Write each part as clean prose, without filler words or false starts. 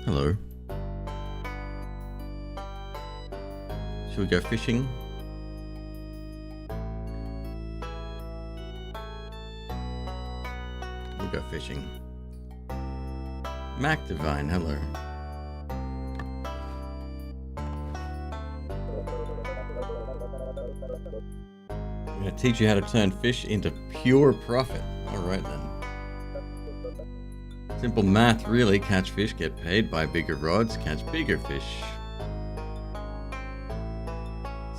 Hello. Should we go fishing? We'll go fishing. Mac Divine, hello. I'm going to teach you how to turn fish into pure profit. Alright then. Simple math, really. Catch fish, get paid, buy bigger rods, catch bigger fish.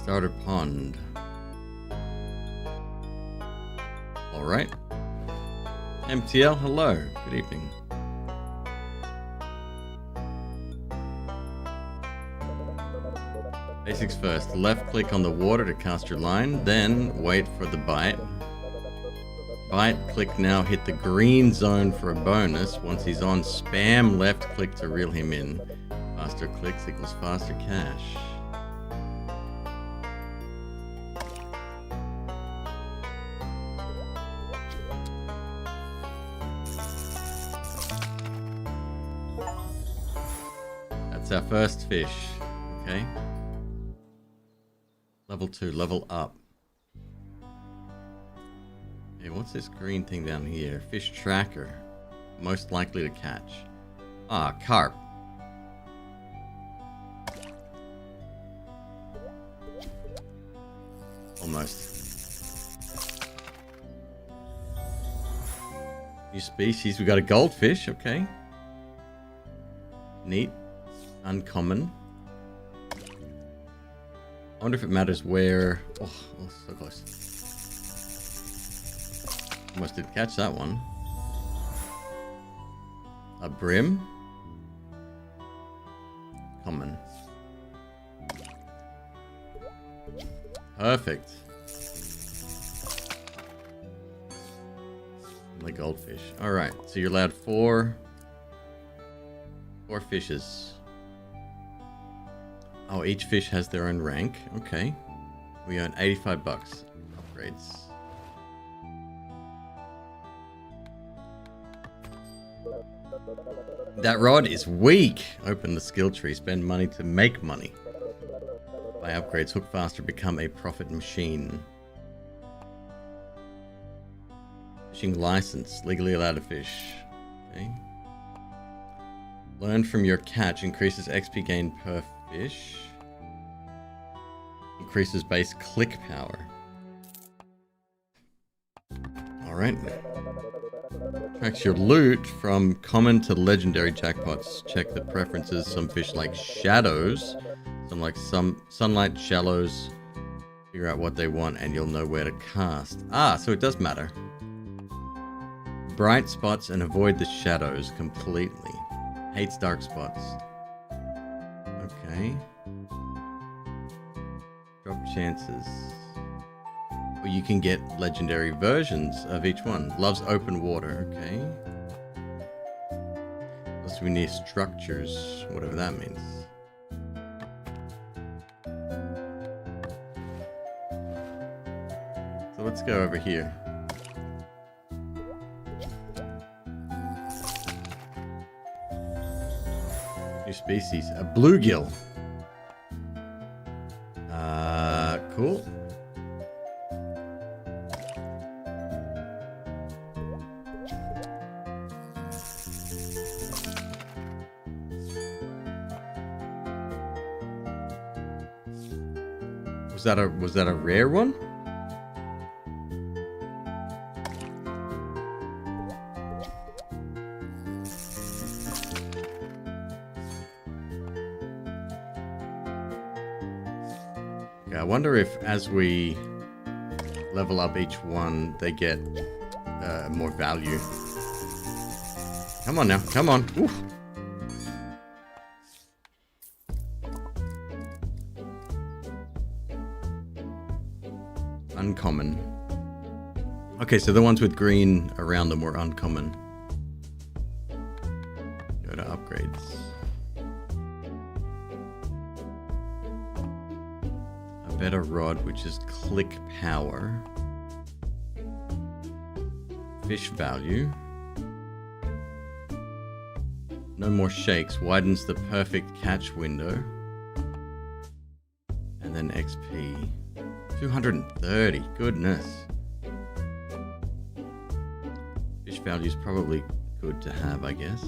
Starter pond. Alright. MTL, hello. Good evening. Basics first. Left click on the water to cast your line, then wait for the bite. Bite, click now, hit the green zone for a bonus. Once he's on, spam left click to reel him in. Faster clicks equals faster cash. That's our first fish, okay? Level 2, level up. Okay, what's this green thing down here? Fish tracker. Most likely to catch. Ah, carp. Almost. New species. We got a goldfish. Okay. Neat. Uncommon. I wonder if it matters where... Oh, so close. Almost did catch that one. A brim. Common. Perfect. The goldfish. Alright, so you're allowed four fishes. Oh, each fish has their own rank. Okay. We earn 85 bucks. Upgrades. That rod is weak. Open the skill tree. Spend money to make money. Buy upgrades. Hook faster. Become a profit machine. Fishing license. Legally allowed to fish. Okay. Learn from your catch. Increases XP gain per fish. Increases base click power. Alright. Tracks your loot from common to legendary jackpots. Check the preferences. Some fish like shadows. Some like sunlight, shallows. Figure out what they want and you'll know where to cast. Ah, so it does matter. Bright spots and avoid the shadows completely. Hates dark spots. Okay. Drop chances. Or you can get legendary versions of each one. Loves open water. Okay. Plus we need structures. Whatever that means. So let's go over here. New species. A bluegill. Cool. Was that a rare one? I wonder if as we level up each one, they get more value. Come on now, come on. Oof. Uncommon. Okay, so the ones with green around them were uncommon. Go to upgrades. Better rod, which is click power. Fish value. No more shakes. Widens the perfect catch window. And then XP. 230. Goodness. Fish value is probably good to have, I guess.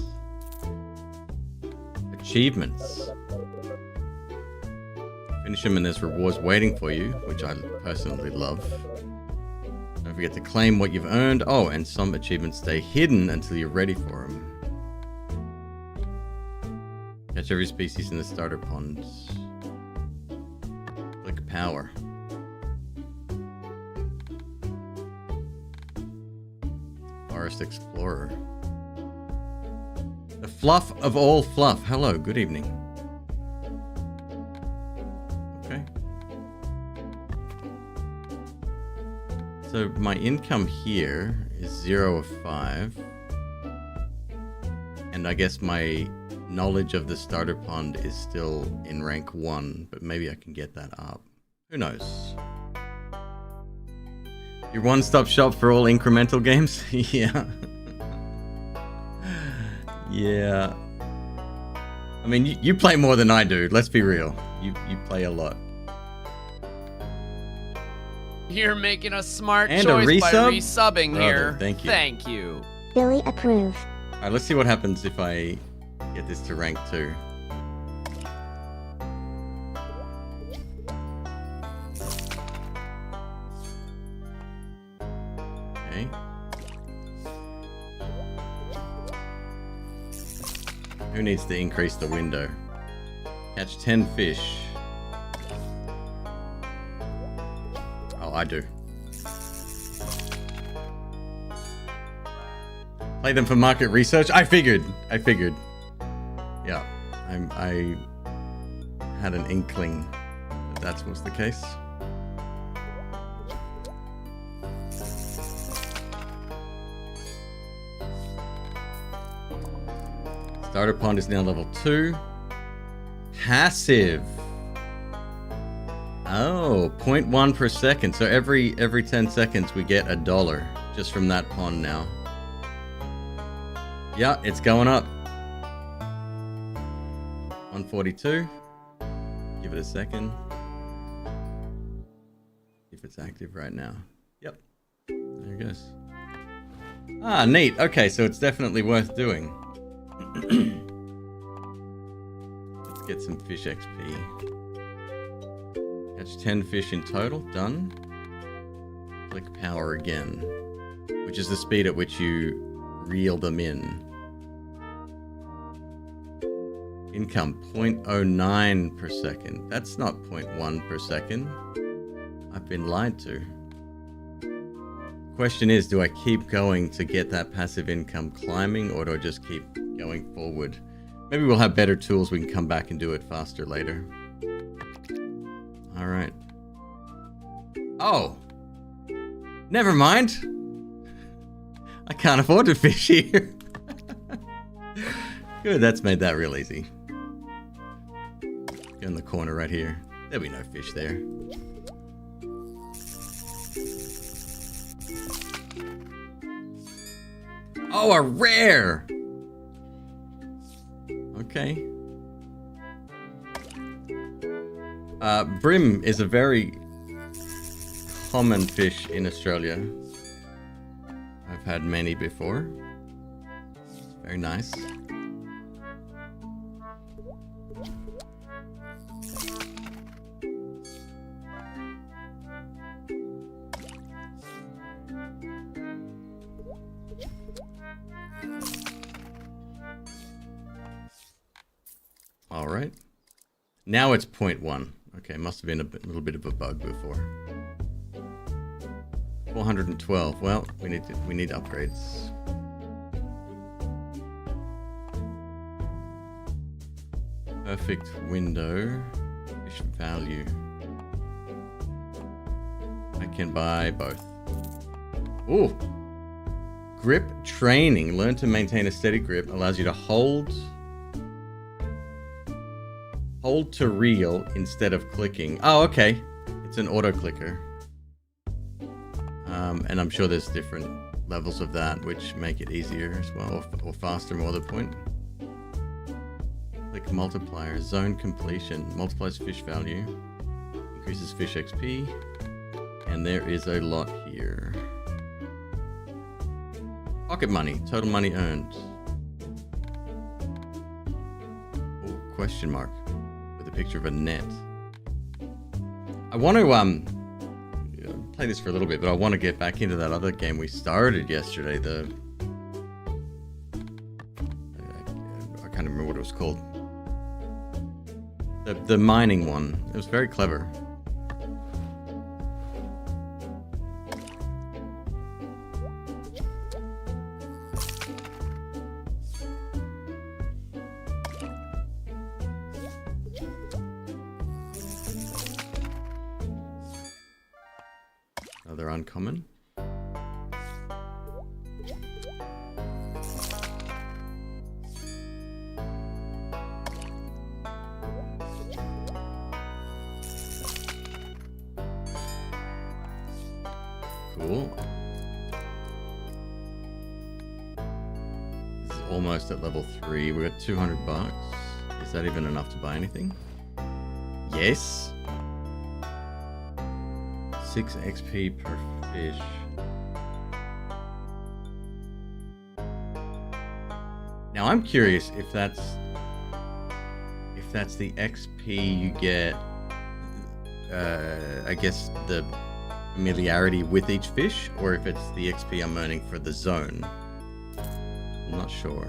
Achievements. Finish them and there's rewards waiting for you, which I personally love. Don't forget to claim what you've earned. Oh, and some achievements stay hidden until you're ready for them. Catch every species in the starter ponds. Click power. Forest Explorer. The fluff of all fluff. Hello, good evening. So my income here is 0 of 5. And I guess my knowledge of the starter pond is still in rank 1, but maybe I can get that up. Who knows? Your one-stop shop for all incremental games? Yeah. Yeah. I mean, you play more than I do, let's be real. You play a lot. You're making a smart And choice a by resub? resubbing Brother, here. thank you. Thank you. Billy approve. Alright, let's see what happens if I get this to rank 2. Okay. Who needs to increase the window? Catch 10 fish. Oh, I do. Play them for market research. I figured. Yeah, I had an inkling that was the case. Starter pond is now level 2. Passive. Oh, 0.1 per second. So every 10 seconds we get $1 just from that pond now. Yeah, it's going up. 142. Give it a second. If it's active right now. Yep. There it goes. Ah, neat. Okay, so it's definitely worth doing. Let's get some fish XP. Catch 10 fish in total. Done. Click power again, which is the speed at which you reel them in. Income 0.09 per second. That's not 0.1 per second. I've been lied to. Question is, do I keep going to get that passive income climbing, or do I just keep going forward? Maybe we'll have better tools. We can come back and do it faster later. All right. Oh, never mind. I can't afford to fish here. Good, that's made that real easy. Go in the corner right here. There'll be no fish there. Oh, a rare! Okay. Brim is a very common fish in Australia. I've had many before. Very nice. All right. Now it's 0.1. Okay, must have been a little bit of a bug before. 412. Well, we need upgrades. Perfect window. Fish value. I can buy both. Ooh. Grip training. Learn to maintain a steady grip. Allows you to hold to reel instead of clicking. Oh, okay. It's an auto clicker. And I'm sure there's different levels of that which make it easier as well, or faster, more to the point. Click multiplier, zone completion, multiplies fish value, increases fish XP, and there is a lot here. Pocket money, total money earned. Oh, question mark, with a picture of a net. I want to play this for a little bit, but I want to get back into that other game we started yesterday. I can't remember what it was called. The mining one. It was very clever. Another uncommon. Cool. This is almost at level 3. We got 200 bucks. Is that even enough to buy anything? Yes. 6 XP per fish. Now I'm curious if that's the XP you get. I guess the familiarity with each fish, or if it's the XP I'm earning for the zone. I'm not sure.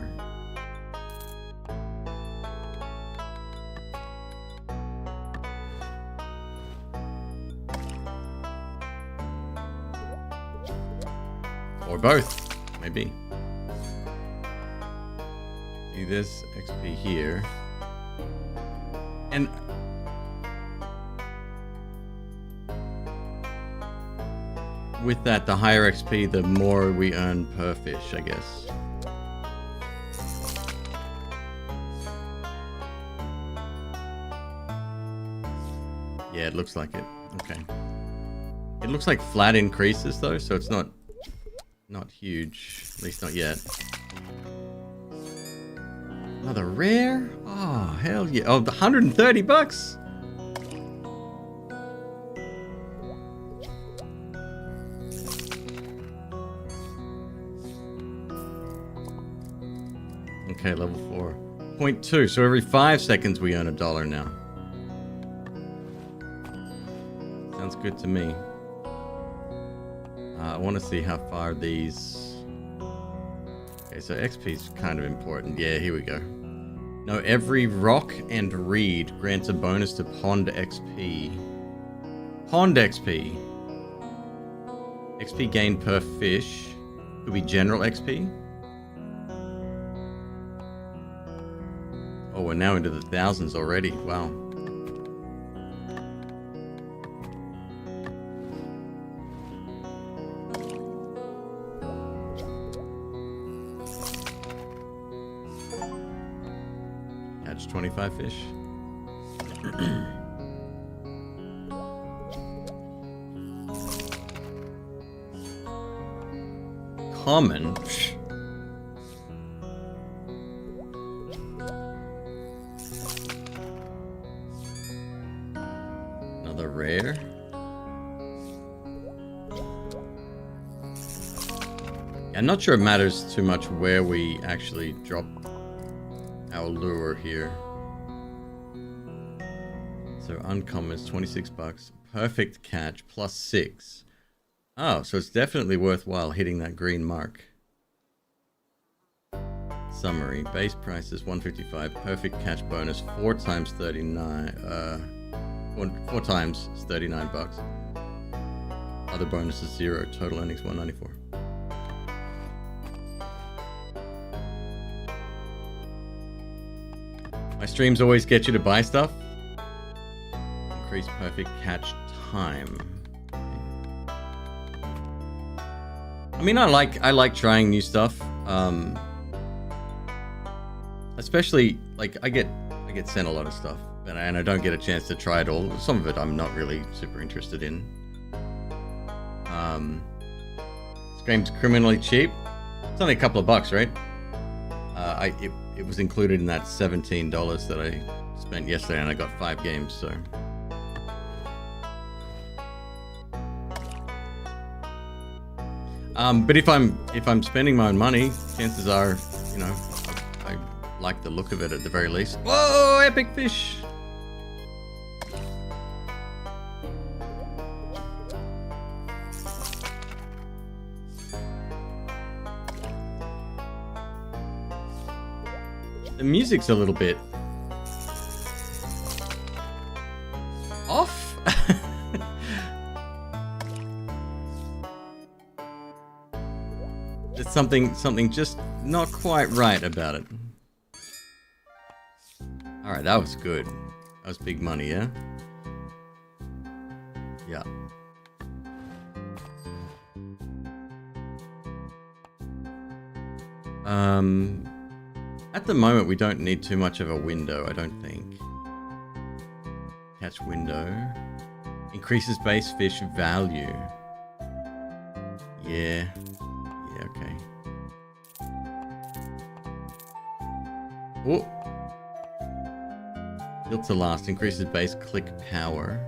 Or both, maybe. See this XP here. And with that, the higher XP, the more we earn per fish, I guess. Yeah, it looks like it. Okay. It looks like flat increases though, so it's not huge. At least not yet. Another rare? Oh, hell yeah. Oh, $130. Okay, level 4. 0.2. So every 5 seconds we earn $1 now. Sounds good to me. I want to see how far these... Okay, so XP is kind of important. Yeah, here we go. No, every rock and reed grants a bonus to pond XP. Pond XP. XP gained per fish. Could be general XP. Oh, we're now into the thousands already. Wow. Catch 25 fish. Common. Another rare. I'm not sure it matters too much where we actually drop our lure here. So uncommon is $26. Perfect catch plus 6. Oh, so it's definitely worthwhile hitting that green mark. Summary. Base price is $155. Perfect catch bonus 4 times 39. 4 times is $39. Other bonus is 0. Total earnings $194. My streams always get you to buy stuff. Increase perfect catch time. I mean, I like trying new stuff. Especially like I get sent a lot of stuff, and I don't get a chance to try it all. Some of it I'm not really super interested in. This game's criminally cheap. It's only a couple of bucks, right? It was included in that $17 that I spent yesterday, and I got 5 games, so. But if I'm spending my own money, chances are, you know, I like the look of it at the very least. Whoa, epic fish! The music's a little bit off. There's something just not quite right about it. All right, that was good. That was big money, yeah? Yeah. At the moment, we don't need too much of a window, I don't think. Catch window. Increases base fish value. Yeah. Yeah, okay. Oh. Built to last. Increases base click power.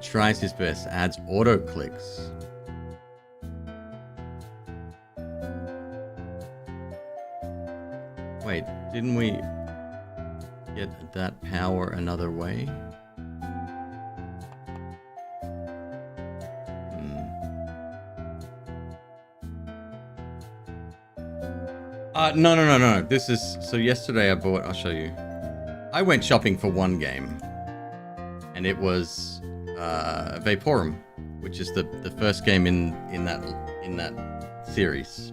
tries his best, adds auto clicks. Wait, didn't we get that power another way? No. This is, so yesterday I bought, I'll show you. I went shopping for one game, and it was Vaporum, which is the first game in that series.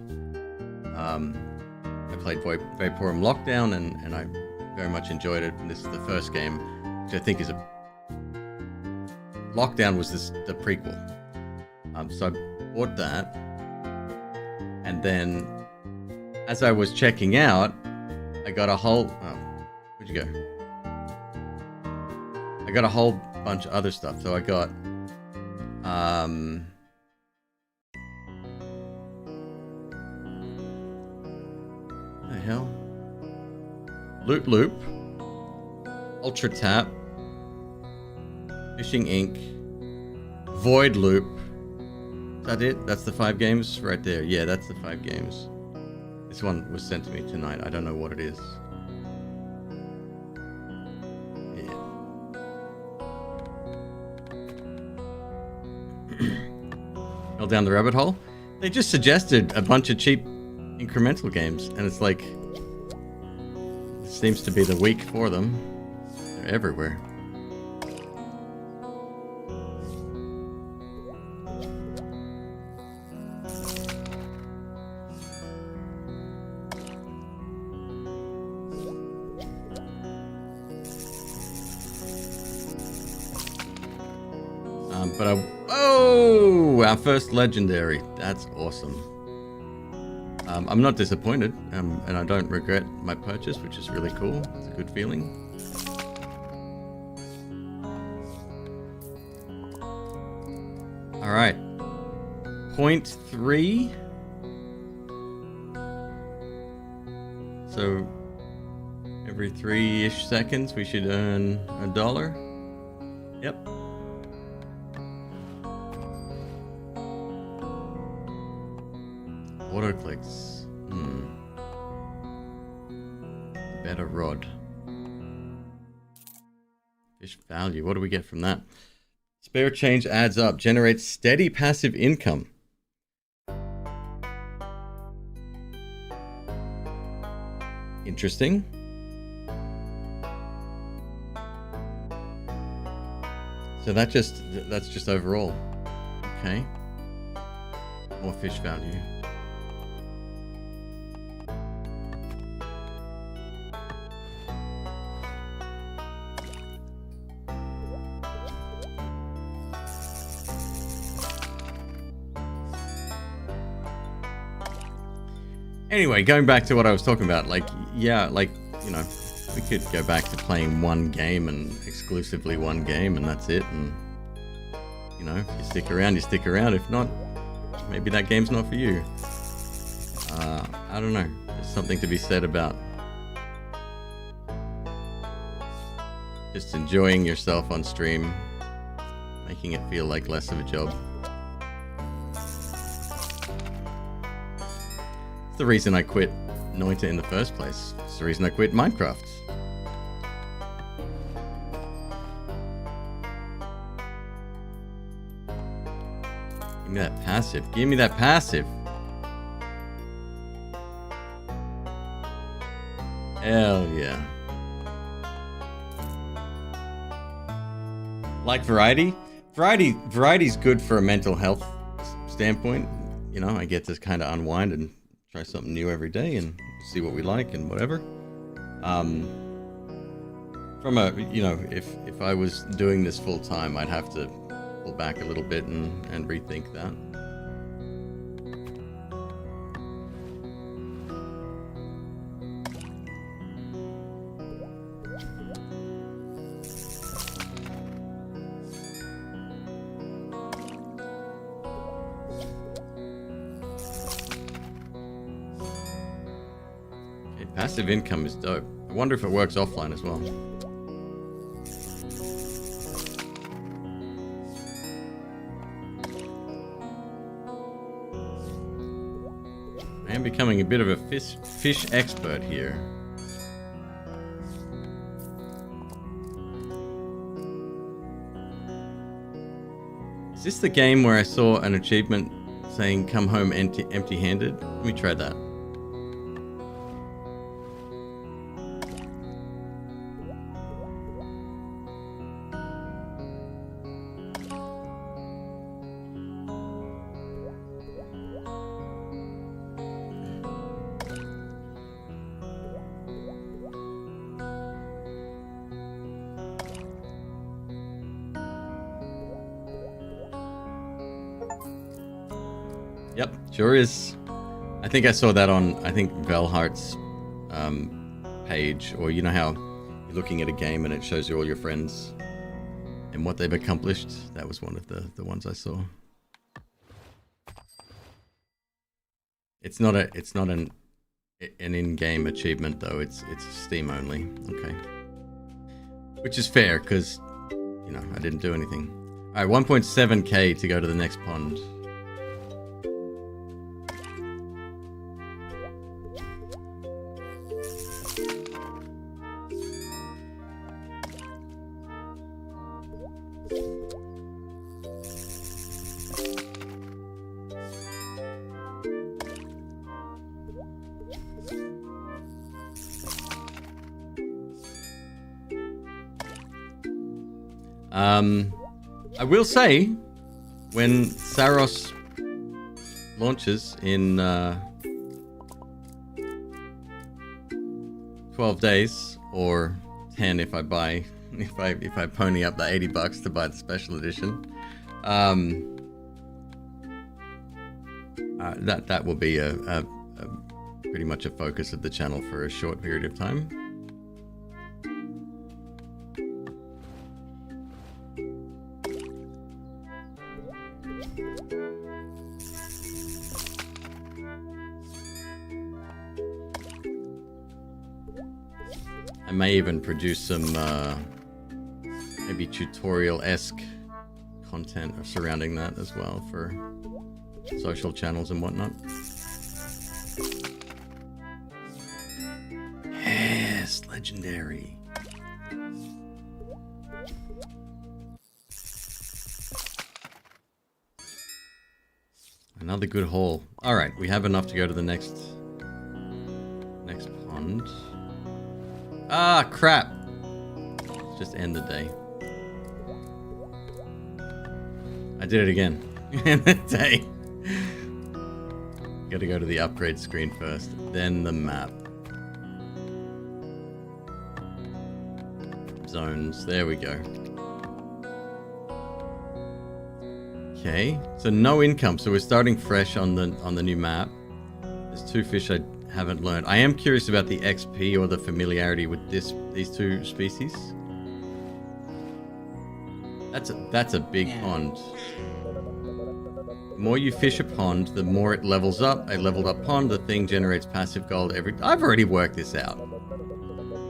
I played Vaporum Lockdown, and I very much enjoyed it. And this is the first game, which I think is a Lockdown was the prequel. So I bought that, and then as I was checking out, I got a whole. Oh, where'd you go? I got a whole bunch of other stuff. So I got what the hell? Loot Loop, Ultra Tap, Fishing Inc., Void Loop. Is that it? That's the 5 games right there. Yeah, that's the 5 games. This one was sent to me tonight. I don't know what it is. Yeah. Fell down the rabbit hole. They just suggested a bunch of cheap incremental games, and it's like, it seems to be the week for them. They're everywhere. Oh, our first legendary. That's awesome. I'm not disappointed, and I don't regret my purchase, which is really cool. It's a good feeling. All right. 0.3. So every 3-ish seconds, we should earn $1. Yep. Auto clicks. Better rod. Fish value. What do we get from that? Spare change adds up. Generates steady passive income. Interesting. So that's just overall. Okay. More fish value. Anyway, going back to what I was talking about, like, yeah, like, you know, we could go back to playing one game and exclusively one game, and that's it. And, you know, if you stick around, you stick around. If not, maybe that game's not for you. I don't know. There's something to be said about just enjoying yourself on stream, making it feel like less of a job. The reason I quit Noita in the first place. It's the reason I quit Minecraft. Give me that passive. Give me that passive. Hell yeah. Like variety? Variety's good for a mental health standpoint. You know, I get to kind of unwind and try something new every day and see what we like and whatever. From a, you know, if I was doing this full time, I'd have to pull back a little bit and rethink that. Passive income is dope. I wonder if it works offline as well. I am becoming a bit of a fish expert here. Is this the game where I saw an achievement saying come home empty-handed? Let me try that. Yep, sure is. I think I saw that on, I think, Velhart's page, or you know how you're looking at a game and it shows you all your friends and what they've accomplished. That was one of the ones I saw. It's not an in-game achievement though. It's Steam only. Okay, which is fair because you know I didn't do anything. All right, 1.7k to go to the next pond. I will say, when Saros launches in 12 days, or 10 if I buy, if I pony up the $80 to buy the special edition, that will be a pretty much a focus of the channel for a short period of time. I may even produce some maybe tutorial-esque content surrounding that as well for social channels and whatnot. Yes, legendary. Another good haul. All right, we have enough to go to the next pond. Ah, crap. Let's just end the day. I did it again. End the day. Gotta go to the upgrade screen first, then the map. Zones, there we go. Okay, so no income, so we're starting fresh on the new map. There's two fish I haven't learned. I am curious about the XP or the familiarity with these two species. That's a big pond. The more you fish a pond, the more it levels up. A leveled up pond, the thing generates passive gold every... I've already worked this out.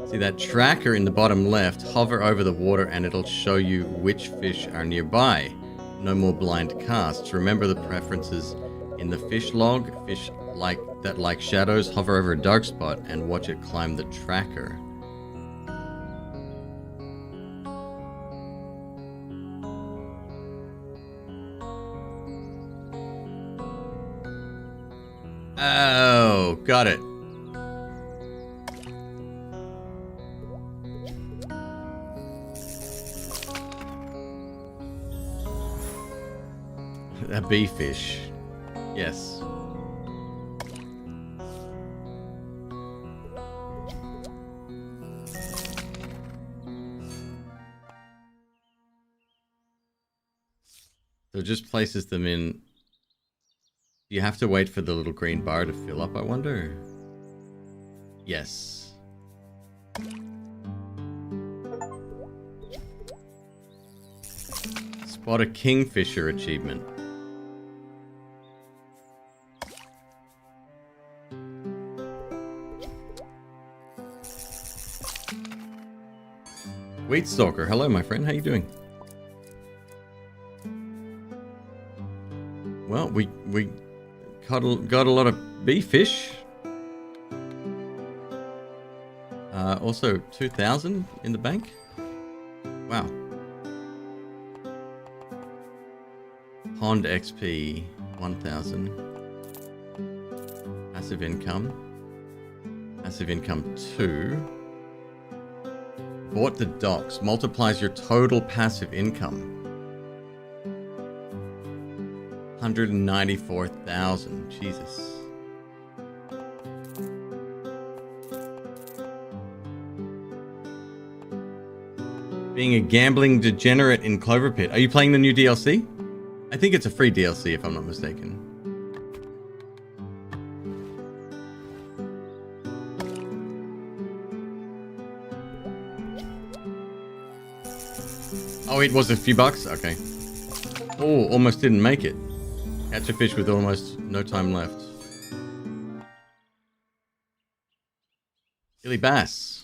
See that tracker in the bottom left? Hover over the water and it'll show you which fish are nearby. No more blind casts. Remember the preferences in the fish log. Fish like shadows, hover over a dark spot and watch it climb the tracker. Oh, got it. A bee fish. Yes. So it just places them in. You have to wait for the little green bar to fill up, I wonder? Yes. Spot a kingfisher achievement. Wheatstalker, hello my friend, how you doing? Well, we got a lot of bee fish. Also 2,000 in the bank. Wow. Pond XP 1,000. Passive income. Passive income 2. Bought the docks. Multiplies your total passive income. 194,000. Jesus. Being a gambling degenerate in Clover Pit. Are you playing the new DLC? I think it's a free DLC if I'm not mistaken. Oh, it was a few bucks? Okay. Oh, almost didn't make it. Catch a fish with almost no time left. Billy Bass.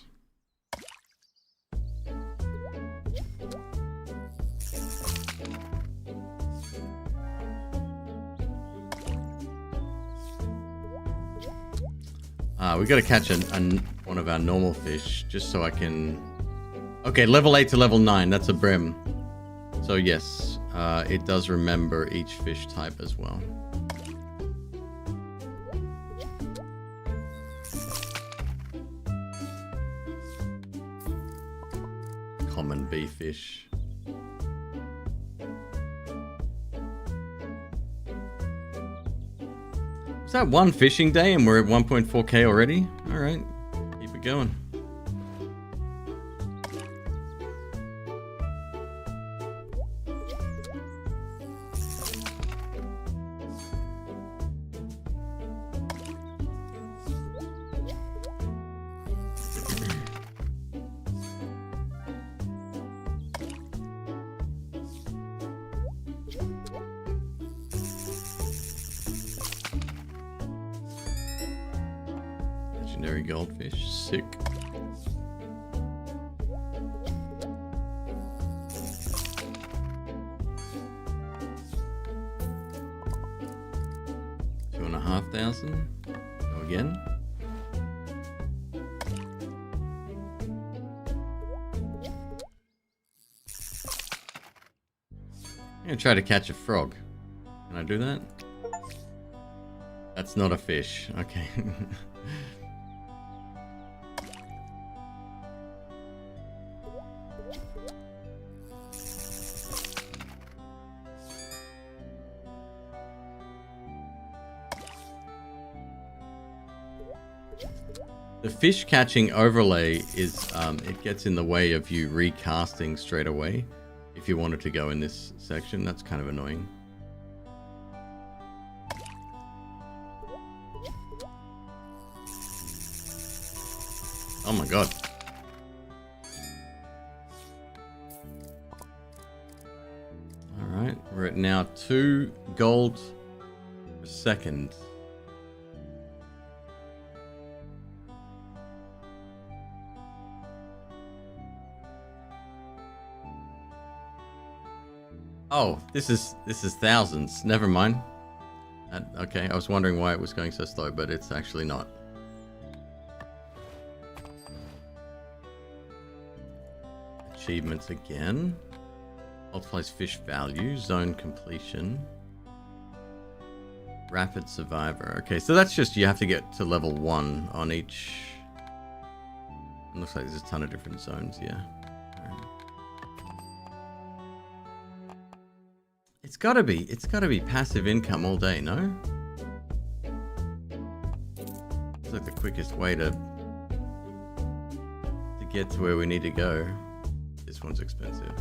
We gotta catch one of our normal fish, just so I can... Okay, level 8 to level 9, that's a brim. So yes, it does remember each fish type as well. Common bee fish. Was that one fishing day and we're at 1.4k already? Alright, keep it going. Legendary goldfish, sick. $2,500. Go again. I'm gonna try to catch a frog. Can I do that? That's not a fish. Okay. The fish catching overlay is, it gets in the way of you recasting straight away. If you wanted to go in this section, that's kind of annoying. Oh my god. Alright, we're at now 2 gold per second. Oh, this is thousands. Never mind. Okay, I was wondering why it was going so slow, but it's actually not. Achievements again. Multiplies fish value. Zone completion. Rapid survivor. Okay, so that's just you have to get to level 1 on each. It looks like there's a ton of different zones, yeah. It's gotta be passive income all day, no? It's like the quickest way to get to where we need to go. This one's expensive.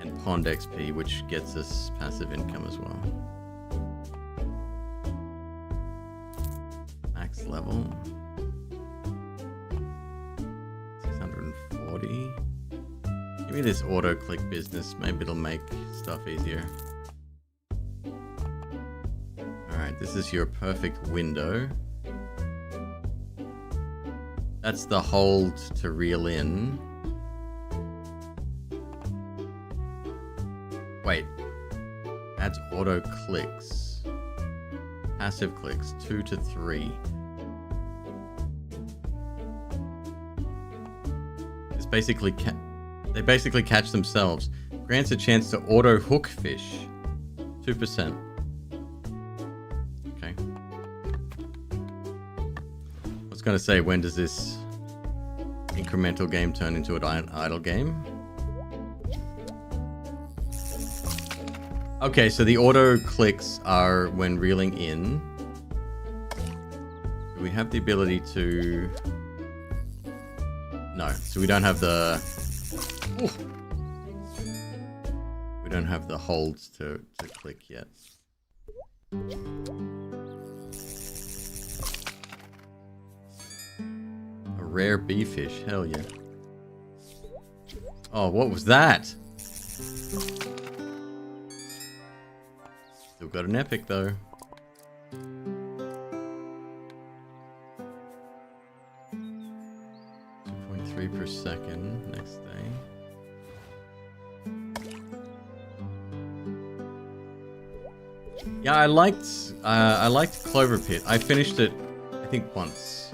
And Pond XP, which gets us passive income as well. Max level. 640. Give me this auto-click business. Maybe it'll make stuff easier. Alright, this is your perfect window. That's the hold to reel in. Wait. Adds auto clicks. Passive clicks, 2 to 3. It's basically they basically catch themselves. Grants a chance to auto hook fish, 2%. Okay. I was gonna say, when does this incremental game turn into an idle game? Okay, so the auto clicks are when reeling in. Do we have the ability to... No, so we don't have the... Ooh. We don't have the holds to click yet. A rare bee fish, hell yeah. Oh, what was that? Still got an epic though. 2.3 per second next day. Yeah, I liked Clover Pit. I finished it, I think, once.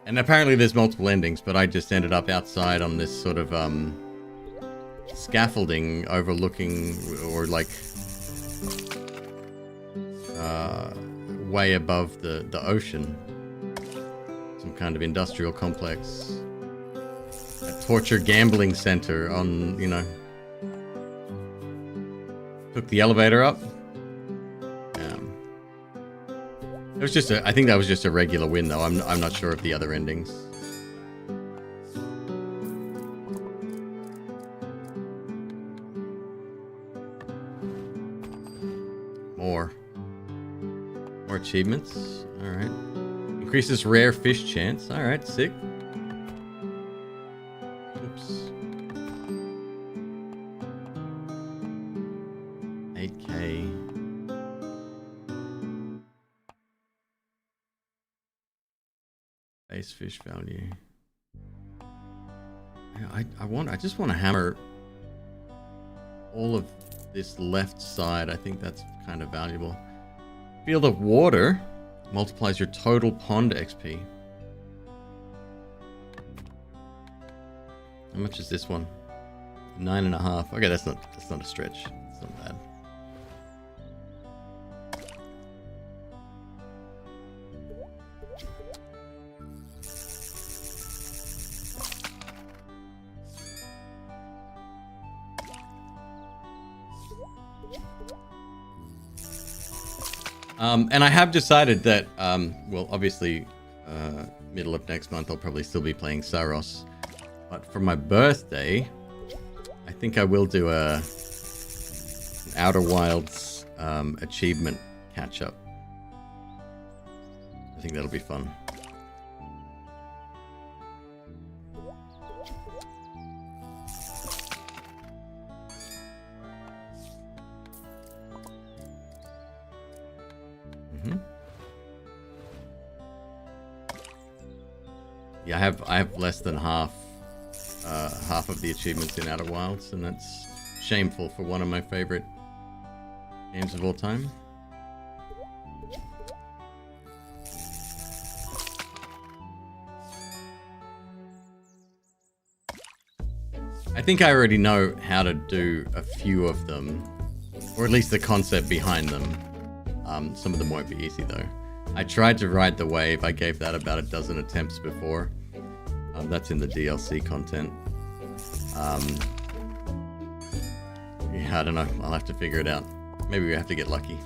And apparently there's multiple endings, but I just ended up outside on this sort of scaffolding overlooking, or like way above the ocean. Some kind of industrial complex. A torture gambling center on, you know. Took the elevator up. It was just I think that was just a regular win though. I'm not sure of the other endings. More achievements. All right. Increases rare fish chance. All right, sick. Oops. 8K. Base fish value. Yeah, I just want to hammer all of this left side. I think that's kind of valuable. Field of Water multiplies your total pond XP. How much is this one? 9.5. Okay, that's not a stretch. It's not bad. And I have decided that, well, obviously, middle of next month, I'll probably still be playing Saros. But for my birthday, I think I will do an Outer Wilds achievement catch-up. I think that'll be fun. Yeah, I have less than half of the achievements in Outer Wilds, and that's shameful for one of my favorite games of all time. I think I already know how to do a few of them, or at least the concept behind them. Some of them won't be easy though. I tried to ride the wave. I gave that about a dozen attempts before. That's in the DLC content. Yeah, I don't know. I'll have to figure it out. Maybe we have to get lucky.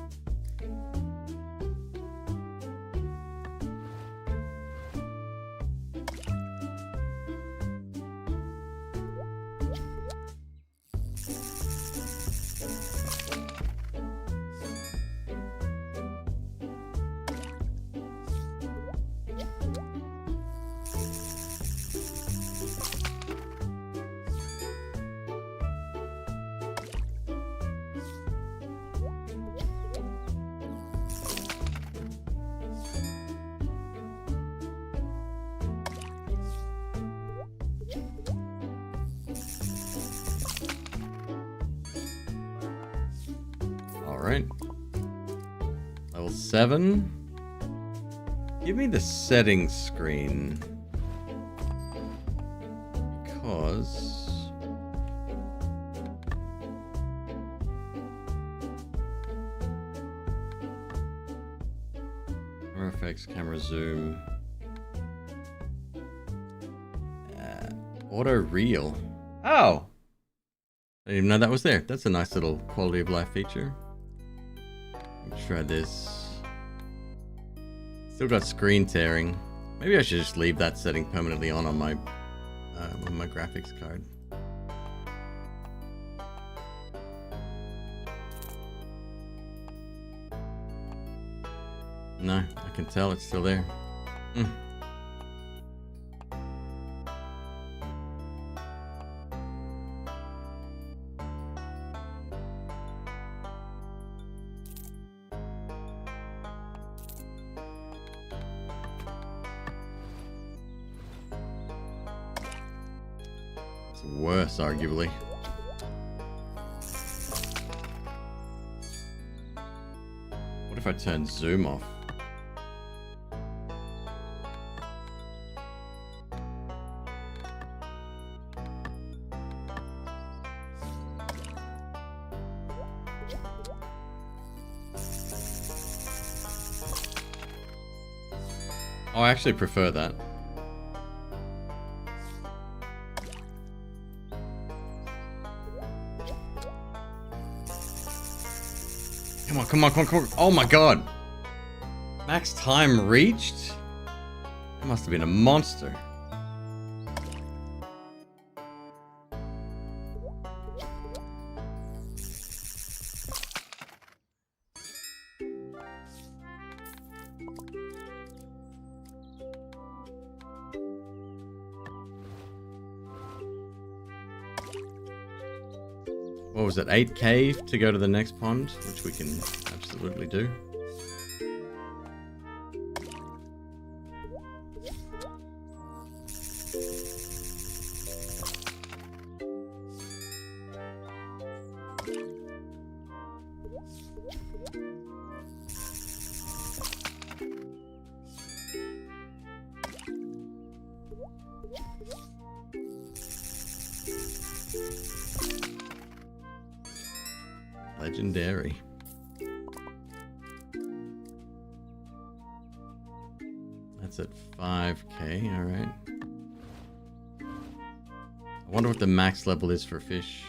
Alright. Level 7. Give me the settings screen. Because... camera effects, camera zoom. Auto reel. Oh! I didn't even know that was there. That's a nice little quality of life feature. Let's try this. Still got screen tearing. Maybe I should just leave that setting permanently on my graphics card. No, I can tell it's still there. Worse, arguably. What if I turn zoom off? Oh, I actually prefer that. Come on, come on, come on, come on. Oh my god. Max time reached? That must have been a monster. What was it, 8k to go to the next pond, which we can absolutely do. Legendary. That's at 5k, alright. I wonder what the max level is for fish.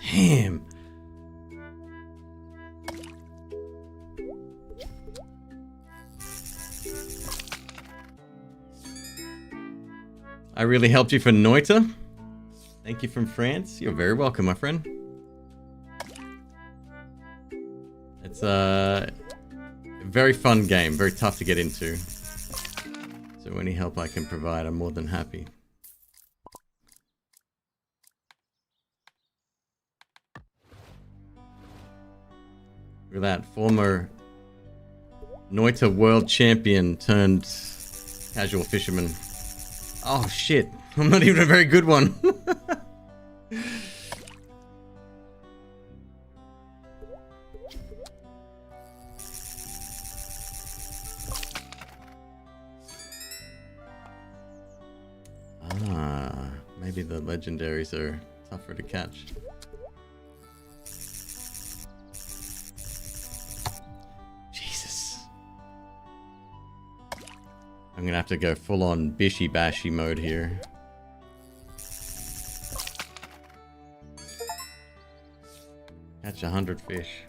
Damn. I really helped you for Noita. Thank you from France. You're very welcome, my friend. It's a very fun game, very tough to get into. So any help I can provide, I'm more than happy. Look at that, former Noita world champion turned casual fisherman. Oh shit, I'm not even a very good one. Ah, maybe the legendaries are tougher to catch. I'm gonna have to go full on bishy bashy mode here. Catch 100 fish.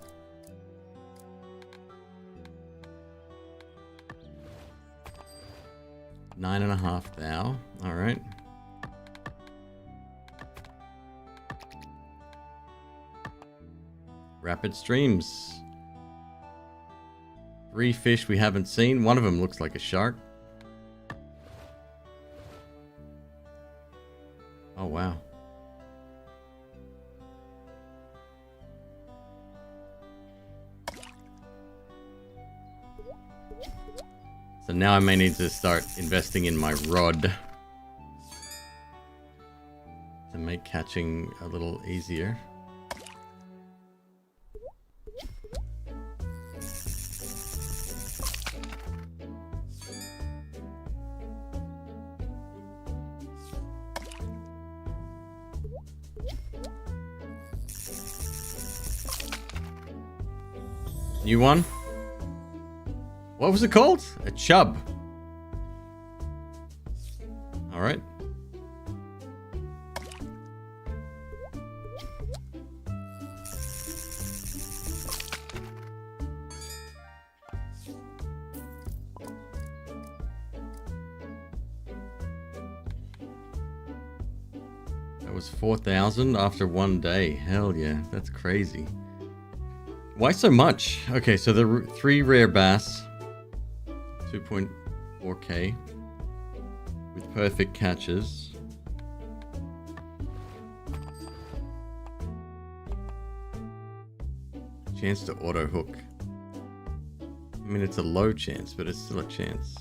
Nine and a half thou. Alright. Rapid streams. 3 fish we haven't seen. One of them looks like a shark. Oh, wow. So now I may need to start investing in my rod to make catching a little easier. New one? What was it called? A chub. Alright. That was 4,000 after 1 day. Hell yeah, that's crazy. Why so much? Okay, so the 3 rare bass, 2.4k with perfect catches. Chance to auto hook. I mean, it's a low chance, but it's still a chance.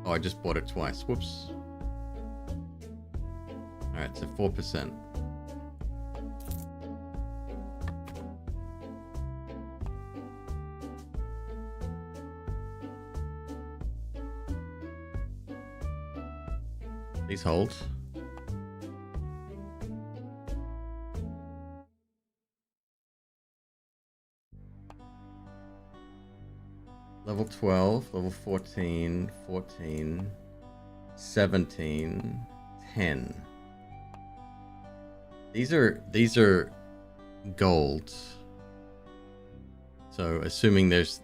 Oh, I just bought it twice. Whoops. Alright, so 4%. Please hold. Level 12, level 14, 14, 17, 10. These are gold. So assuming there's,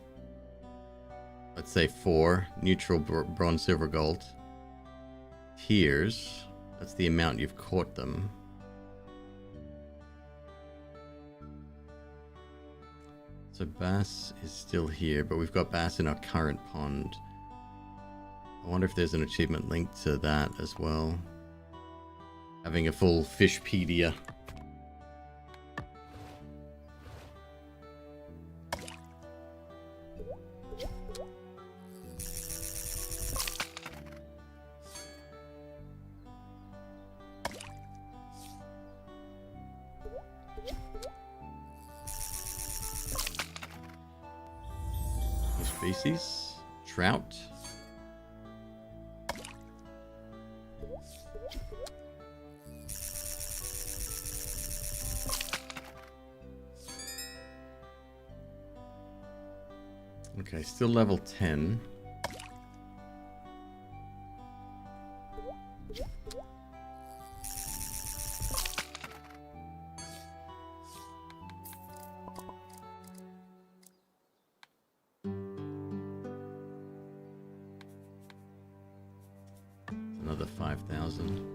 let's say 4 neutral bronze, silver, gold tiers, that's the amount you've caught them. So bass is still here, but we've got bass in our current pond. I wonder if there's an achievement linked to that as well. Having a full Fishpedia. Species, trout. Okay, still level 10. Another 5,000.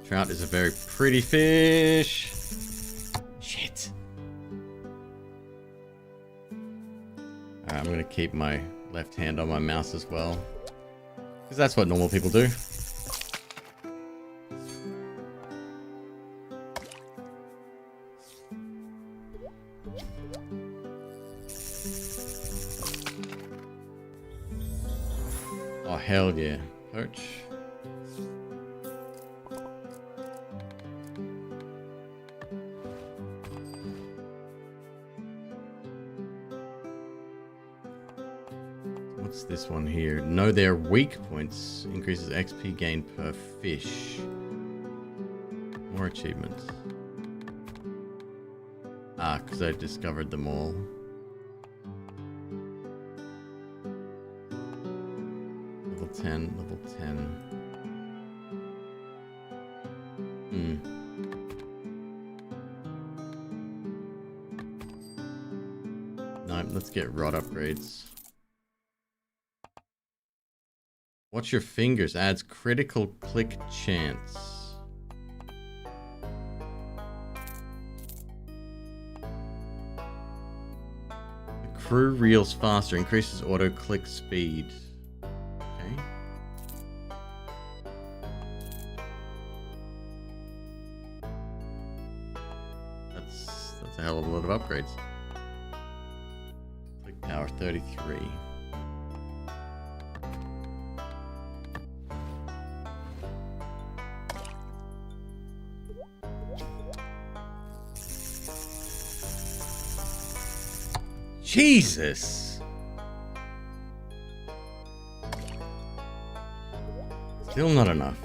Trout is a very pretty fish. Shit. Alright, I'm gonna keep my left hand on my mouse as well, because that's what normal people do. Oh, hell yeah. Perch. What's this one here? Know their weak points. Increases XP gain per fish. More achievements. Ah, because I discovered them all. Level 10, level 10. No, let's get rod upgrades. Watch your fingers. Adds critical click chance. crew reels faster, increases auto click speed. Okay. That's a hell of a lot of upgrades. Click power 33. Jesus! Still not enough.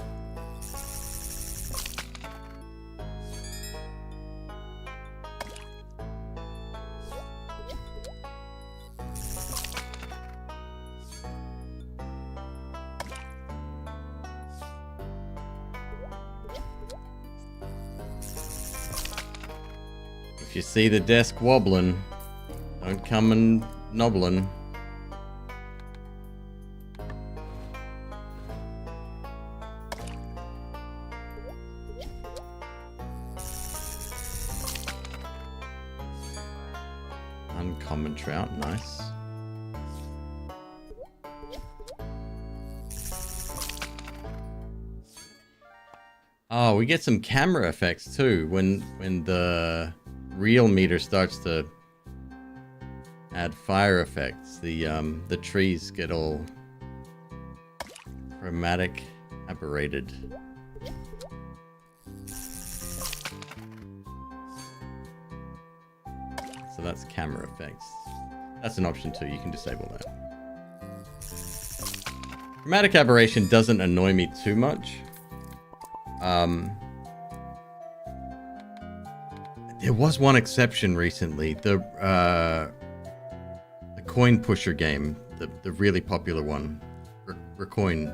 If you see the desk wobbling, don't come and nobbling. Uncommon trout, nice. Oh, we get some camera effects too when the reel meter starts to add fire effects. The trees get all chromatic aberrated. So that's camera effects. That's an option too, you can disable that. Chromatic aberration doesn't annoy me too much. There was one exception recently. The coin pusher game, the really popular one, Raccoon.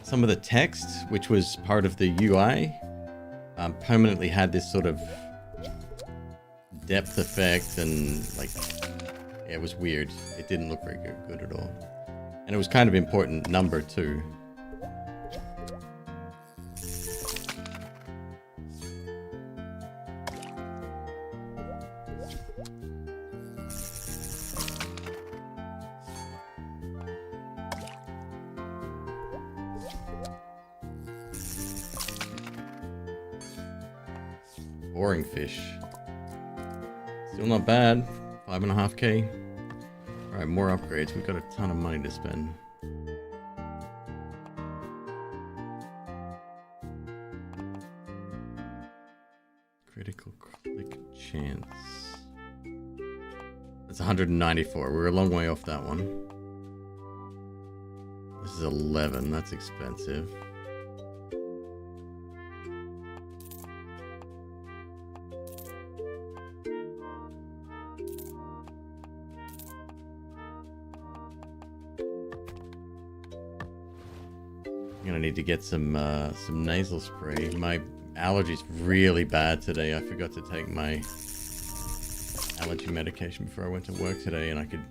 Some of the text, which was part of the UI, permanently had this sort of depth effect, and like, yeah, it was weird. It didn't look very good at all, and it was kind of important number too. Boring fish. Still not bad. 5.5k. Alright, more upgrades. We've got a ton of money to spend. Critical click chance. That's 194. We're a long way off that one. This is 11. That's expensive. I'm gonna need to get some nasal spray. My allergy's really bad today. I forgot to take my allergy medication before I went to work today, and I could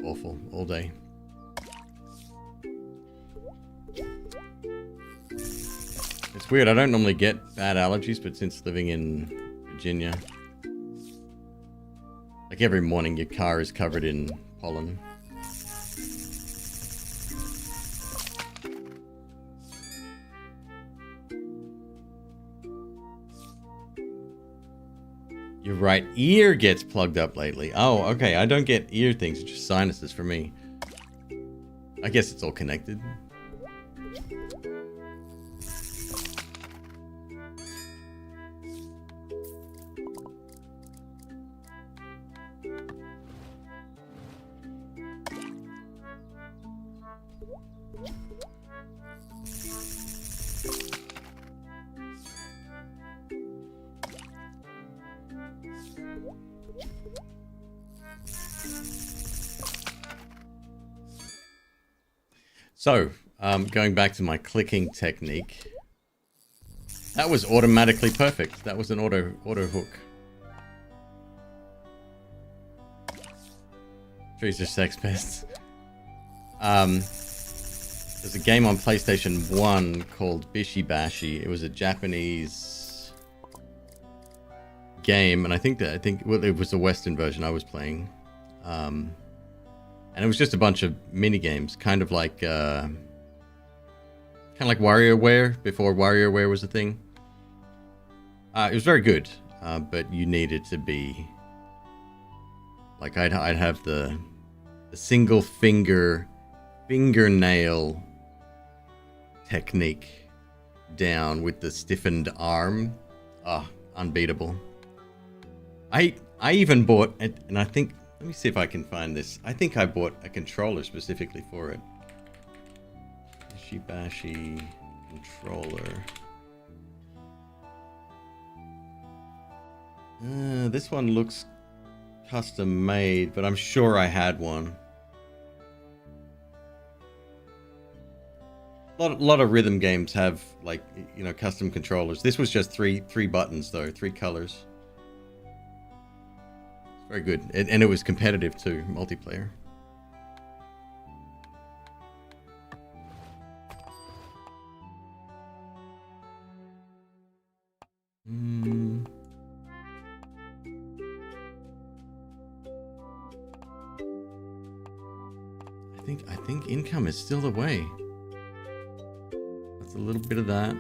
awful all day. It's weird. I don't normally get bad allergies, but since living in Virginia, like every morning, your car is covered in pollen. You're right, ear gets plugged up lately. Oh, okay, I don't get ear things, it's just sinuses for me. I guess it's all connected. So, going back to my clicking technique, that was automatically perfect. That was an auto hook. Trees are sex pests. There's a game on PlayStation 1 called Bishi Bashi. It was a Japanese game, and I think well, it was the Western version I was playing, and it was just a bunch of mini games, kind of like WarioWare before WarioWare was a thing. It was very good, but you needed to be like I'd have the single fingernail technique down with the stiffened arm. Unbeatable. I even bought, and I think, let me see if I can find this. I think I bought a controller specifically for it. Ishibashi controller. This one looks custom made, but I'm sure I had one. A lot of rhythm games have, like, you know, custom controllers. This was just three buttons though, 3 colors. It's very good, and it was competitive too, multiplayer. I think income is still the way. That's a little bit of that.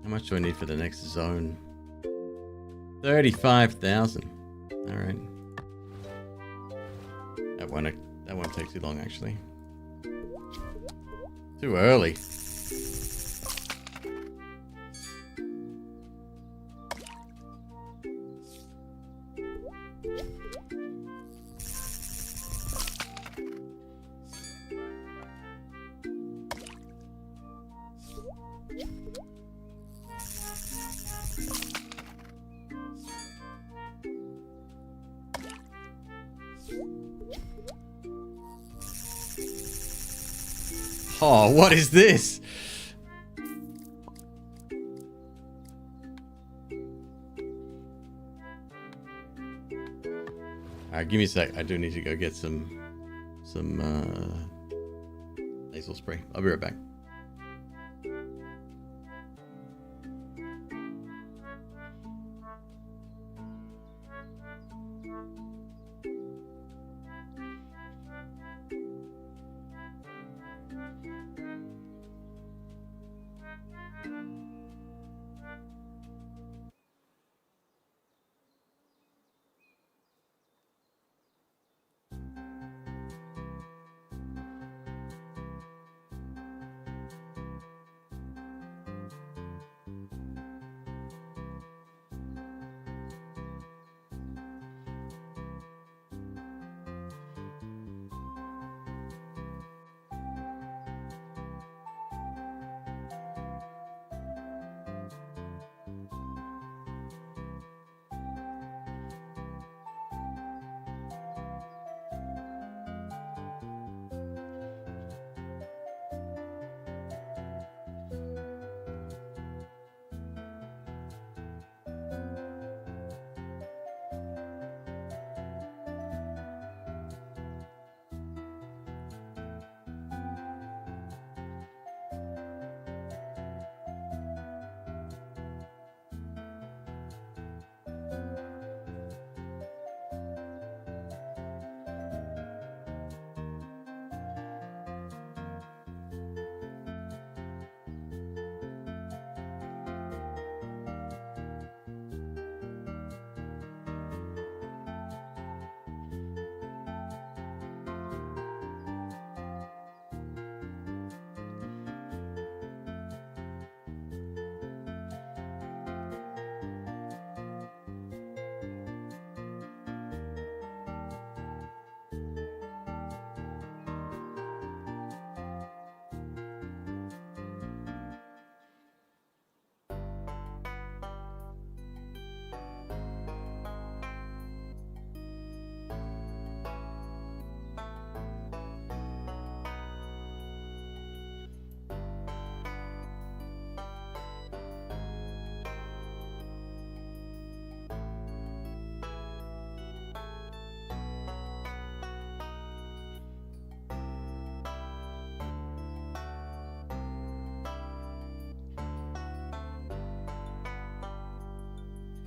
How much do I need for the next zone? 35,000. All right. That won't take too long, actually. Too early. Oh, what is this? Alright, give me a sec. I do need to go get some nasal spray. I'll be right back.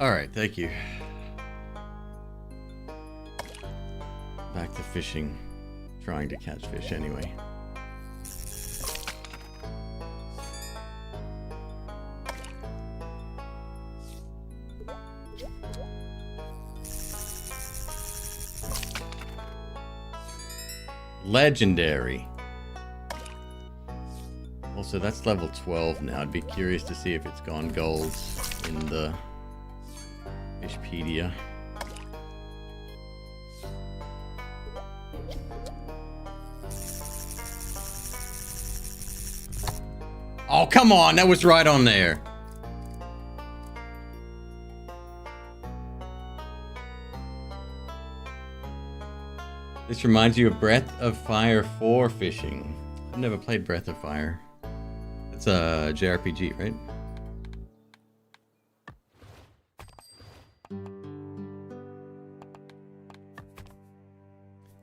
Alright, thank you. Back to fishing. Trying to catch fish anyway. Legendary. Also, that's level 12 now. I'd be curious to see if it's gone gold in the Fishpedia. Oh, come on. That was right on there. This reminds you of Breath of Fire 4 fishing. I've never played Breath of Fire. It's a JRPG, right?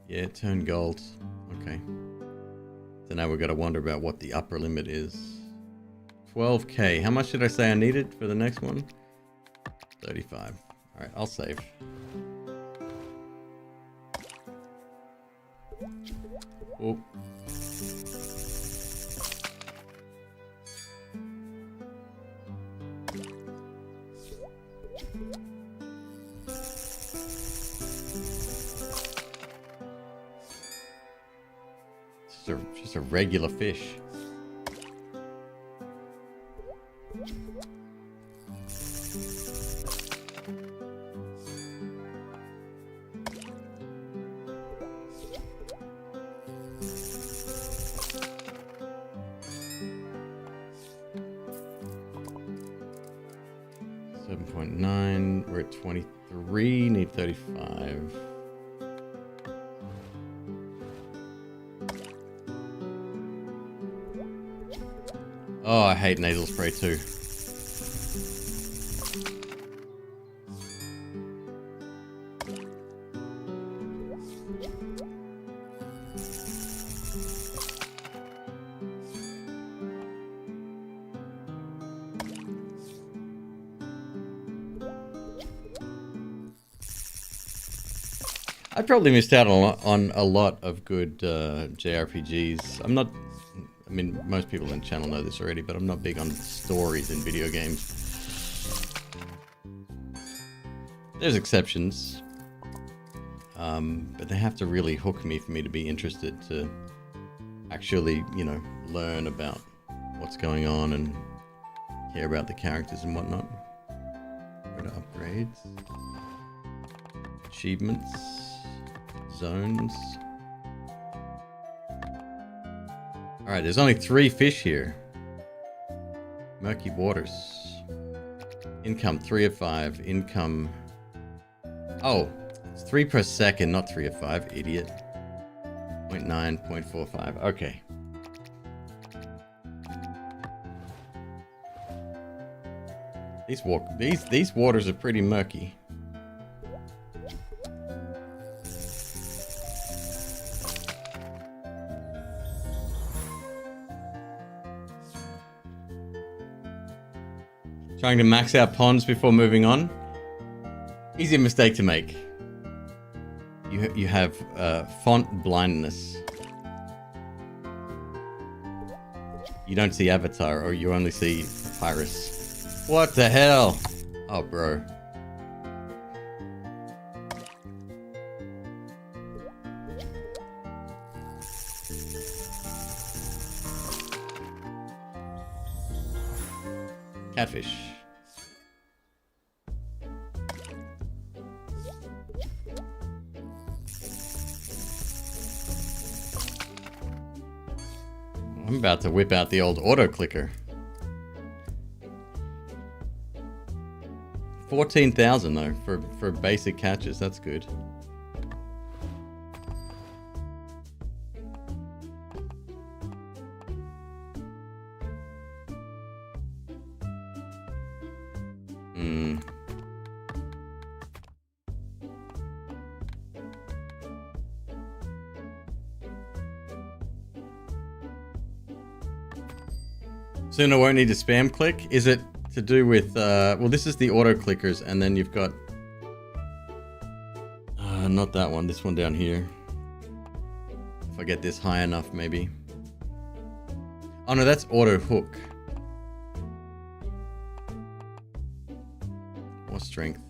Yeah, it turned gold. Okay. So now we've got to wonder about what the upper limit is. 12k. How much did I say I needed for the next one? 35. Alright, I'll save. Oh. Just a regular fish. We're at 23, need 35. Oh, I hate nasal spray too. I probably missed out on a lot of good JRPGs. I mean, most people on the channel know this already, but I'm not big on stories in video games. There's exceptions. But they have to really hook me for me to be interested to actually, you know, learn about what's going on and care about the characters and whatnot. Go to upgrades. Achievements. Zones. Alright, there's only 3 fish here. Murky waters. Income 3 of 5. Income. Oh, it's 3 per second, not 3 of 5. Idiot. 0.9, 0.45. Okay. These waters are pretty murky. Trying to max out ponds before moving on. Easy mistake to make. You have font blindness. You don't see Avatar, or you only see Papyrus. What the hell? Oh, bro. Catfish. I'm about to whip out the old auto clicker. 14,000 though for basic catches. That's good. Soon I won't need to spam click. Is it to do with, well, this is the auto clickers, and then you've got, not that one, this one down here. If I get this high enough, maybe. Oh no, that's auto hook. More strength.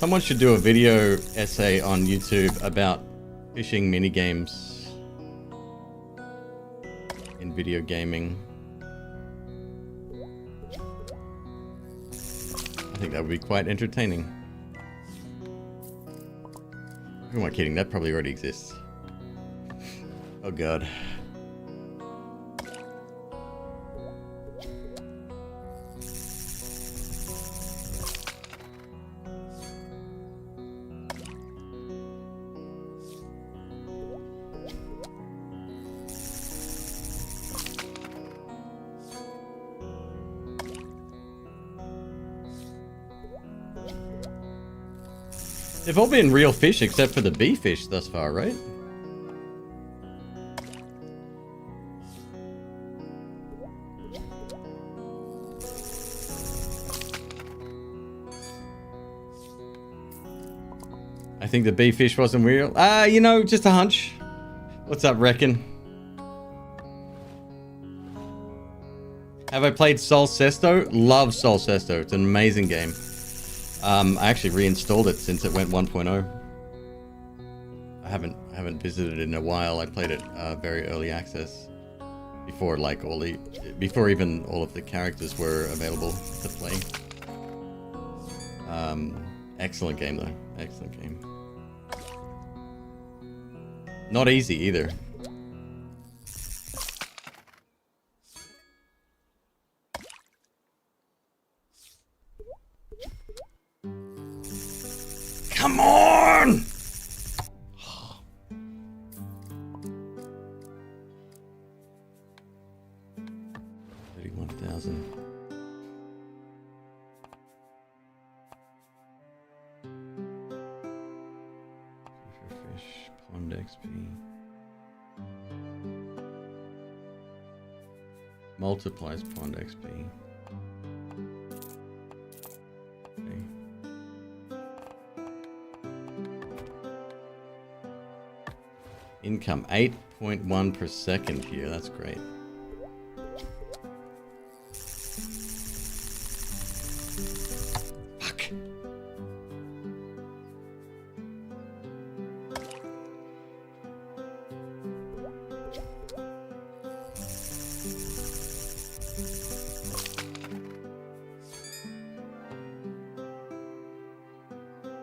Someone should do a video essay on YouTube about fishing minigames in video gaming. I think that would be quite entertaining. Who am I kidding? That probably already exists. Oh god. They've all been real fish except for the bee fish thus far, right? I think the bee fish wasn't real. You know, just a hunch. What's up, Reckon? Have I played Sol Sesto? Love Sol Sesto. It's an amazing game. I actually reinstalled it since it went 1.0. I haven't visited it in a while. I played it very early access before before even all of the characters were available to play. Excellent game though. Excellent game. Not easy either. Come on! 31,000. Fish, pond XP. Multiplies pond XP. Income 8.1 per second here. That's great. Fuck.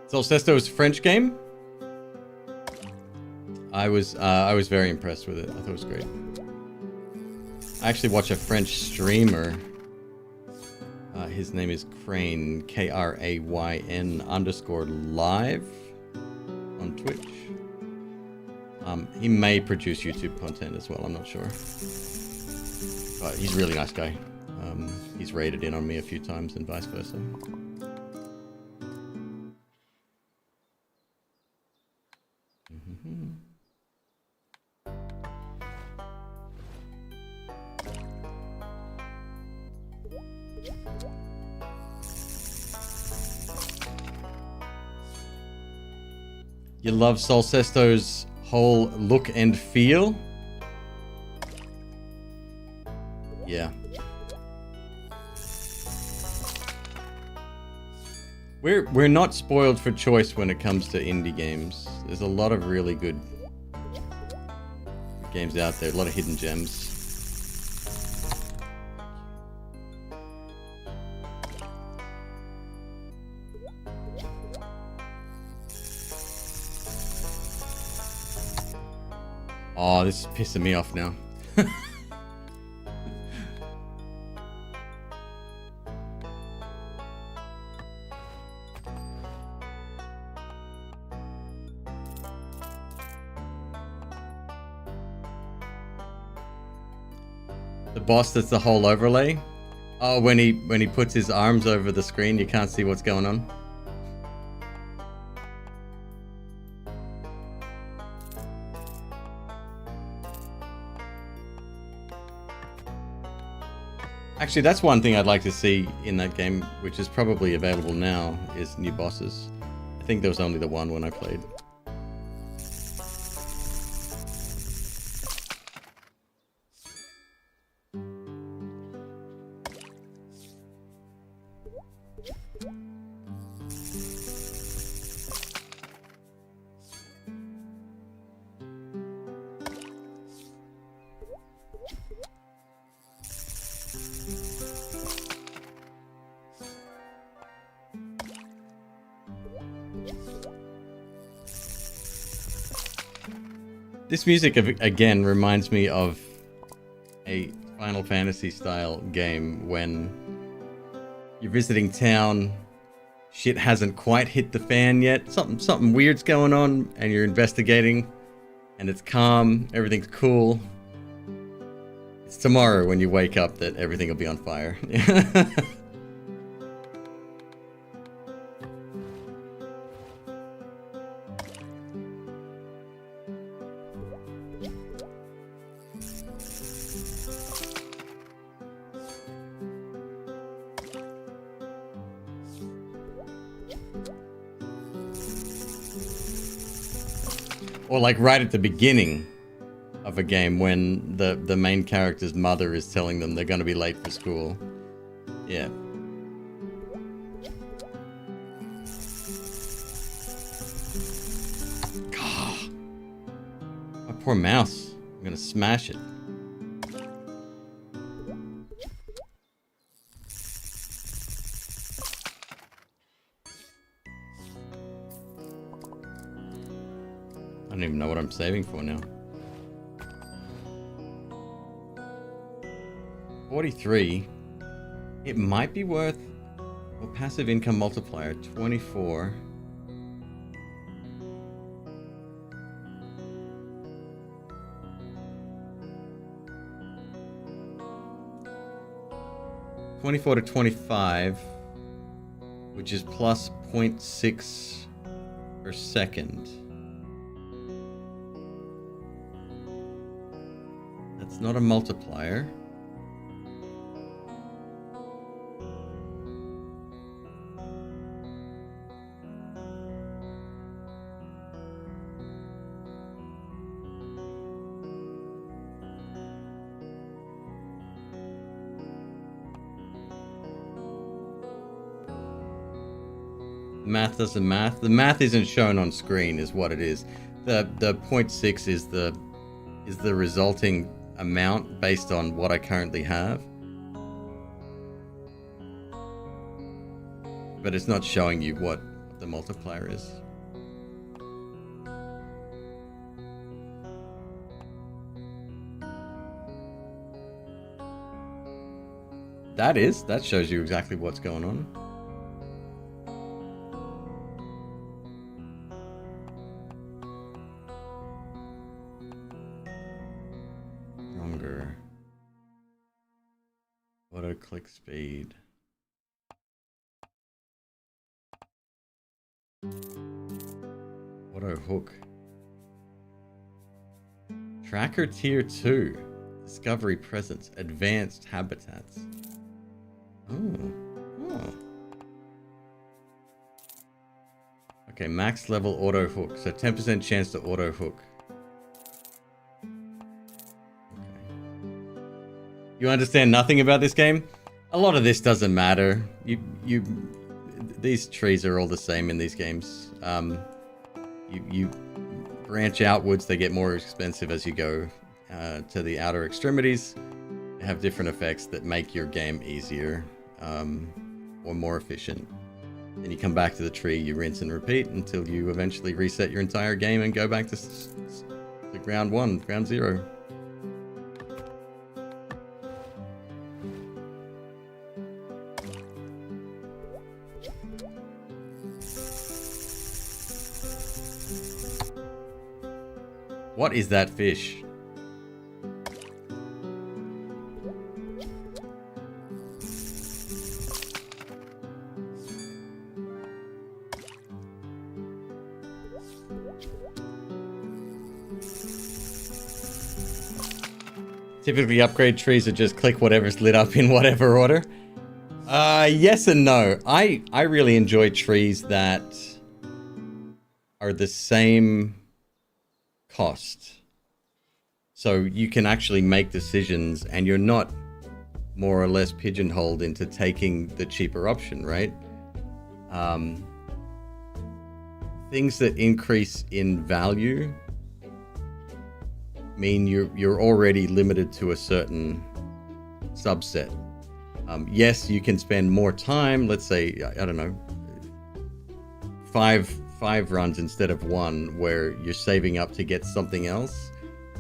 Sol Sesto's French game? I was very impressed with it. I thought it was great. I actually watch a French streamer. His name is Crane, Krayn _live on Twitch. He may produce YouTube content as well. I'm not sure. But he's a really nice guy. He's raided in on me a few times and vice versa. You love Sol Sesto's whole look and feel? Yeah. We're not spoiled for choice when it comes to indie games. There's a lot of really good games out there, a lot of hidden gems. Oh, this is pissing me off now. The boss that's the whole overlay? Oh, when he puts his arms over the screen, you can't see what's going on. Actually, that's one thing I'd like to see in that game, which is probably available now, is new bosses. I think there was only the one when I played. This music, again, reminds me of a Final Fantasy style game when you're visiting town, shit hasn't quite hit the fan yet, something weird's going on, and you're investigating, and it's calm, everything's cool. It's tomorrow when you wake up that everything will be on fire. Or like right at the beginning of a game when the main character's mother is telling them they're going to be late for school. Yeah. God. My poor mouse. I'm going to smash it. I don't even know what I'm saving for now. 43. It might be worth a passive income multiplier. 24. $24 to 25, which is plus 0.6 per second. That's not a multiplier. Math doesn't math. The math isn't shown on screen is what it is. The 0.6 is the resulting amount based on what I currently have. But it's not showing you what the multiplier is. That shows you exactly what's going on. Auto click speed. Auto hook. Tracker tier 2. Discovery presence. Advanced habitats. Oh. Okay, max level auto hook. So 10% chance to auto hook. You understand nothing about this game? A lot of this doesn't matter. These trees are all the same in these games. You branch outwards, they get more expensive as you go to the outer extremities. They have different effects that make your game easier or more efficient. Then you come back to the tree, you rinse and repeat until you eventually reset your entire game and go back to ground 1, ground 0. What is that fish? Typically upgrade trees are just click whatever's lit up in whatever order. Yes and no. I really enjoy trees that are the same cost. So you can actually make decisions and you're not more or less pigeonholed into taking the cheaper option, right? Things that increase in value mean you're already limited to a certain subset. Yes, you can spend more time, let's say, I don't know, five runs instead of one, where you're saving up to get something else.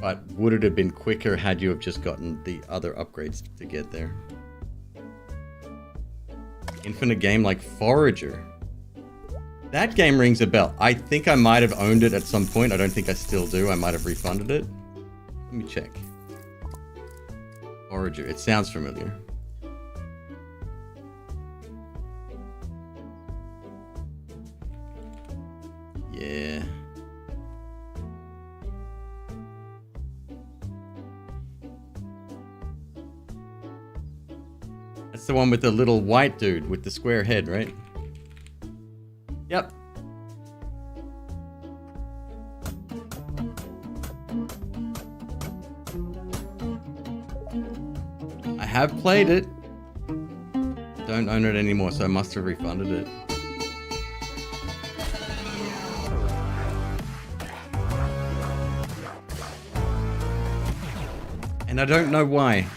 But would it have been quicker had you have just gotten the other upgrades to get there? Infinite game like Forager. That game rings a bell. I think I might have owned it at some point. I don't think I still do. I might have refunded it. Let me check. Forager. It sounds familiar. Yeah. That's the one with the little white dude with the square head, right? Yep. I have played it. Don't own it anymore, so I must have refunded it. And I don't know why.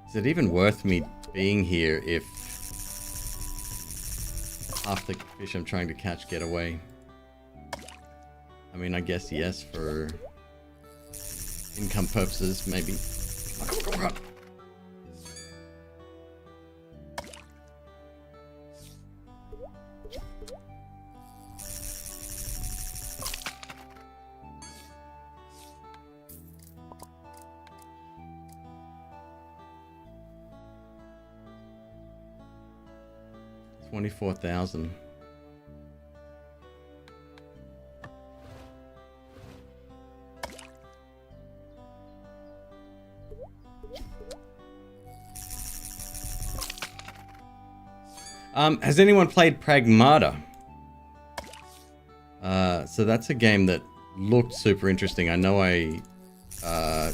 Is it even worth me being here if half the fish I'm trying to catch get away? I mean, I guess yes, for income purposes, maybe. Oh, come on. 24,000. Has anyone played Pragmata? So that's a game that looked super interesting. I know I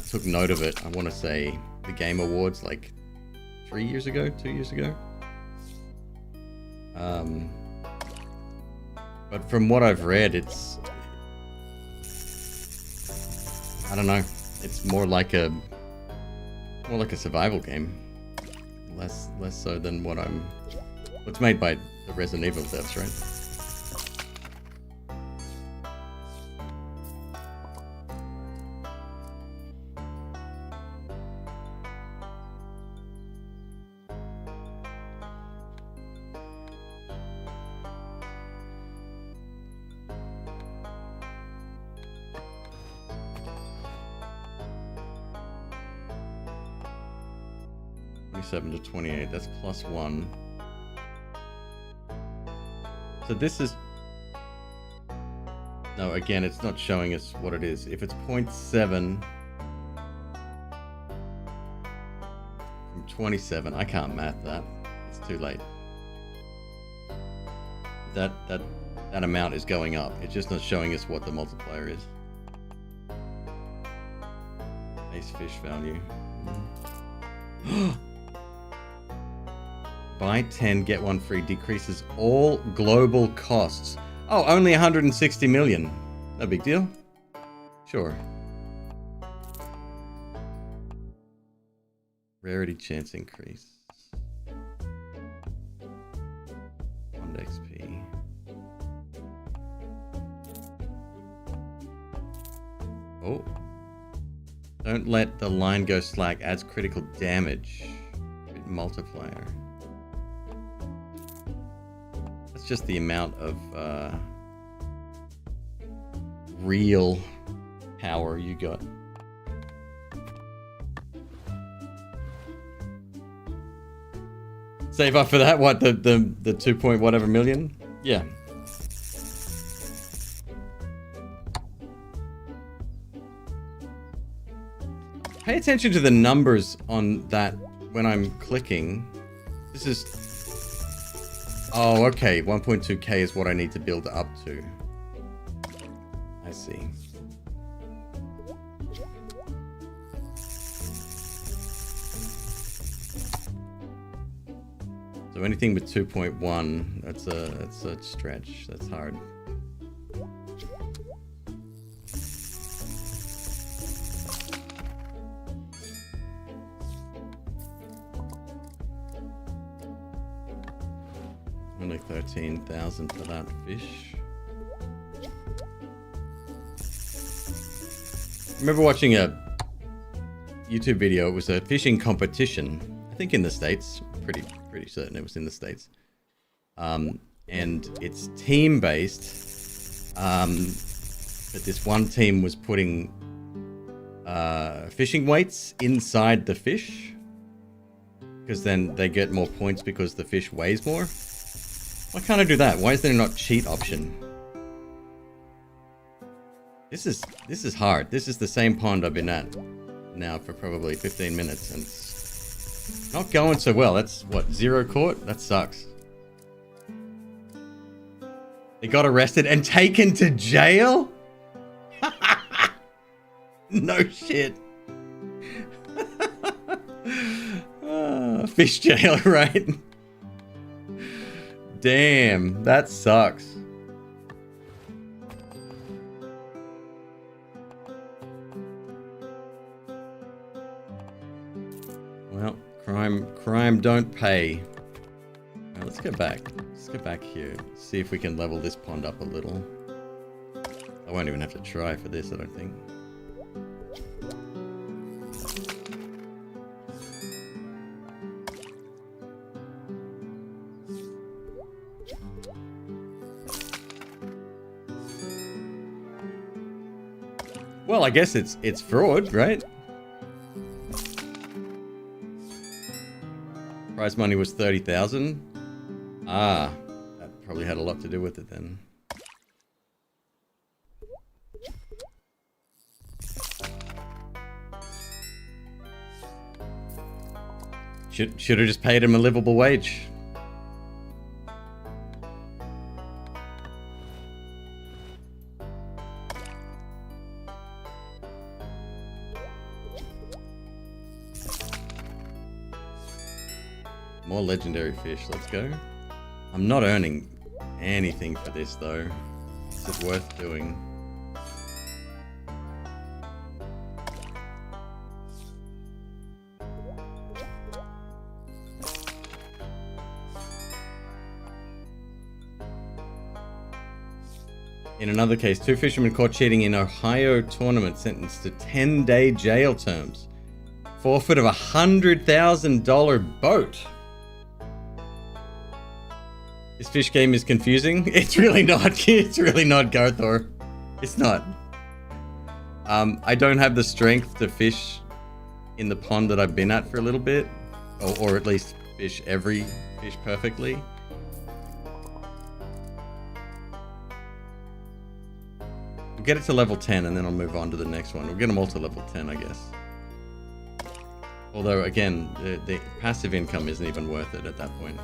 took note of it. I want to say the Game Awards like 2 years ago. But from what I've read, it's, I don't know, it's more like a survival game, less so than what's made by the Resident Evil devs, right? To 28, that's +1. So this is, no, again, it's not showing us what it is. If it's 0.7 from 27, I can't math that. It's too late. That amount is going up. It's just not showing us what the multiplier is. Base fish value. Buy 10, get 1 free. Decreases all global costs. Oh, only 160 million. No big deal. Sure. Rarity chance increase. 1 XP. Oh. Don't let the line go slack. Adds critical damage. Multiplier. That's just the amount of real power you got. Save up for that? What, the 2 point whatever million? Yeah. Pay attention to the numbers on that when I'm clicking. This is... Oh, okay. 1.2k is what I need to build up to. I see. So anything with 2.1, that's a stretch. That's hard. Only 13,000 for that fish. I remember watching a YouTube video. It was a fishing competition. I think in the States. Pretty certain it was in the States. And it's team-based. But this one team was putting fishing weights inside the fish. Because then they get more points because the fish weighs more. Why can't I do that? Why is there not cheat option? This is hard. This is the same pond I've been at now for probably 15 minutes and it's not going so well. That's what, 0 caught? That sucks. They got arrested and taken to jail? No shit. Fish jail, right? Damn, that sucks. Well, crime don't pay. Now, let's go back. Let's go back here. See if we can level this pond up a little. I won't even have to try for this, I don't think. Well, I guess it's fraud, right? Prize money was 30,000. Ah, that probably had a lot to do with it then. Should have just paid him a livable wage. More legendary fish, let's go. I'm not earning anything for this though. Is it worth doing? In another case, 2 fishermen caught cheating in Ohio tournament sentenced to 10-day jail terms. Forfeit of a $100,000 boat. This fish game is confusing. It's really not. It's really not, Garthor. It's not. I don't have the strength to fish in the pond that I've been at for a little bit. Or at least fish every fish perfectly. We'll get it to level 10 and then I'll move on to the next one. We'll get them all to level 10, I guess. Although, again, the passive income isn't even worth it at that point.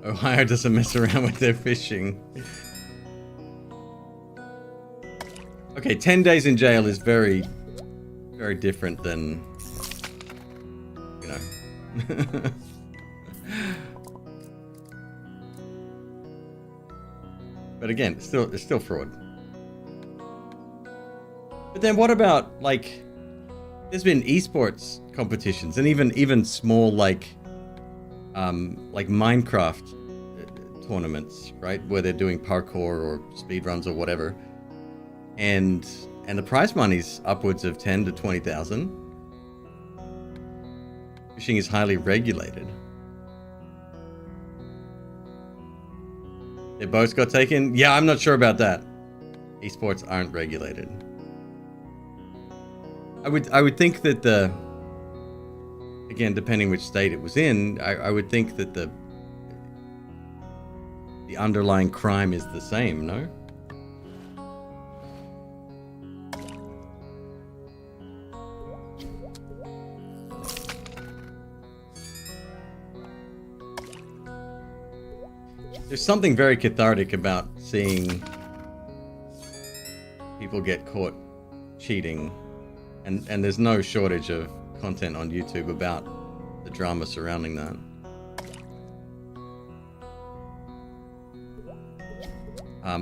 Ohio doesn't mess around with their fishing. Okay, 10 days in jail is very, very different than, you know. But again, it's still fraud. But then what about, like, there's been esports competitions and even small, like Minecraft tournaments, right? Where they're doing parkour or speedruns or whatever. And the prize money's upwards of 10 to 20,000. Fishing is highly regulated. Their boats got taken? Yeah, I'm not sure about that. Esports aren't regulated. I would think that again, depending which state it was in, I would think that the underlying crime is the same, no? There's something very cathartic about seeing people get caught cheating, and there's no shortage of content on YouTube about the drama surrounding that.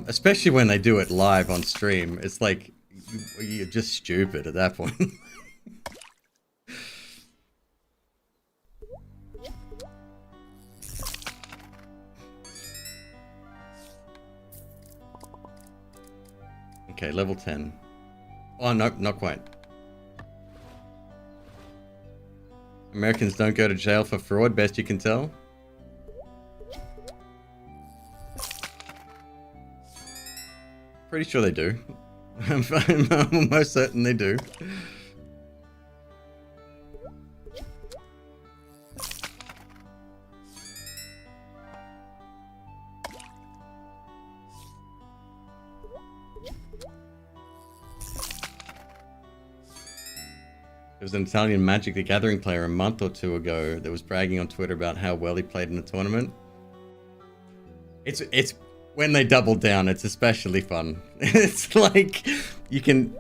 Especially when they do it live on stream. It's like, you're just stupid at that point. Okay, level 10. Oh, no, not quite. Americans don't go to jail for fraud, best you can tell. Pretty sure they do. I'm almost certain they do. There was an Italian Magic the Gathering player a month or two ago that was bragging on Twitter about how well he played in a tournament. It's when they double down, it's especially fun. It's like, you can,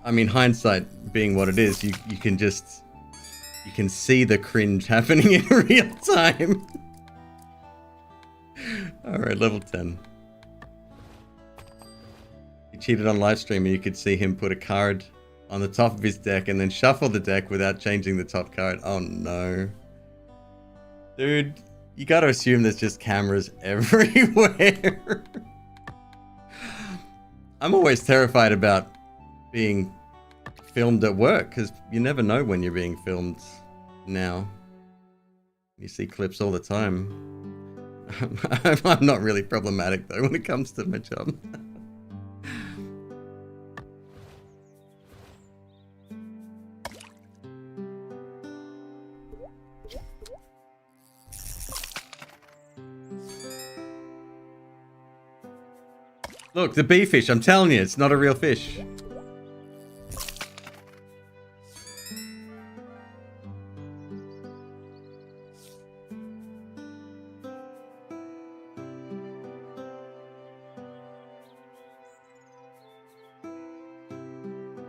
I mean, hindsight being what it is, you can see the cringe happening in real time. Alright, level 10. He cheated on live stream and you could see him put a card on the top of his deck and then shuffle the deck without changing the top card. Oh no. Dude, you gotta assume there's just cameras everywhere. I'm always terrified about being filmed at work, because you never know when you're being filmed now. You see clips all the time. I'm not really problematic though when it comes to my job. Look, the bee fish, I'm telling you, it's not a real fish.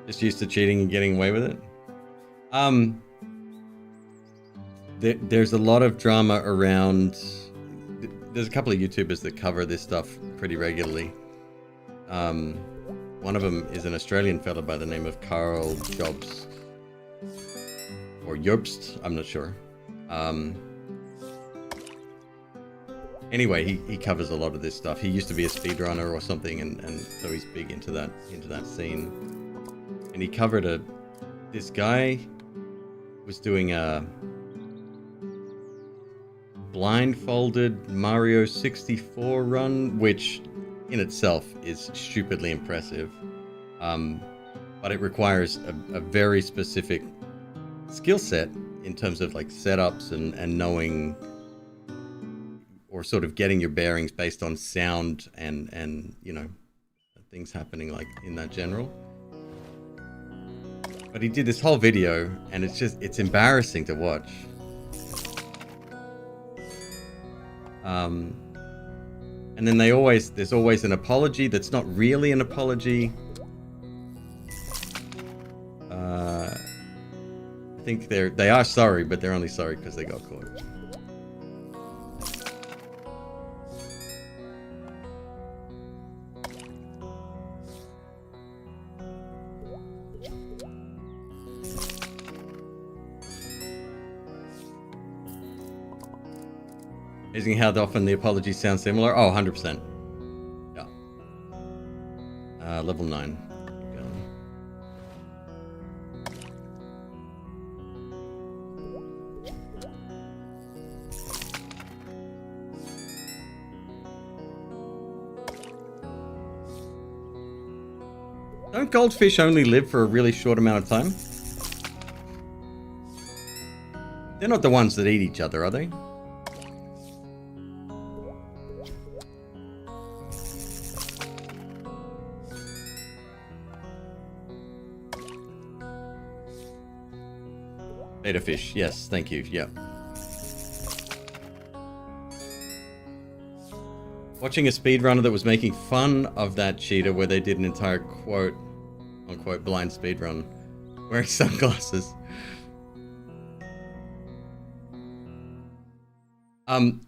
Just used to cheating and getting away with it. There's a lot of drama around. There's a couple of YouTubers that cover this stuff pretty regularly. One of them is an Australian fella by the name of Carl Jobst. Or Jobst, I'm not sure. Anyway, he covers a lot of this stuff. He used to be a speedrunner or something, and so he's big into that scene. And he covered this guy was doing a blindfolded Mario 64 run, which in itself is stupidly impressive, but it requires a very specific skill set in terms of like setups and knowing, or sort of getting your bearings based on sound and you know, things happening like in that general. But he did this whole video and it's embarrassing to watch. And then there's always an apology that's not really an apology. I think they are sorry, but they're only sorry because they got caught. Amazing how often the apologies sound similar. Oh, 100%. Yeah. Level 9. Keep going. Don't goldfish only live for a really short amount of time? They're not the ones that eat each other, are they? Beta fish, yes, thank you, yep. Watching a speedrunner that was making fun of that cheater where they did an entire quote-unquote blind speedrun wearing sunglasses. And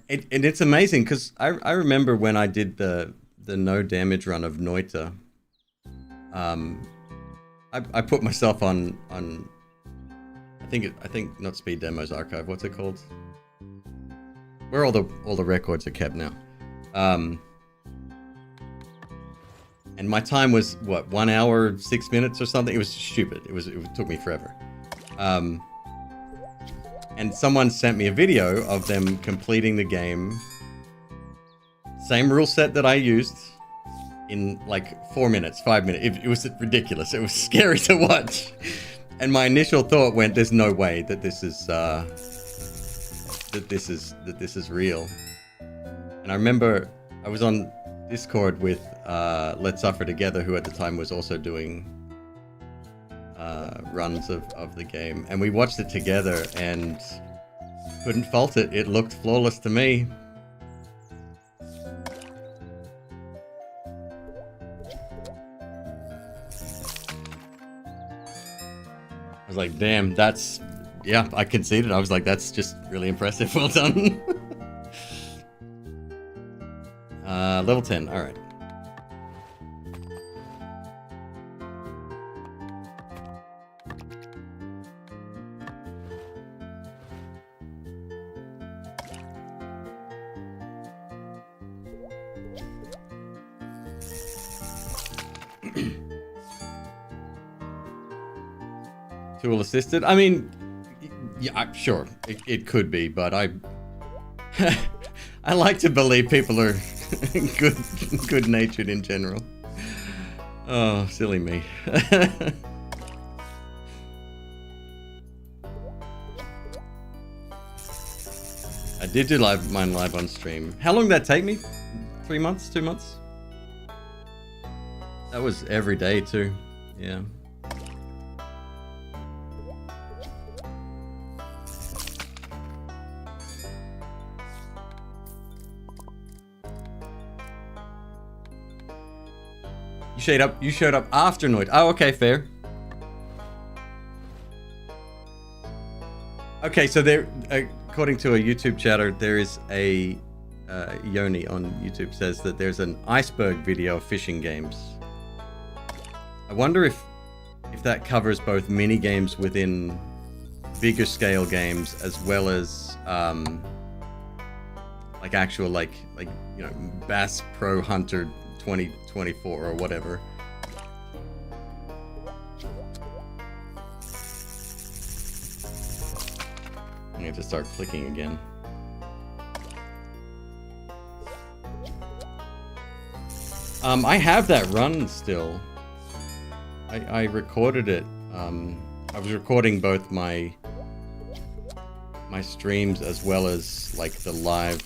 it's amazing because I remember when I did the no damage run of Noita. I put myself on I think not Speed Demos Archive. What's it called? Where all the records are kept now. And my time was what, 1 hour 6 minutes or something. It was stupid. It took me forever. And someone sent me a video of them completing the game. Same rule set that I used in like 4 minutes, 5 minutes. It was ridiculous. It was scary to watch. And my initial thought went, "There's no way that this is real." And I remember I was on Discord with Let's Suffer Together, who at the time was also doing runs of the game, and we watched it together and couldn't fault it. It looked flawless to me. I was like, damn, yeah, I conceded. I was like, that's just really impressive. Well done. Level 10, all right. Tool assisted? I mean, yeah, sure, it could be, but I like to believe people are good-natured in general. Oh, silly me. I did do mine live on stream. How long did that take me? 3 months? 2 months? That was every day too. Yeah. You showed up after Noid. Oh, okay, fair. Okay, so there, according to a YouTube chatter, there is a Yoni on YouTube says that there's an iceberg video of fishing games. I wonder if that covers both mini games within bigger scale games as well as like actual like you know, Bass Pro Hunter 2024 or whatever. I have to start clicking again. I have that run still. I recorded it. I was recording both my streams as well as like the live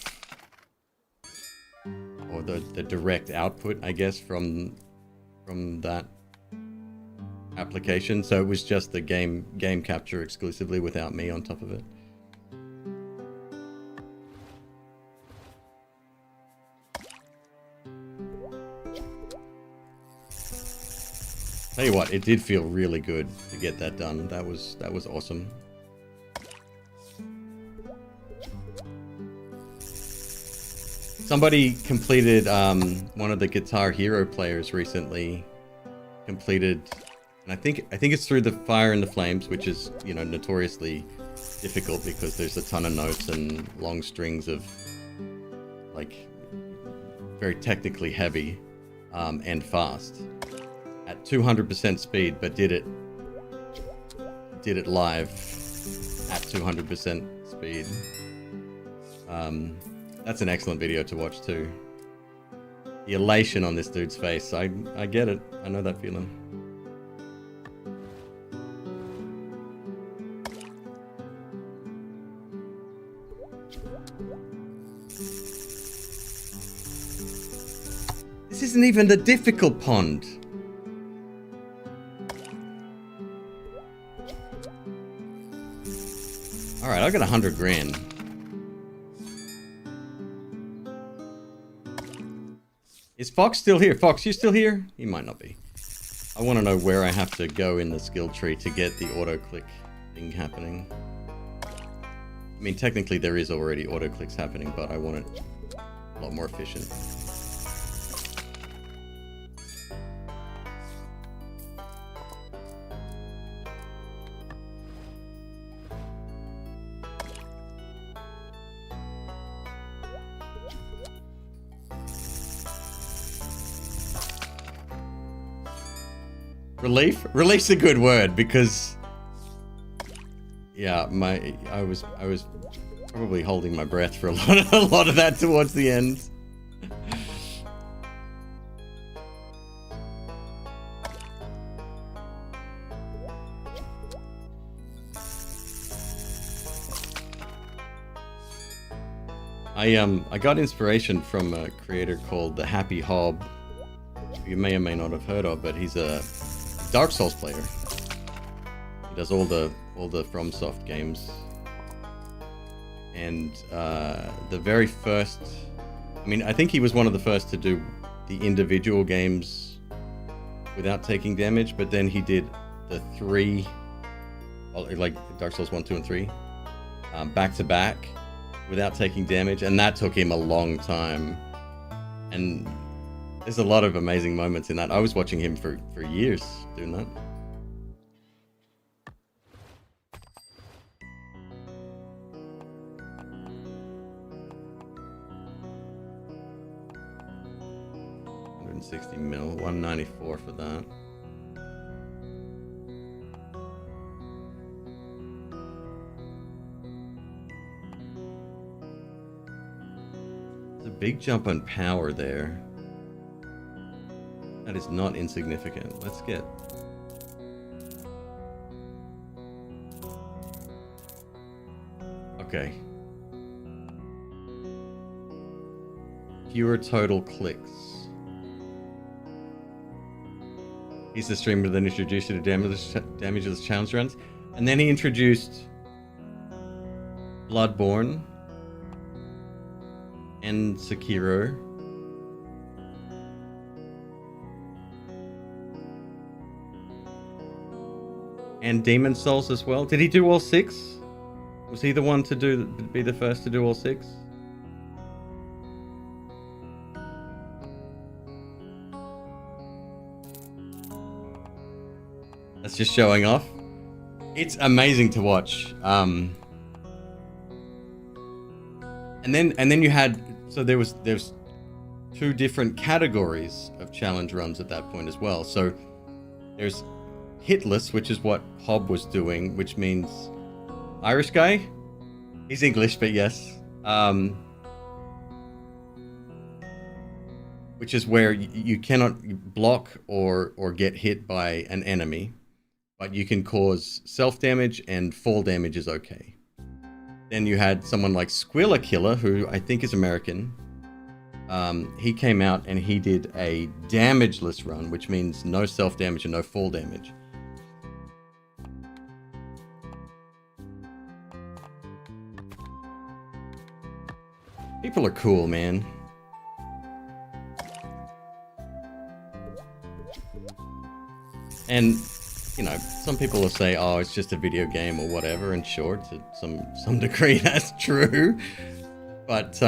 or the direct output, I guess, from that application. So it was just the game capture exclusively without me on top of it. Tell you what, it did feel really good to get that done. That was awesome. Somebody completed, one of the Guitar Hero players recently completed And I think it's through the fire and the flames, which is, you know, notoriously difficult because there's a ton of notes and long strings of, like, very technically heavy and fast at 200% speed, but did it live at 200% speed. That's an excellent video to watch too. The elation on this dude's face, I get it. I know that feeling. This isn't even the difficult pond. Alright, I got 100 grand. Is Fox still here? Fox, you still here? He might not be. I want to know where I have to go in the skill tree to get the auto-click thing happening. I mean, technically there is already auto-clicks happening, but I want it a lot more efficient. Relief? Relief's a good word because, yeah, I was probably holding my breath for a lot of that towards the end. I got inspiration from a creator called The Happy Hob, who you may or may not have heard of, but he's a Dark Souls player. He does all the FromSoft games, and the very first, I mean, I think he was one of the first to do the individual games without taking damage, but then he did the three, like Dark Souls 1, 2, and 3, back to back without taking damage, and that took him a long time. And there's a lot of amazing moments in that. I was watching him for years doing that. $160 mil, $194 for that. There's a big jump on power there. That is not insignificant. Let's get... Okay. Fewer total clicks. He's the streamer that introduced you to damageless challenge runs. And then he introduced Bloodborne and Sekiro. And Demon Souls as well. Did he do all 6? Was he the one to be the first to do all 6? That's just showing off. It's amazing to watch. And then you had, so there's 2 different categories of challenge runs at that point as well. So there's hitless, which is what Hob was doing, which means Irish guy. He's English, but yes. Which is where you cannot block or get hit by an enemy, but you can cause self-damage, and fall damage is okay. Then you had someone like Squilla Killer, who I think is American. He came out and he did a damageless run, which means no self-damage and no fall damage. People are cool, man. And, you know, some people will say, oh, it's just a video game or whatever, and sure, to some degree that's true. But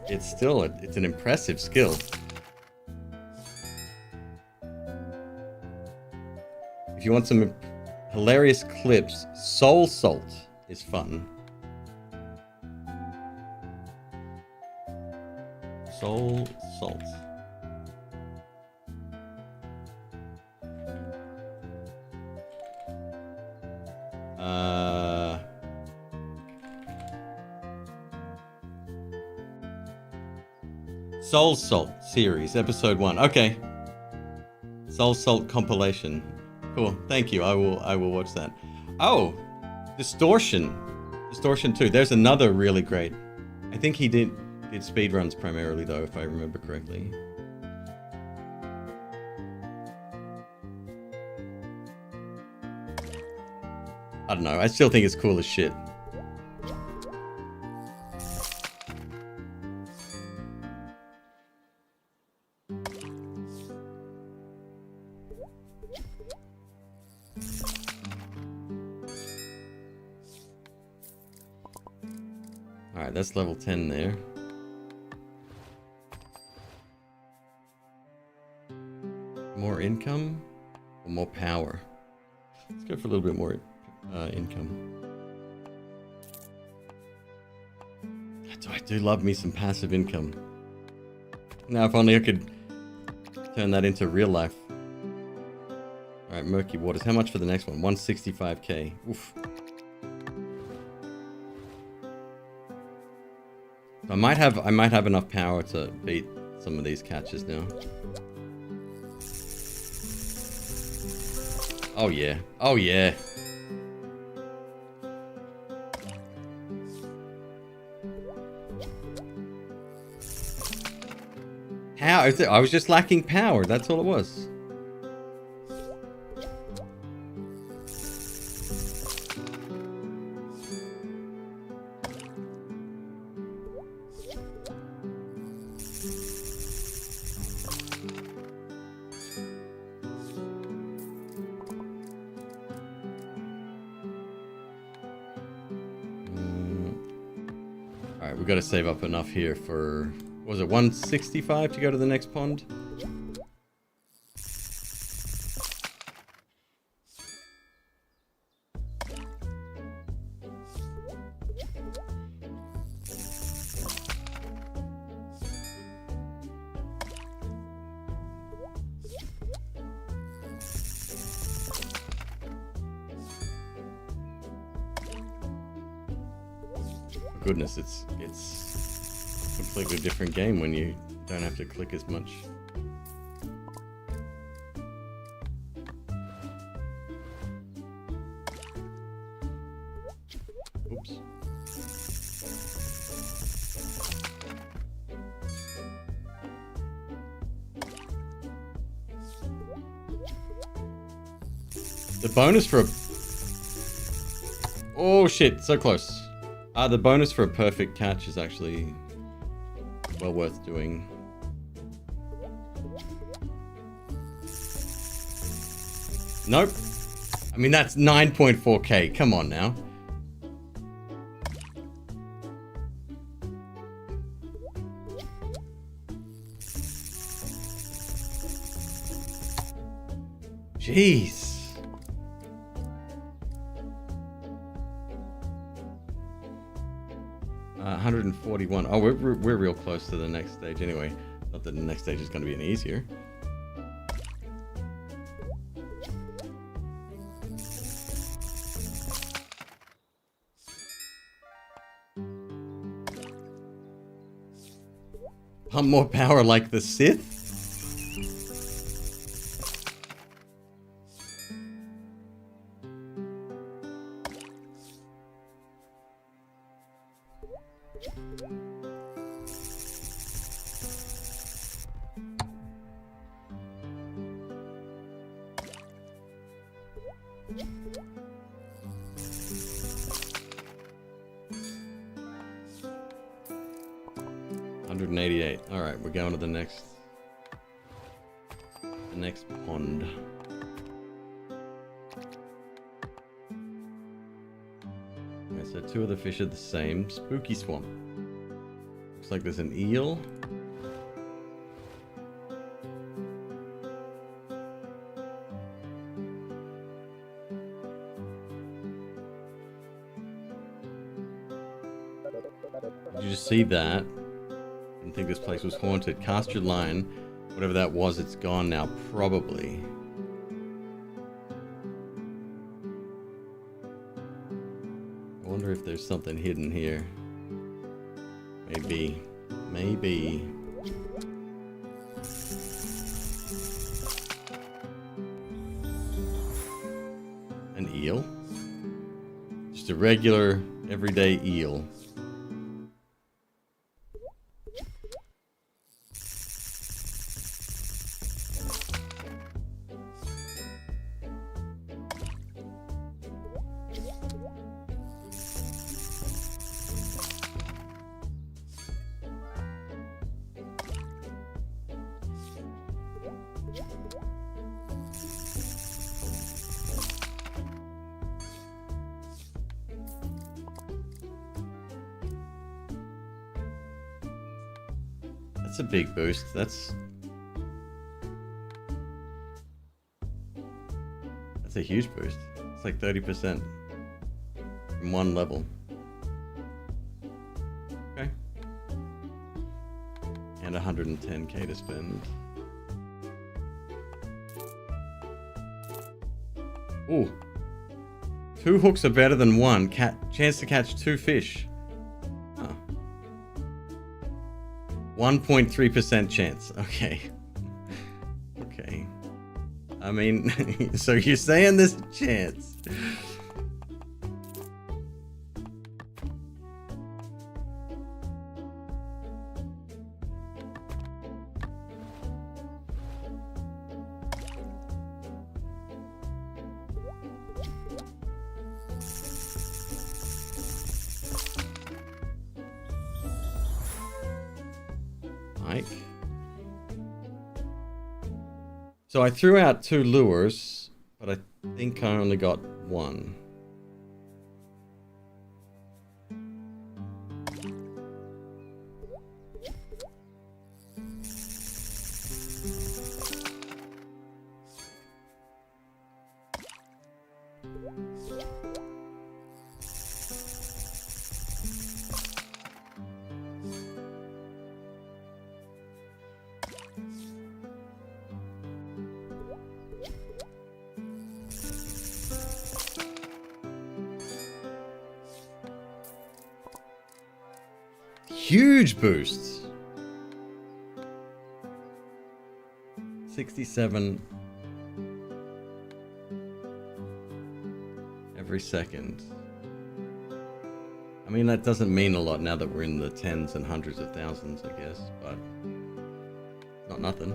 it's still it's an impressive skill. if you want some hilarious clips, Soul Salt is fun. Soul Salt. Soul Salt series, episode 1. Okay. Soul Salt compilation. Cool. Thank you. I will watch that. Oh, Distortion. Distortion 2. There's another really great. I think he did speedruns primarily though, if I remember correctly. I don't know. I still think it's cool as shit. Alright, that's level 10 there. More income or more power? Let's go for a little bit more income. I do love me some passive income. Now, if only I could turn that into real life. Alright, Murky Waters. How much for the next one? 165k. Oof. I might have enough power to beat some of these catches now. Oh yeah. Oh yeah. How is it? I was just lacking power. That's all it was. Alright, we've got to save up enough here for... What was it, 165 to go to the next pond? Goodness, it's a completely different game when you don't have to click as much. Oops. The bonus for a... Oh shit, so close. The bonus for a perfect catch is actually well worth doing. Nope. I mean, that's 9.4k. Come on now. Jeez. 141. Oh, we're real close to the next stage anyway. Not that the next stage is going to be any easier. Pump more power like the Sith? Alright, we're going to the next pond. Okay, so two of the fish are the same. Spooky Swamp. Looks like there's an eel. Did you just see that? Didn't think this place was haunted. Cast your line. Whatever that was, it's gone now, probably. I wonder if there's something hidden here. Maybe. Maybe. An eel? Just a regular, everyday eel. That's a big boost. That's a huge boost. It's like 30% in one level. Okay. And 110k to spend. Ooh. 2 hooks are better than 1. Chance to catch 2 fish. 1.3% chance. Okay. Okay. I mean, so you're saying there's a chance. So I threw out 2 lures, but I think I only got 1. Huge boosts. 67 every second. I mean, that doesn't mean a lot now that we're in the tens and hundreds of thousands, I guess, but not nothing.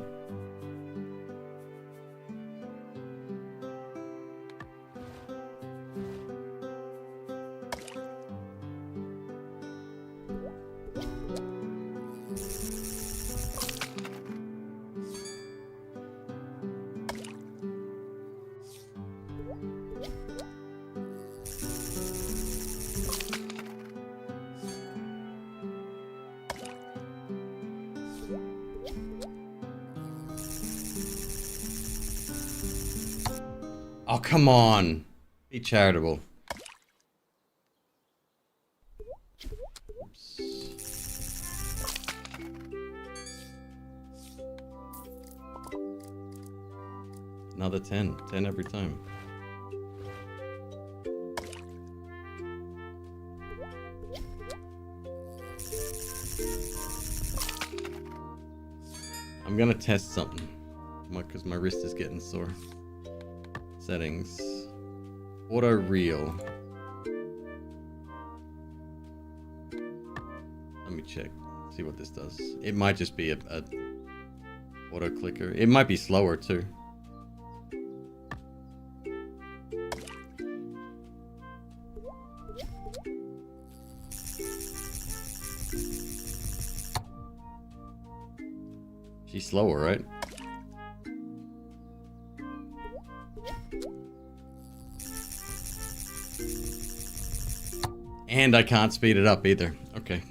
Oh, come on. Be charitable. Oops. Another 10. 10 every time. I'm gonna test something. Because my wrist is getting sore. Settings. Auto reel. Let me check. See what this does. It might just be a auto clicker. It might be slower too. She's slower, right? And I can't speed it up either. Okay.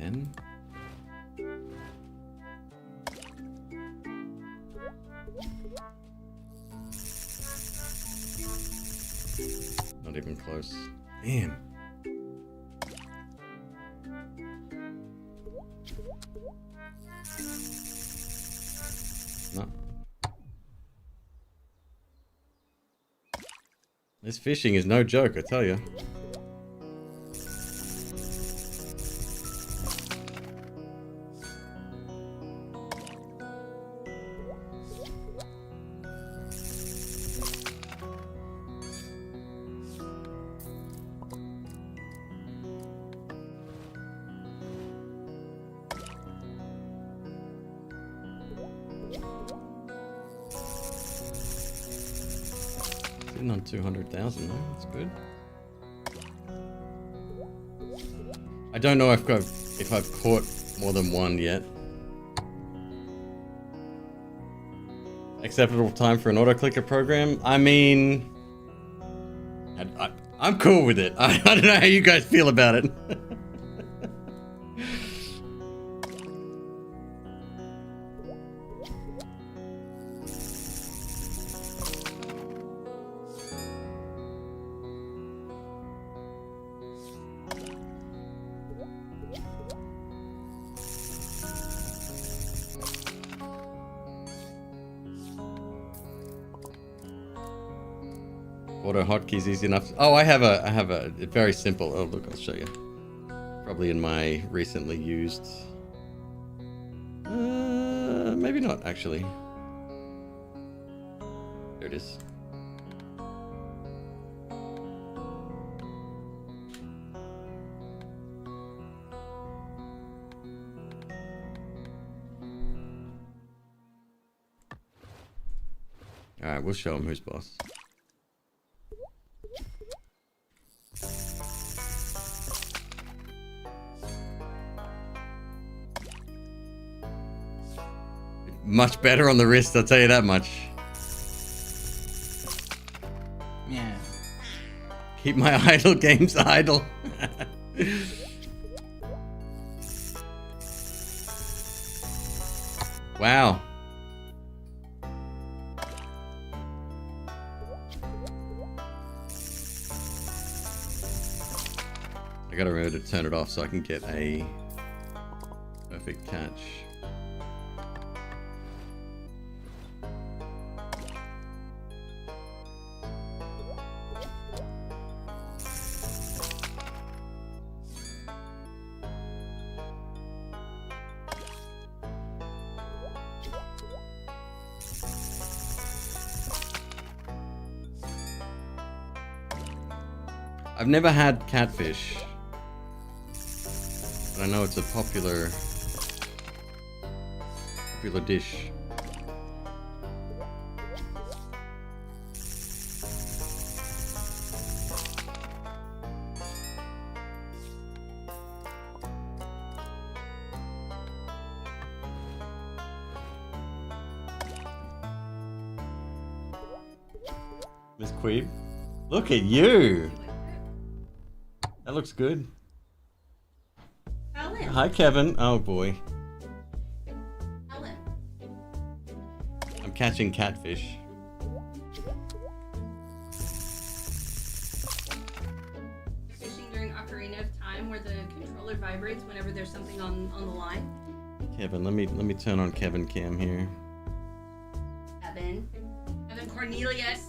10. Not even close. Damn. No. This fishing is no joke, I tell you. Sitting on 200,000 though, that's good. I don't know if I've caught more than one yet. Acceptable time for an auto clicker program? I mean, I'm cool with it. I don't know how you guys feel about it. Auto hotkeys easy enough. Oh, I have a very simple. Oh, look, I'll show you. Probably in my recently used. Maybe not actually. There it is. All right, we'll show him who's boss. Much better on the wrist, I'll tell you that much. Yeah. Keep my idle games idle. Wow. I gotta remember to turn it off so I can get a perfect catch. I've never had catfish, but I know it's a popular dish. Miss Queeb, look at you. That looks good. Ellen. Hi, Kevin. Oh boy. Ellen. I'm catching catfish. Fishing during Ocarina of Time where the controller vibrates whenever there's something on the line. Kevin, let me turn on Kevin Cam here. Evan Cornelius.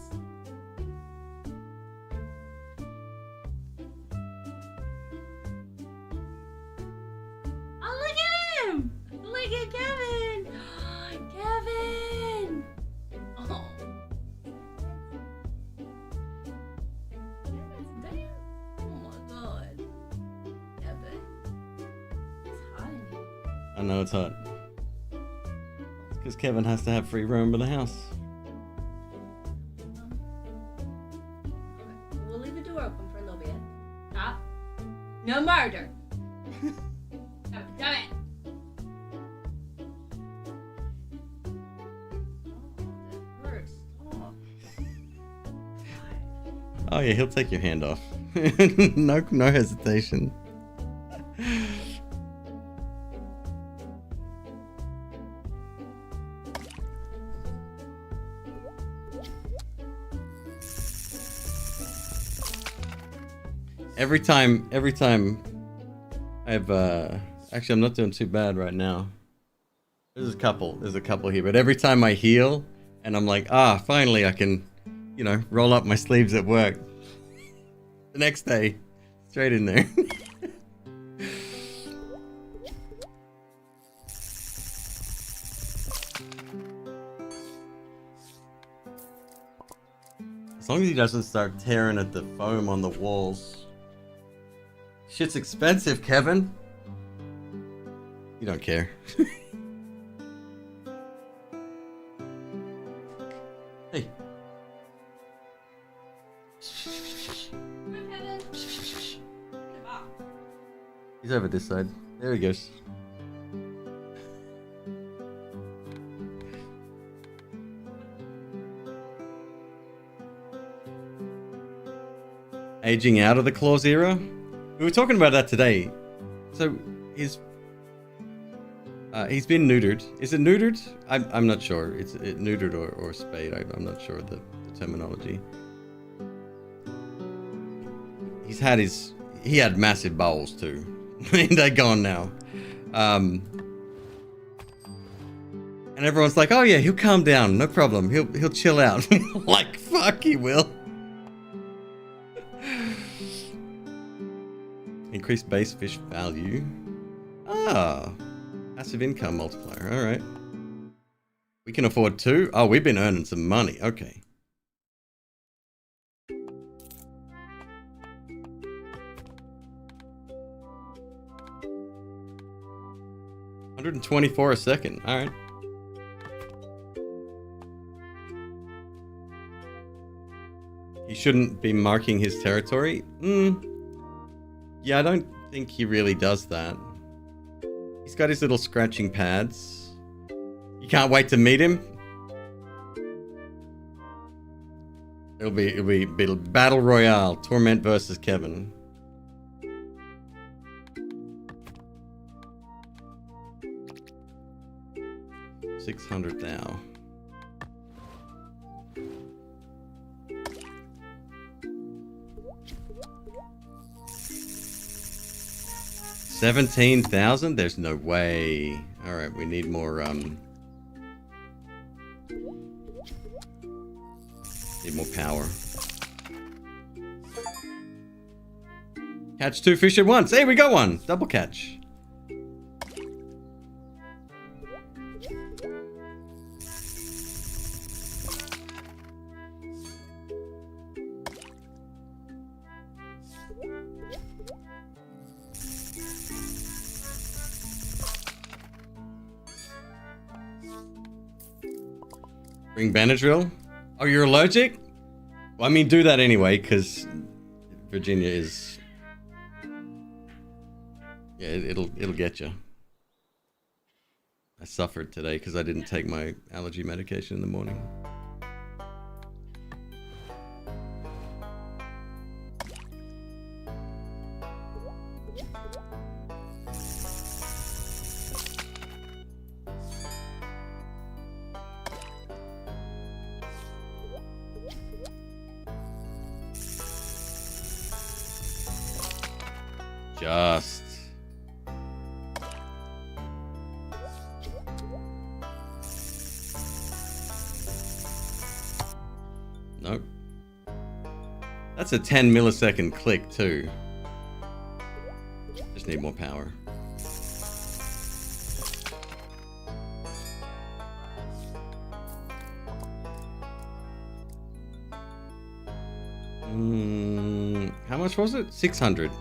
Oh, look at him! Look at Kevin! Kevin! Oh. Damn. Oh my god. Kevin. It's hot in here. I know it's hot. It's because Kevin has to have free roam of the house. We'll leave the door open for a little bit. Stop. No murder. Damn it. Oh, that hurts. Oh. Oh yeah, he'll take your hand off. No hesitation. Every time I've actually I'm not doing too bad right now. There's a couple here, but every time I heal and I'm like, finally I can, you know, roll up my sleeves at work. The next day, straight in there. As long as he doesn't start tearing at the foam on the walls. Shit's expensive, Kevin. You don't care. Hey. Come on, Kevin. Come on. He's over this side. There he goes. Aging out of the claws era? We were talking about that today. So he's been neutered. Is it neutered? I'm not sure. It's neutered or spayed. I'm not sure the terminology. He had massive bowels too. They're gone now. And everyone's like, oh yeah, he'll calm down, no problem. He'll chill out. Like, fuck, he will. Increased base fish value. Passive income multiplier. All right. We can afford 2. Oh, we've been earning some money. Okay. $124 a second. All right. He shouldn't be marking his territory. Yeah, I don't think he really does that. He's got his little scratching pads. You can't wait to meet him. It'll be Battle Royale, Torment versus Kevin. $600 now. $17,000? There's no way. All right, we need more. Need more power. Catch 2 fish at once. Hey, we got one. Double catch. Bring Benadryl? Oh, you're allergic? Well, I mean, do that anyway, because Virginia is... Yeah, it'll get you. I suffered today because I didn't take my allergy medication in the morning. Just. Nope. That's a 10 millisecond click too. Just need more power. How much was it? 600.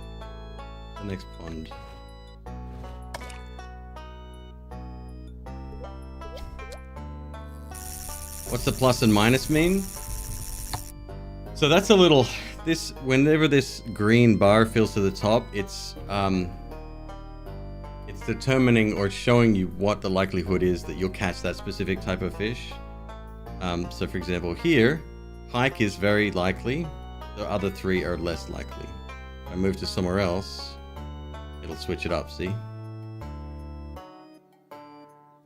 The next pond. What's the plus and minus mean? So that's a little, whenever this green bar fills to the top, it's determining or showing you what the likelihood is that you'll catch that specific type of fish. So for example here, pike is very likely, the other 3 are less likely. If I move to somewhere else, it'll switch it up, see?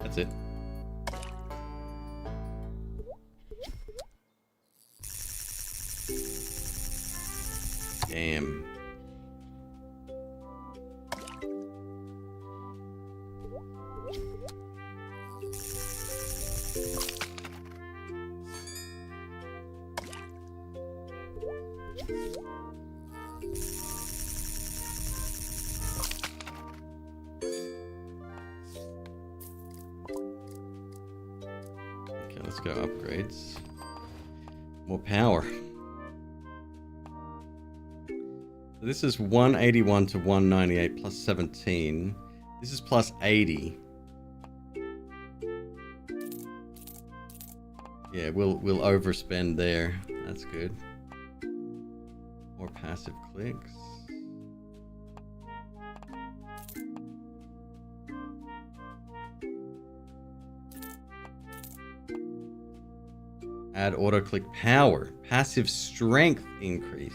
That's it. Damn. let's go upgrades. More power. This is 181 to 198 plus 17. This is plus 80. Yeah, we'll overspend there. That's good. More passive clicks. Add auto-click power. Passive strength increase.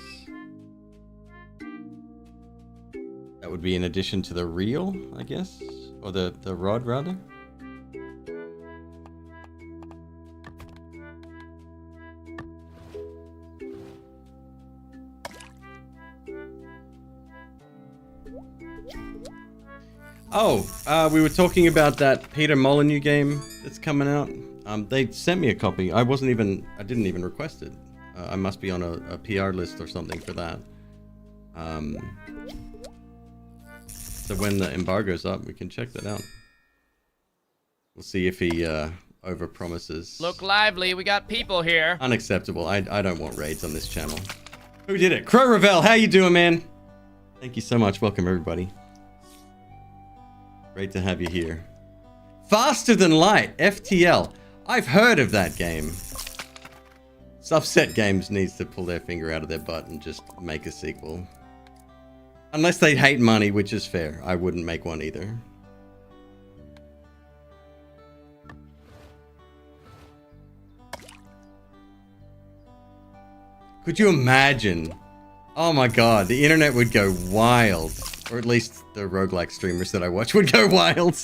That would be in addition to the reel, I guess? Or the rod, rather? Oh, we were talking about that Peter Molyneux game that's coming out. They sent me a copy. I didn't even request it. I must be on a PR list or something for that. So when the embargo's up, we can check that out. We'll see if he overpromises. Look lively, we got people here. Unacceptable. I don't want raids on this channel. Who did it? Crow Ravel, how you doing, man? Thank you so much. Welcome, everybody. Great to have you here. Faster Than Light, FTL. I've heard of that game. Subset Games needs to pull their finger out of their butt and just make a sequel. Unless they hate money, which is fair. I wouldn't make one either. Could you imagine? Oh my god, the internet would go wild. Or at least the roguelike streamers that I watch would go wild.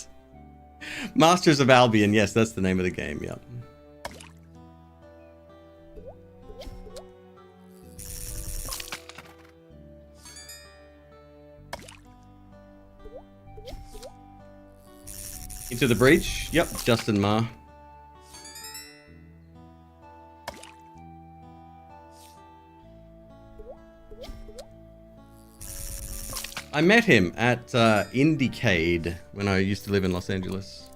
Masters of Albion, yes, that's the name of the game, yep. Into the Breach, yep, Justin Ma. I met him at Indiecade when I used to live in Los Angeles.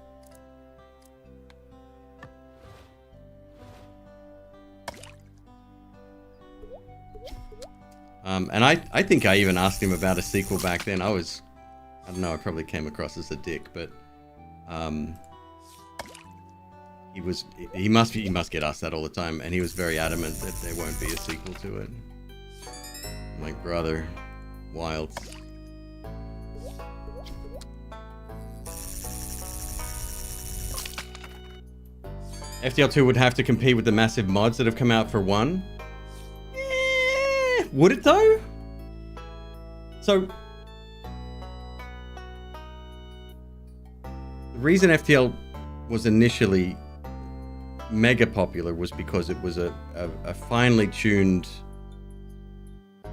And I think I even asked him about a sequel back then. I don't know, I probably came across as a dick, but he must get asked that all the time, and he was very adamant that there won't be a sequel to it. I'm like, brother, wild. FTL2 would have to compete with the massive mods that have come out for 1. Would it though? So, the reason FTL was initially mega popular was because it was a finely tuned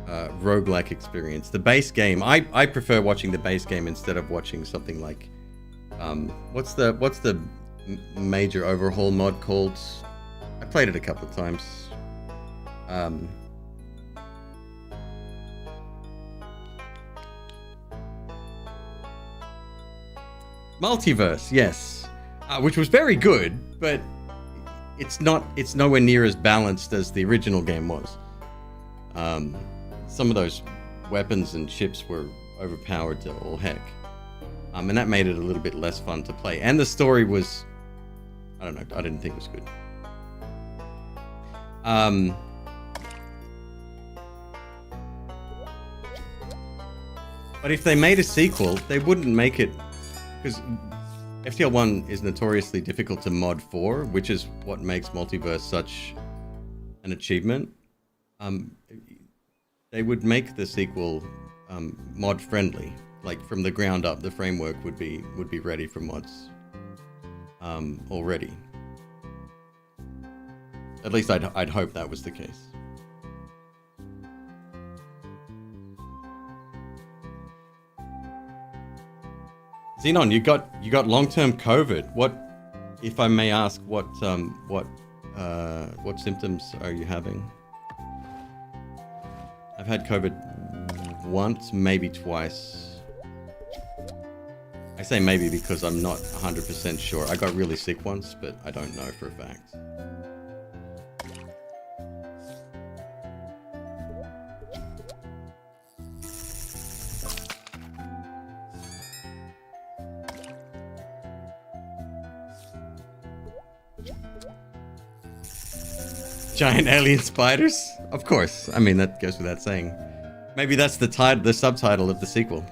roguelike experience. The base game, I prefer watching the base game instead of watching something like what's the major overhaul mod called? I played it a couple of times. Multiverse, yes, which was very good, but it's nowhere near as balanced as the original game was. Some of those weapons and ships were overpowered to all heck, and that made it a little bit less fun to play. And the story was, I don't know, I didn't think it was good. But if they made a sequel, they wouldn't make it, because FTL 1 is notoriously difficult to mod for, which is what makes Multiverse such an achievement. They would make the sequel mod friendly, like from the ground up. The framework would be ready for mods already. At least I'd hope that was the case. Xenon, you got long-term COVID. What, if I may ask, what symptoms are you having? I've had COVID once, maybe twice. I say maybe because I'm not 100% sure. I got really sick once, but I don't know for a fact. Giant alien spiders? Of course. I mean, that goes without saying. Maybe that's the subtitle of the sequel.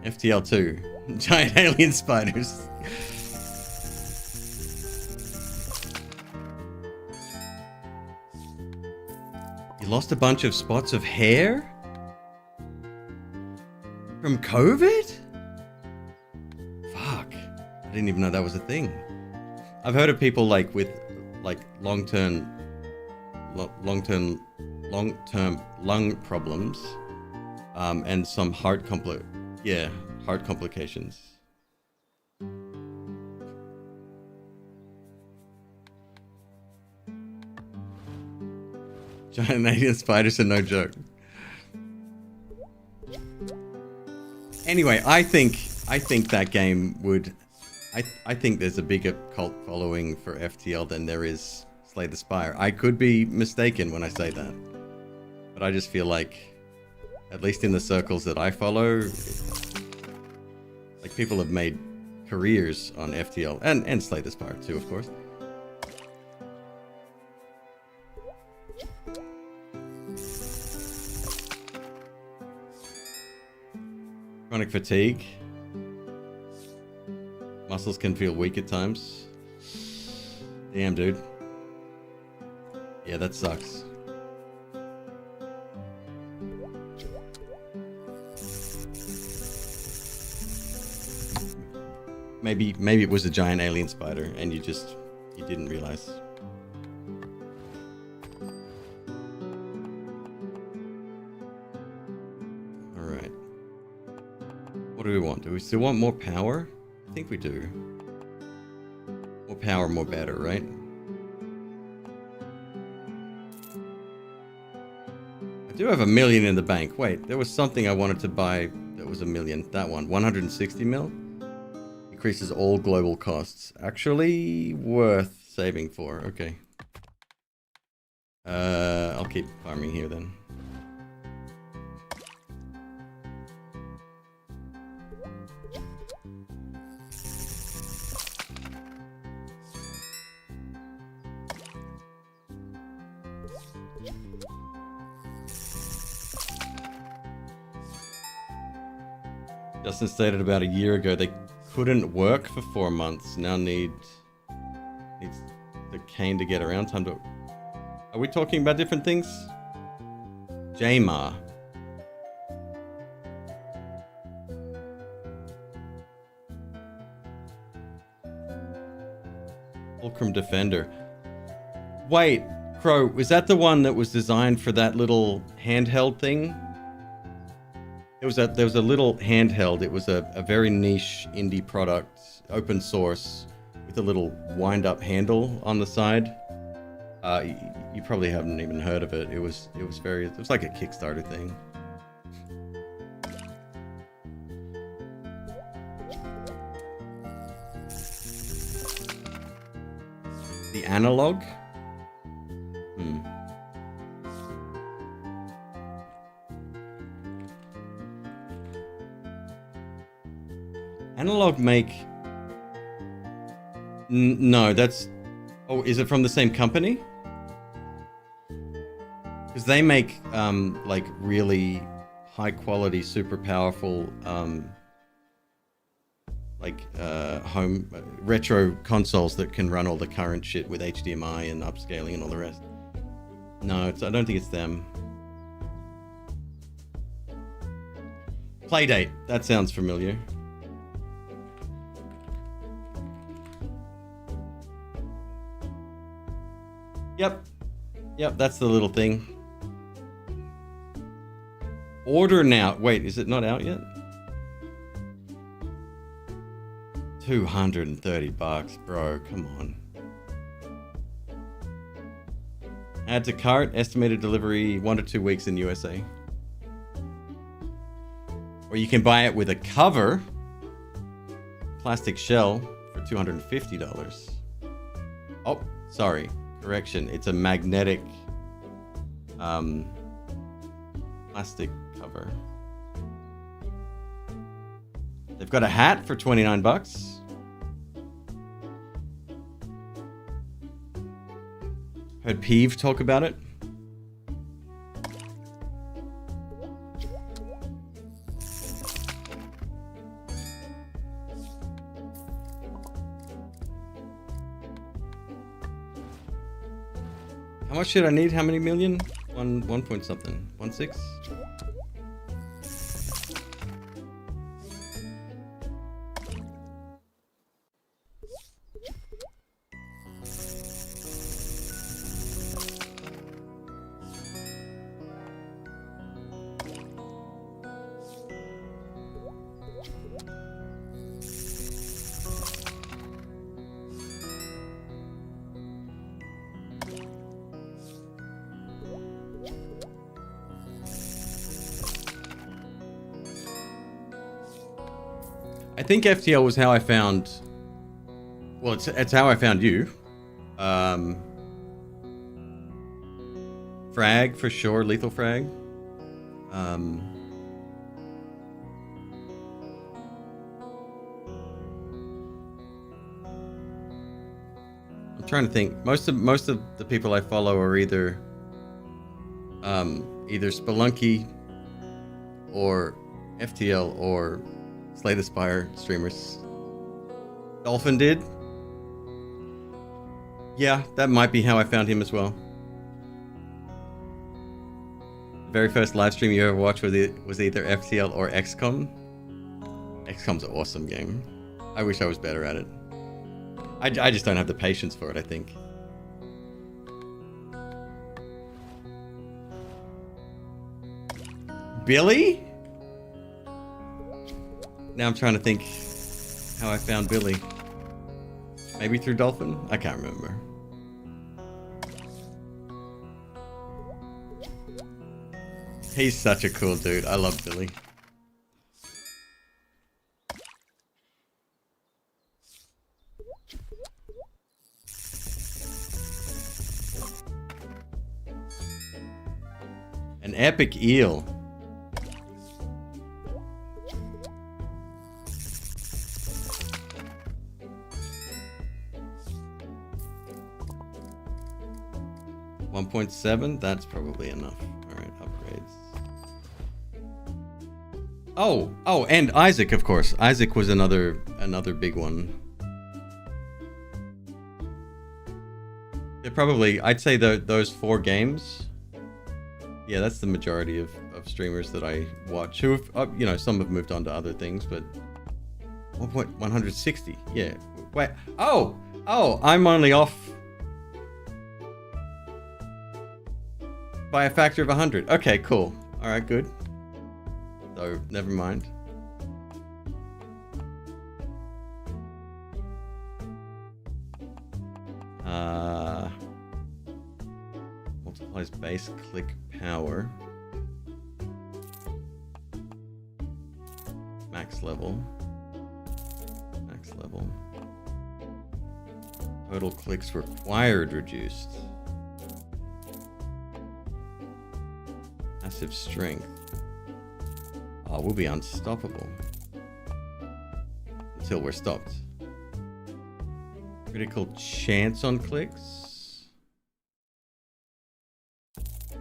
FTL 2. Giant alien spiders. You lost a bunch of spots of hair? From COVID? Fuck. I didn't even know that was a thing. I've heard of people like with like long-term lung problems, and some heart complications. Giant alien spiders are no joke. Anyway, I think that game would. I think there's a bigger cult following for FTL than there is Slay the Spire. I could be mistaken when I say that, but I just feel like, at least in the circles that I follow, like people have made careers on FTL and Slay the Spire too, of course. Chronic fatigue. Muscles can feel weak at times. Damn, dude. Yeah, that sucks. Maybe it was a giant alien spider and you didn't realize. All right. What do we want? Do we still want more power? I think we do. More power, more better, right? I do have $1 million in the bank. Wait, there was something I wanted to buy that was $1 million. That one, 160 mil? Increases all global costs. Actually worth saving for. Okay. I'll keep farming here then. Justin stated about a year ago they couldn't work for 4 months. Now needs the cane to get around. Time to. Are we talking about different things? Jamar. Fulcrum Defender. Wait, Crow, was that the one that was designed for that little handheld thing? There was a little handheld. It was a very niche indie product, open source, with a little wind-up handle on the side. You probably haven't even heard of it. It was like a Kickstarter thing. The analog? Analog make... No, that's... Oh, is it from the same company? Because they make, like, really high-quality, super powerful, home... retro consoles that can run all the current shit with HDMI and upscaling and all the rest. No, I don't think it's them. Playdate. That sounds familiar. Yep, that's the little thing. Order now. Wait, is it not out yet? $230, bro. Come on. Add to cart. Estimated delivery 1 to 2 weeks in USA. Or you can buy it with a cover, plastic shell, for $250. Oh, sorry. Correction. It's a magnetic plastic cover. They've got a hat for 29 bucks. Heard Peeve talk about it. How much should I need? How many million? One point something. 1.6? I think FTL was how I found. Well, it's how I found you. Frag for sure, Lethal Frag. I'm trying to think. Most of the people I follow are either Spelunky or FTL or Slay the Spire streamers. Dolphin did. Yeah, that might be how I found him as well. The very first live stream you ever watched was either FTL or XCOM. XCOM's an awesome game. I wish I was better at it. I just don't have the patience for it, I think. Billy? Now I'm trying to think how I found Billy. Maybe through Dolphin? I can't remember. He's such a cool dude. I love Billy. An epic eel. .7, that's probably enough. Alright, upgrades. Oh, and Isaac, of course. Isaac was another big one. Yeah, probably, I'd say those 4 games. Yeah, that's the majority of streamers that I watch. Who have, some have moved on to other things, but 160. Yeah. Wait. Oh, I'm only off by a factor of 100. Okay, cool. All right, good. So, never mind. Multiplies base click power. Max level. Total clicks required reduced. Massive strength. Oh, we'll be unstoppable. Until we're stopped. Critical chance on clicks.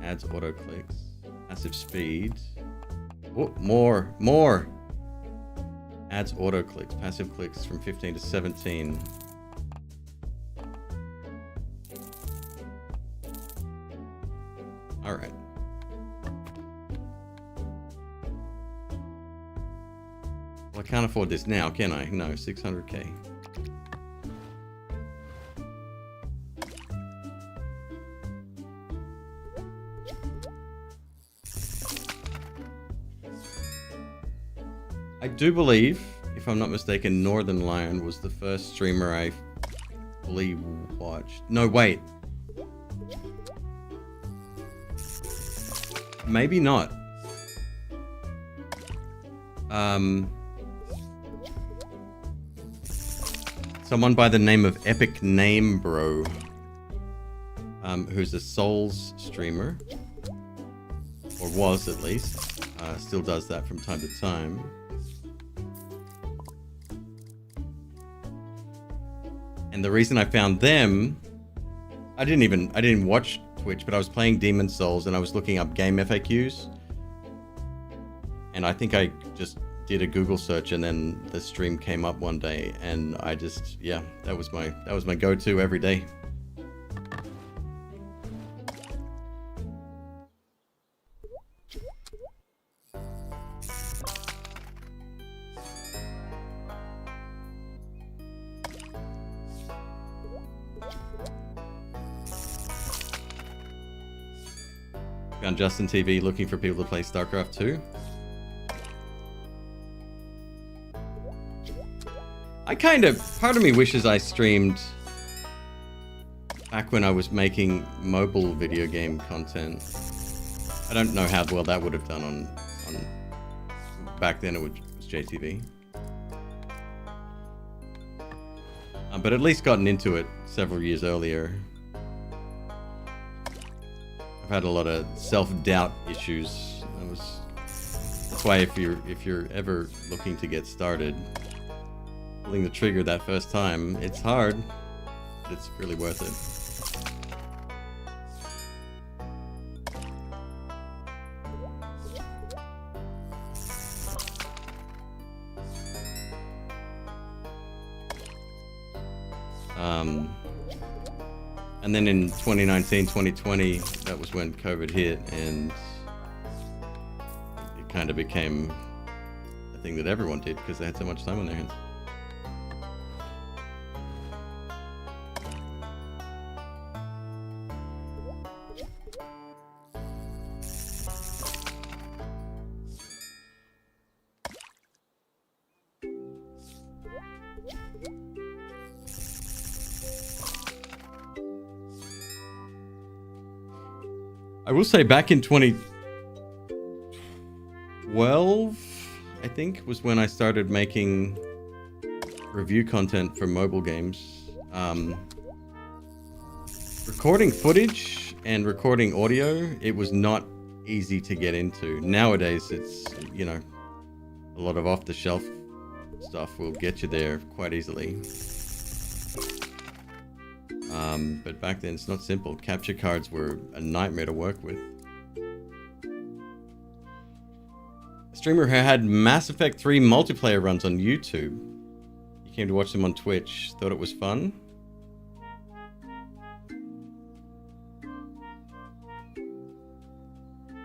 Adds auto clicks. Massive speed. Oh, more. Adds auto clicks. Passive clicks from 15 to 17. Alright. Well, I can't afford this now, can I? No, 600k. I do believe, if I'm not mistaken, Northern Lion was the first streamer I fully watched. No, wait. Maybe not. Someone by the name of Epic Name Bro, who's a Souls streamer, or was at least, still does that from time to time. And the reason I found them, I didn't watch Twitch, but I was playing Demon's Souls and I was looking up game FAQs. And I think I just did a Google search and then the stream came up one day and I just, yeah, that was my go-to every day. Found Justin TV looking for people to play StarCraft 2. Part of me wishes I streamed back when I was making mobile video game content. I don't know how well that would have done on back then it was JTV. But at least gotten into it several years earlier. I've had a lot of self-doubt issues. That's why if you're ever looking to get started, pulling the trigger that first time, it's hard, but it's really worth it. And then in 2019, 2020, that was when COVID hit, and it kind of became a thing that everyone did because they had so much time on their hands. I will say back in 2012, I think, was when I started making review content for mobile games. Recording footage and recording audio, it was not easy to get into. Nowadays, it's, you know, a lot of off-the-shelf stuff will get you there quite easily. But back then it's not simple. Capture cards were a nightmare to work with. A streamer who had Mass Effect 3 multiplayer runs on YouTube. You came to watch them on Twitch. Thought it was fun.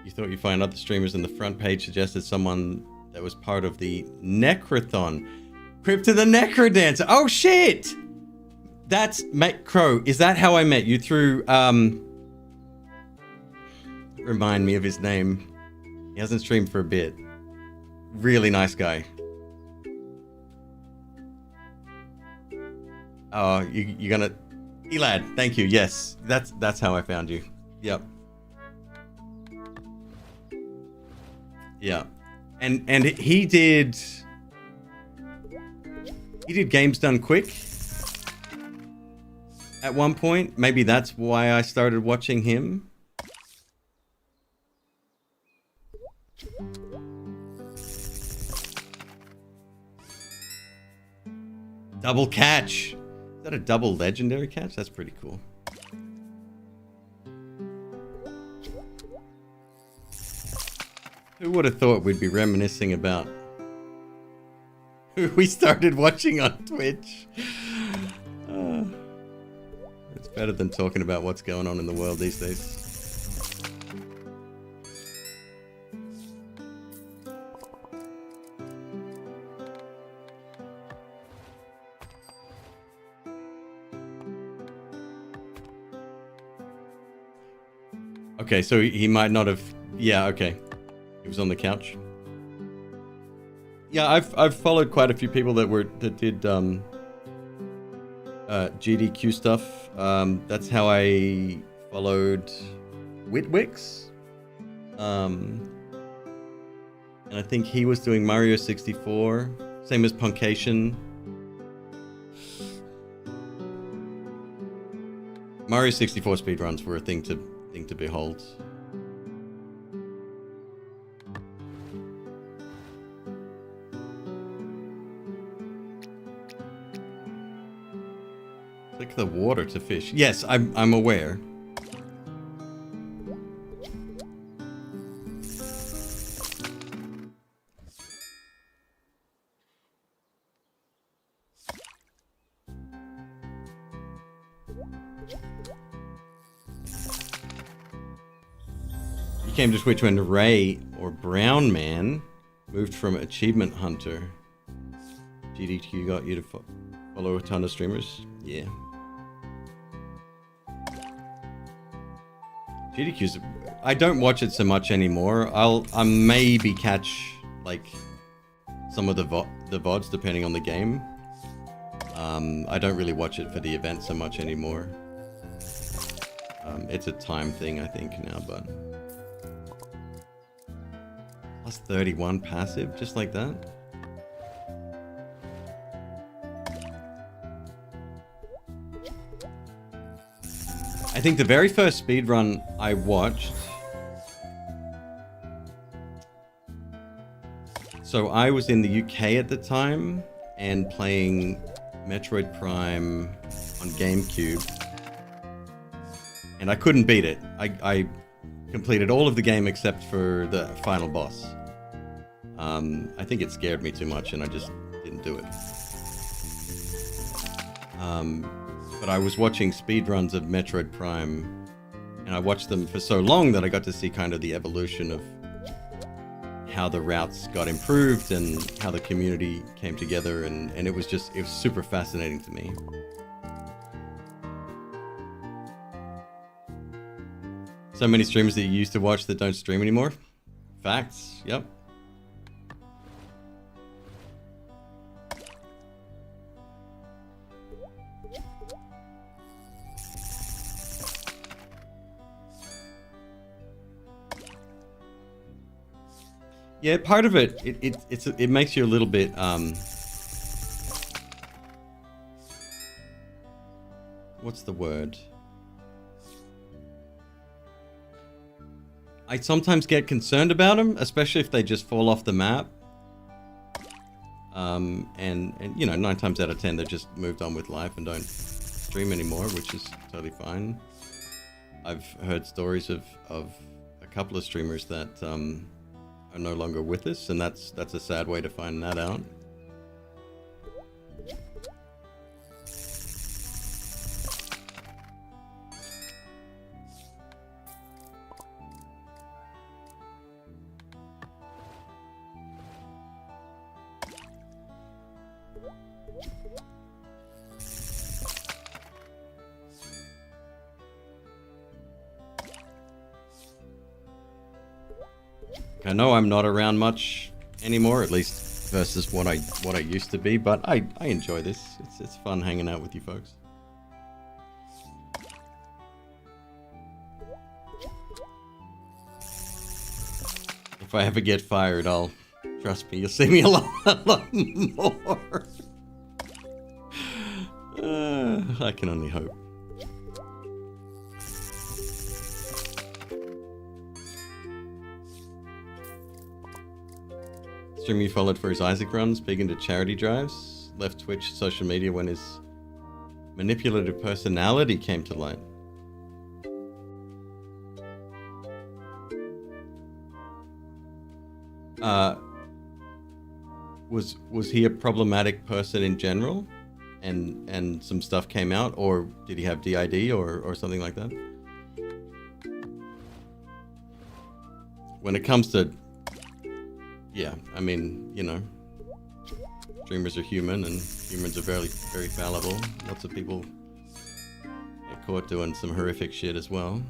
You thought you'd find other streamers, and the front page suggested someone that was part of the Necrothon. Crypt of the Necrodancer. Oh shit! That's Matt Crow. Is that how I met you? Through, remind me of his name. He hasn't streamed for a bit. Really nice guy. Oh, you're gonna... Elad, thank you. Yes, that's how I found you. Yep. Yeah. And he did Games Done Quick. At one point, maybe that's why I started watching him. Double catch. Is that a double legendary catch? That's pretty cool. Who would have thought we'd be reminiscing about who we started watching on Twitch? It's better than talking about what's going on in the world these days. Okay, so he might not have... Yeah, okay. He was on the couch. Yeah, I've followed quite a few people that did GDQ stuff. That's how I followed Witwix. And And I think he was doing Mario 64. Same as Punkation. Mario 64 speedruns were a thing to behold. Click the water to fish. Yes, I'm aware. You came to Twitch when Ray or Brown Man moved from Achievement Hunter. GDQ got you to follow a ton of streamers? Yeah. GDQ's... I don't watch it so much anymore. I'll maybe catch, like, some of the VODs depending on the game. I don't really watch it for the event so much anymore. It's a time thing, I think, now, but... Plus 31 passive, just like that? I think the very first speedrun I watched... So I was in the UK at the time, and playing Metroid Prime on GameCube. And I couldn't beat it. I completed all of the game except for the final boss. I think it scared me too much and I just didn't do it. But I was watching speedruns of Metroid Prime, and I watched them for so long that I got to see kind of the evolution of how the routes got improved and how the community came together, and it was super fascinating to me. So many streamers that you used to watch that don't stream anymore. Facts, yep. Yeah, part of it makes you a little bit what's the word? I sometimes get concerned about them, especially if they just fall off the map. And you know, 9 times out of 10 they've just moved on with life and don't stream anymore, which is totally fine. I've heard stories of a couple of streamers that are no longer with us, and that's a sad way to find that out. I know I'm not around much anymore, at least versus what I used to be, but I enjoy this. It's fun hanging out with you folks. If I ever get fired, trust me, you'll see me a lot more. I can only hope. Stream you followed for his Isaac runs, big into charity drives, left Twitch social media when his manipulative personality came to light. Was he a problematic person in general, and some stuff came out, or did he have DID or something like that? When it comes to, yeah, I mean, you know, streamers are human, and humans are very, very fallible. Lots of people get caught doing some horrific shit as well.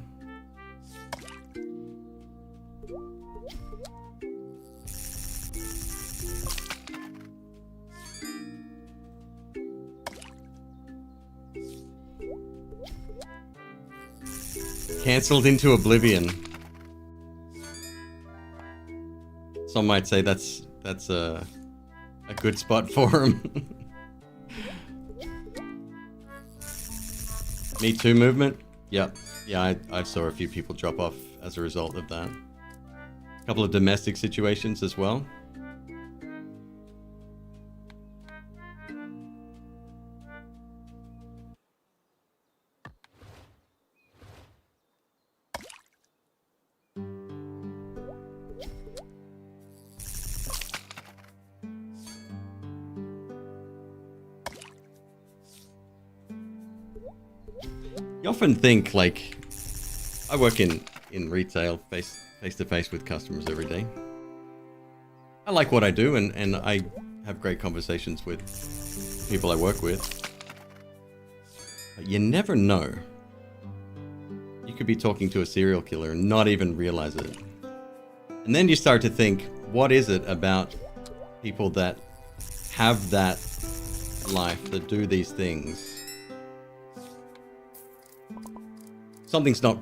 Cancelled into oblivion. Some might say that's a good spot for him. Me Too movement? Yep. Yeah, I saw a few people drop off as a result of that. A couple of domestic situations as well. You often think, like, I work in retail, face to face with customers every day. I like what I do, and I have great conversations with people I work with. But you never know. You could be talking to a serial killer and not even realize it. And then you start to think, what is it about people that have that life, that do these things? Something's not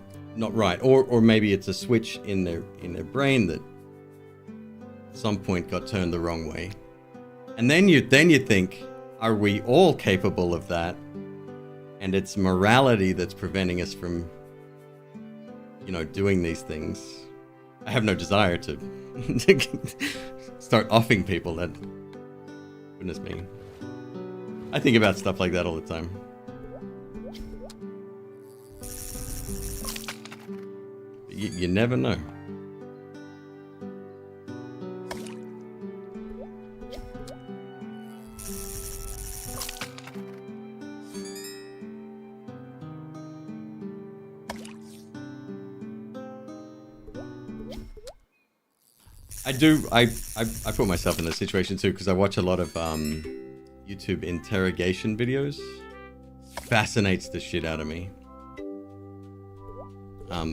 right, or maybe it's a switch in their brain that at some point got turned the wrong way. And then you think, are we all capable of that? And it's morality that's preventing us from, doing these things. I have no desire to start offing people. That, goodness me. I think about stuff like that all the time. You never know. I put myself in this situation too, because I watch a lot of YouTube interrogation videos. Fascinates the shit out of me.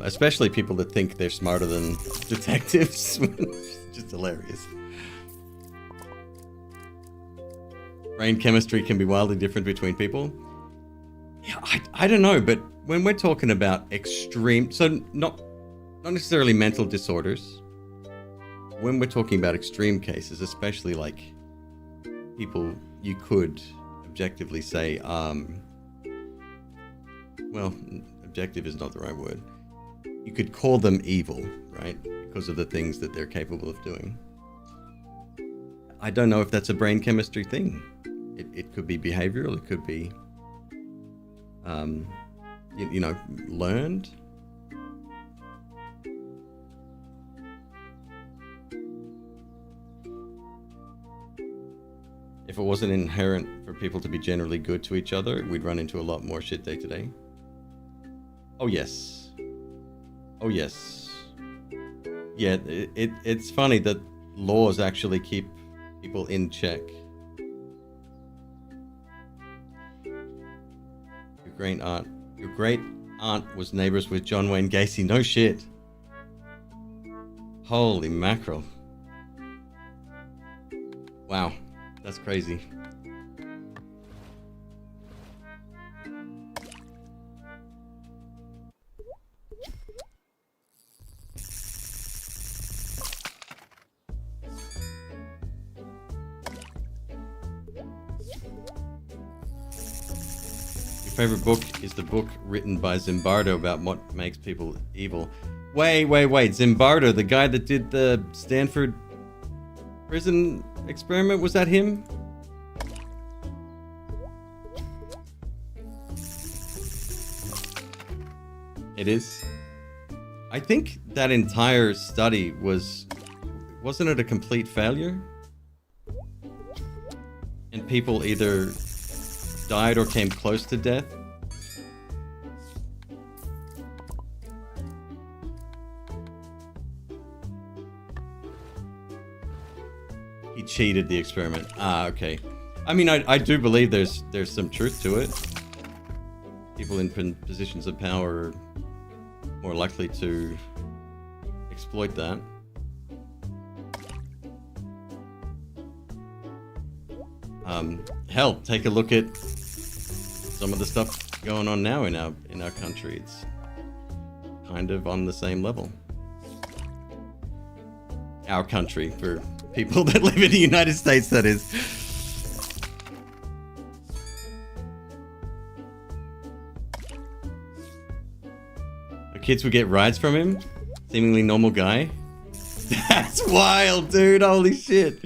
Especially people that think they're smarter than detectives. Just hilarious. Brain chemistry can be wildly different between people. Yeah, I don't know, but when we're talking about extreme, so not necessarily mental disorders, when we're talking about extreme cases, especially like people you could objectively say, well, objective is not the right word. You could call them evil, right? Because of the things that they're capable of doing. I don't know if that's a brain chemistry thing. It could be behavioral. It could be, learned. If it wasn't inherent for people to be generally good to each other, we'd run into a lot more shit day to day. Oh, yes. Oh, yes. Yeah, it's funny that laws actually keep people in check. Your great aunt was neighbors with John Wayne Gacy. No shit. Holy mackerel. Wow, that's crazy. Favorite book is the book written by Zimbardo about what makes people evil. Wait. Zimbardo, the guy that did the Stanford prison experiment, was that him? It is. I think that entire study wasn't it a complete failure? And people either died or came close to death. He cheated the experiment. Okay. I mean, I do believe there's some truth to it. People in positions of power are more likely to exploit that. Hell, take a look at some of the stuff going on now in our country. It's kind of on the same level. our country, for people that live in the United States, that is. The kids would get rides from him? Seemingly normal guy? That's wild, dude. Holy shit.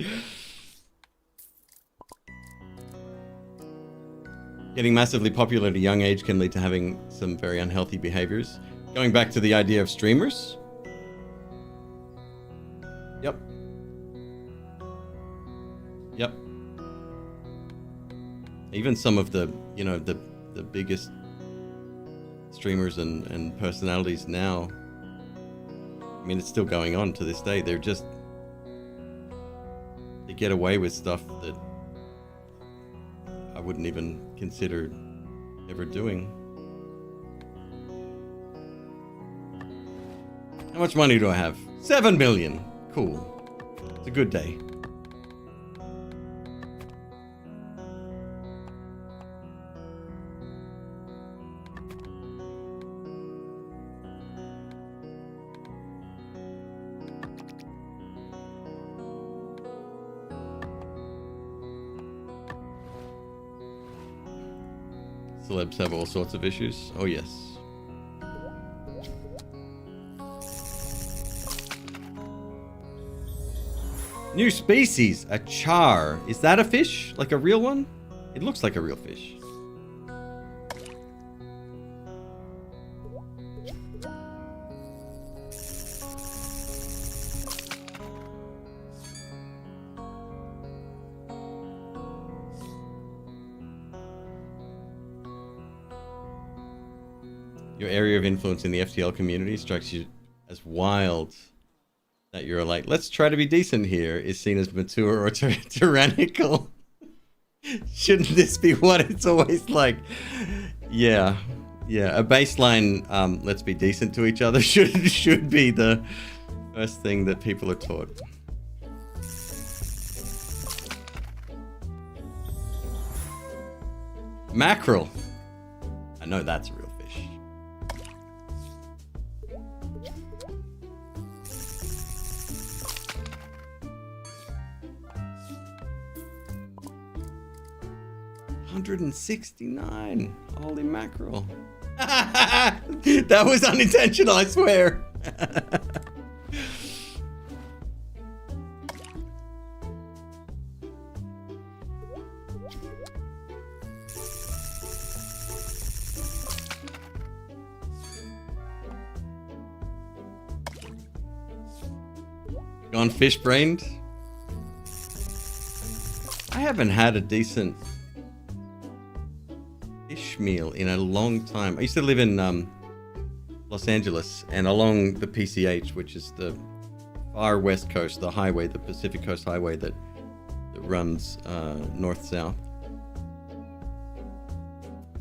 Getting massively popular at a young age can lead to having some very unhealthy behaviors. Going back to the idea of streamers. Yep. Yep. Even some of the, you know, the biggest streamers and personalities now, I mean, it's still going on to this day. They get away with stuff that I wouldn't even consider ever doing. How much money do I have? 7 million. Cool. It's a good day. Celebs have all sorts of issues. Oh, yes. New species, a char. Is that a fish? Like a real one? It looks like a real fish. Your area of influence in the FTL community strikes you as wild. That you're like, let's try to be decent here, is seen as mature or tyrannical. Shouldn't this be what it's always like? Yeah. A baseline, let's be decent to each other should be the first thing that people are taught. Mackerel. I know that's a real fish. $169. Holy mackerel. That was unintentional, I swear. Gone fish-brained? I haven't had a decent fish meal in a long time. I used to live in Los Angeles, and along the PCH, which is the far west coast, the highway, the Pacific Coast Highway that runs north-south,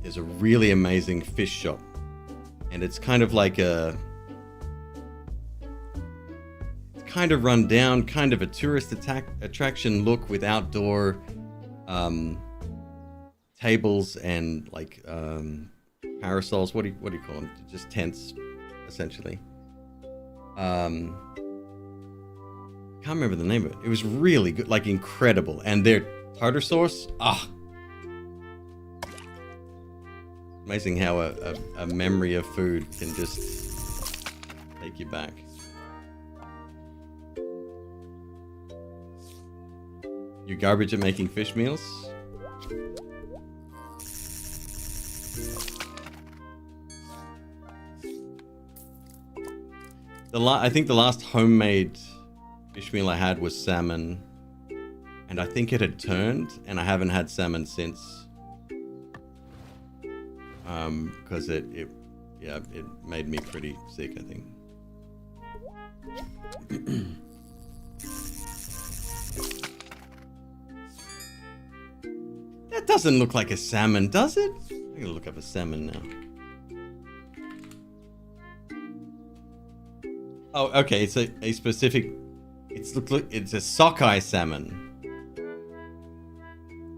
there's a really amazing fish shop. And it's kind of like a... kind of run down, kind of a tourist attraction look with outdoor tables and like parasols. What do you call them? Just tents, essentially. Can't remember the name of it. It was really good, like incredible. And their tartar sauce, amazing how a memory of food can just take you back. You're garbage at making fish meals? I think the last homemade fish meal I had was salmon, and I think it had turned, and I haven't had salmon since. Because it made me pretty sick, I think. That doesn't look like a salmon, does it? I'm gonna look up a salmon now. Oh, okay. It's a specific. It's a sockeye salmon.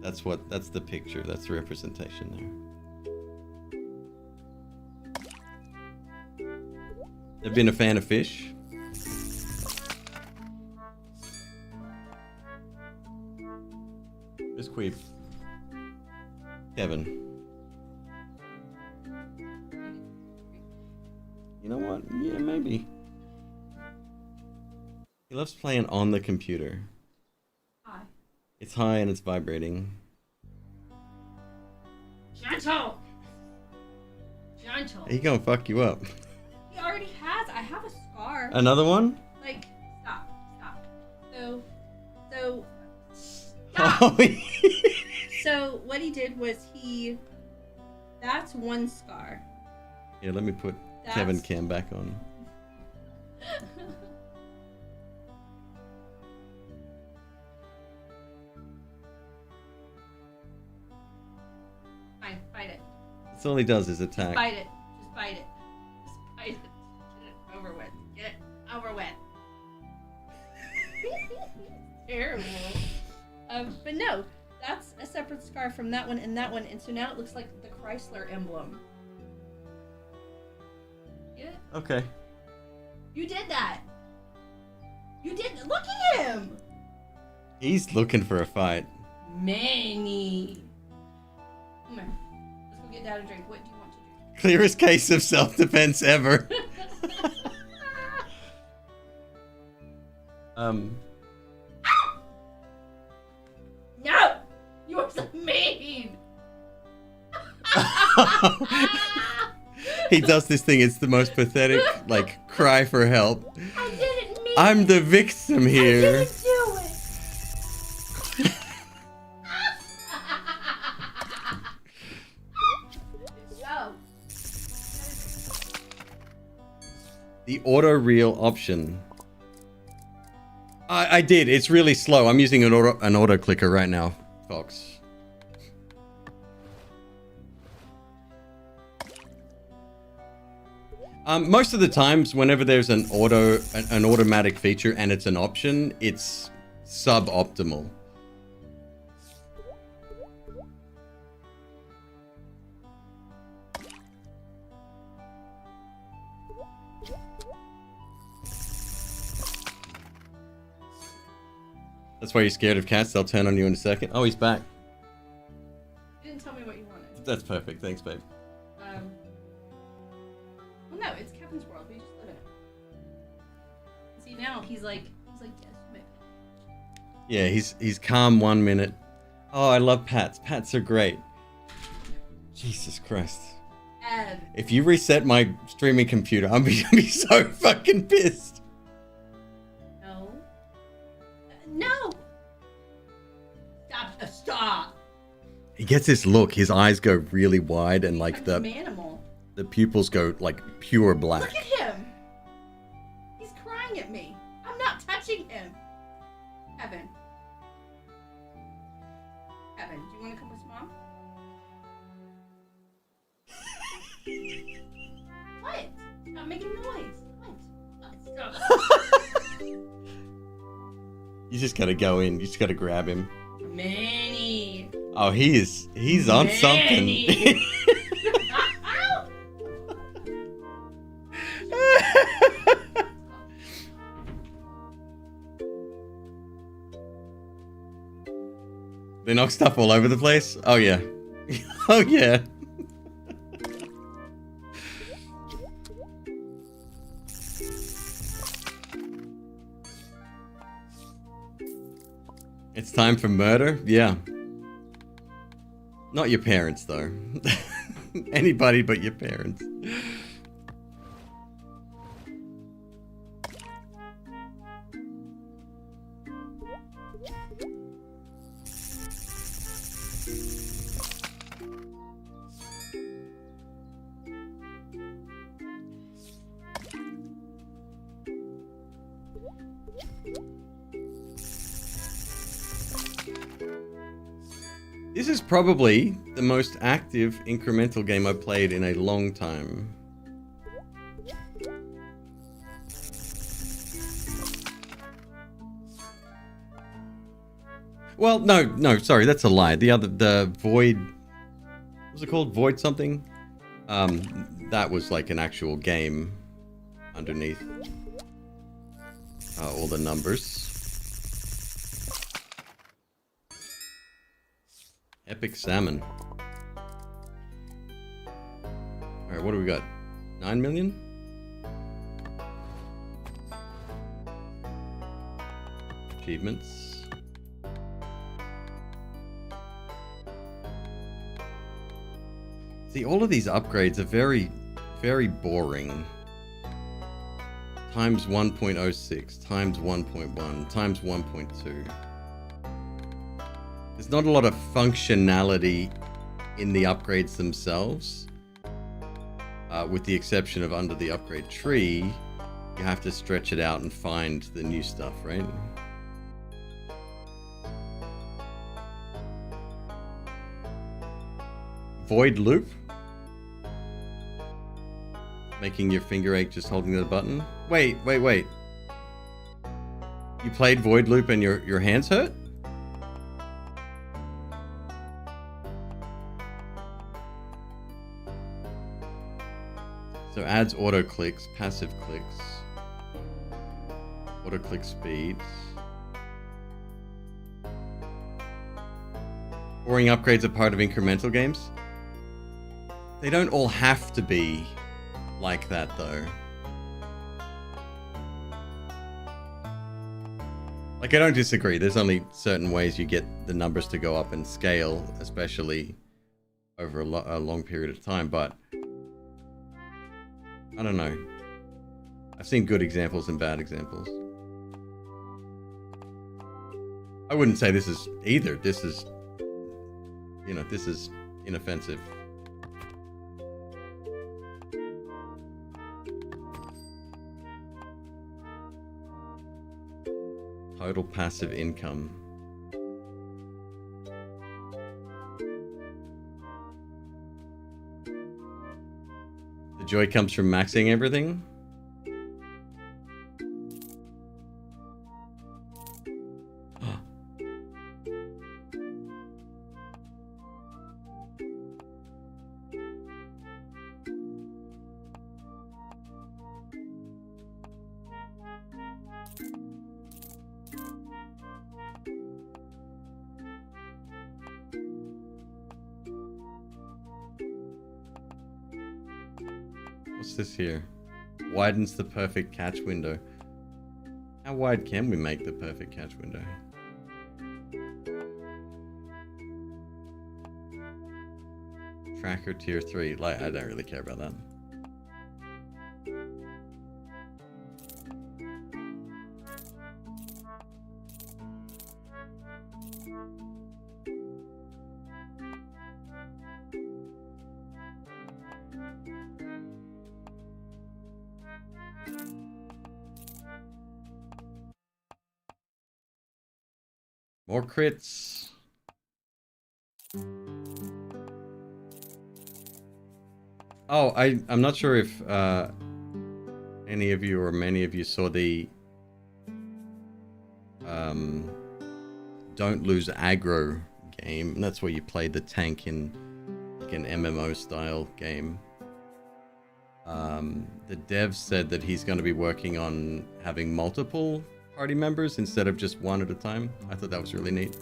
That's the picture. That's the representation there. I've been a fan of fish. This queef. Kevin. You know what? Yeah, maybe. He loves playing on the computer. Hi. It's high and it's vibrating. Gentle. Gentle. He gonna fuck you up. He already has. I have a scar. Another one? Like, stop. So. Oh, So what he did was that's one scar. yeah, let me put Kevin Cam back on. Fine, fight it. That's all he does is attack. Fight it. Just fight it. Just fight it. Get it over with. Get it over with. Terrible. But no, that's a separate scar from that one and that one, and so now it looks like the Chrysler emblem. Get it? Okay. You did that. You did. Look at him. He's looking for a fight. Manny. Come here. Let's go get Dad a drink. What do you want to drink? Clearest case of self-defense ever. No! You are so mean! He does this thing. It's the most pathetic, like, cry for help. I didn't mean I'm the victim here. I didn't do it! Go. The auto reel option. I did. It's really slow. I'm using an auto clicker right now, folks. Most of the times, whenever there's an automatic feature and it's an option, it's suboptimal. That's why you're scared of cats. They'll turn on you in a second. Oh, he's back. You didn't tell me what you wanted. That's perfect. Thanks, babe. Well, no, it's Kevin's world. We just live in it. See, now he's like, yes, maybe. Yeah, he's calm 1 minute. Oh, I love pats. Pats are great. Jesus Christ. If you reset my streaming computer, I'm gonna be so fucking pissed. No. No! Stop! He gets this look. His eyes go really wide and like I'm an animal. the pupils go like pure black. Look at him! He's crying at me. I'm not touching him. Kevin. Kevin, do you want to come with Mom? What? Stop making noise. What? Stop. You just gotta go in. You just gotta grab him. Manny. Oh, he's on something. They knock stuff all over the place? Oh yeah. Oh yeah. It's time for murder? Yeah. Not your parents, though. Anybody but your parents. This is probably the most active incremental game I've played in a long time. Well, no, sorry, that's a lie. The Void, what was it called? Void something? That was like an actual game underneath all the numbers. Epic salmon. Alright, what do we got? 9 million? Achievements. See, all of these upgrades are very, very boring. Times 1.06, times 1.1, times 1.2. There's not a lot of functionality in the upgrades themselves. With the exception of under the upgrade tree, you have to stretch it out and find the new stuff, right? Void loop. Making your finger ache just holding the button. Wait. You played Void Loop and your hands hurt? So adds auto clicks, passive clicks, auto click speeds. Boring upgrades are part of incremental games. They don't all have to be like that though. Like, I don't disagree. There's only certain ways you get the numbers to go up and scale, especially over a long period of time, but I don't know. I've seen good examples and bad examples. I wouldn't say this is either. This is, you know, this is inoffensive. Total passive income. The joy comes from maxing everything. What's this here? Widens the perfect catch window. How wide can we make the perfect catch window? Tracker tier 3. Like, I don't really care about that. More crits. Oh, I'm not sure if any of you or many of you saw the Don't Lose Aggro game. That's where you play the tank in like an MMO style game. The dev said that he's going to be working on having multiple party members instead of just one at a time. I thought that was really neat.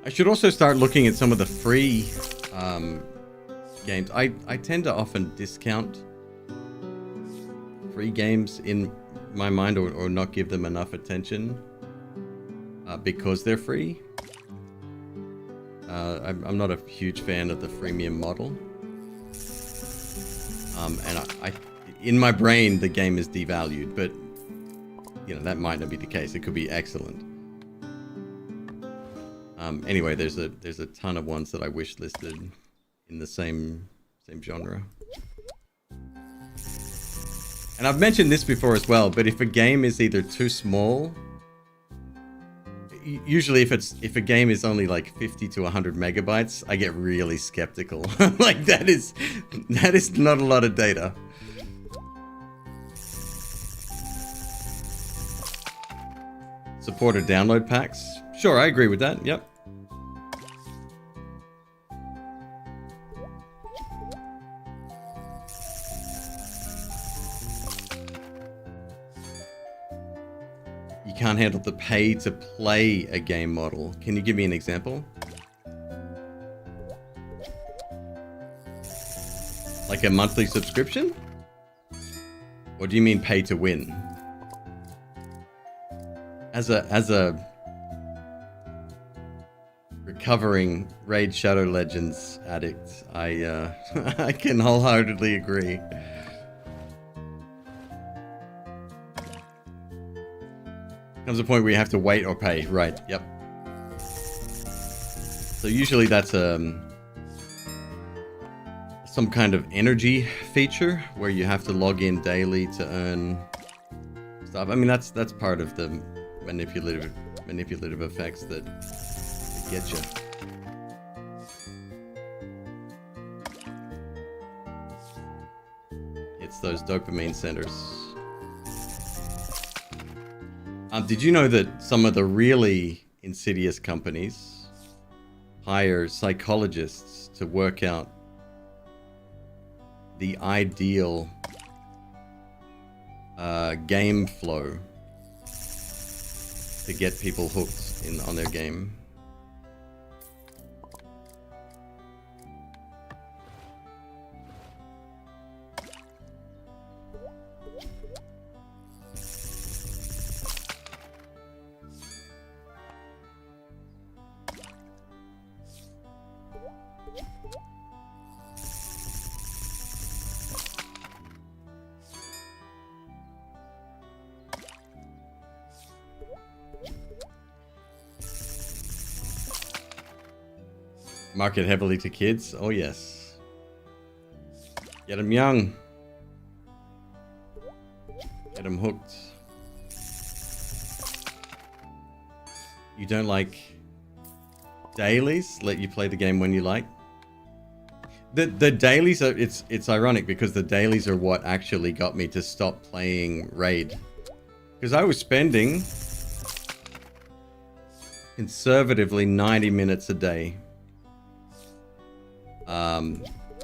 I should also start looking at some of the free games. I tend to often discount free games in my mind or not give them enough attention because they're free. I'm not a huge fan of the freemium model. And I in my brain, the game is devalued, but you know, that might not be the case. It could be excellent. Anyway, there's a ton of ones that I wish listed in the same genre. And I've mentioned this before as well, but if a game is either too small, usually if a game is only like 50 to 100 megabytes, I get really skeptical. Like that is not a lot of data. Supported download packs. Sure, I agree with that. Yep. You can't handle the pay to play a game model. Can you give me an example? Like a monthly subscription? Or do you mean pay to win? As a recovering Raid Shadow Legends addict, I I can wholeheartedly agree. Comes a point where you have to wait or pay, right? Yep. So usually that's some kind of energy feature where you have to log in daily to earn stuff. I mean that's part of the manipulative effects that get you. It's those dopamine centers. Did you know that some of the really insidious companies hire psychologists to work out the ideal game flow to get people hooked on their game? Market heavily to kids? Oh yes. Get them young. Get them hooked. You don't like dailies? Let you play the game when you like? The dailies are, it's ironic because the dailies are what actually got me to stop playing Raid. Because I was spending conservatively 90 minutes a day.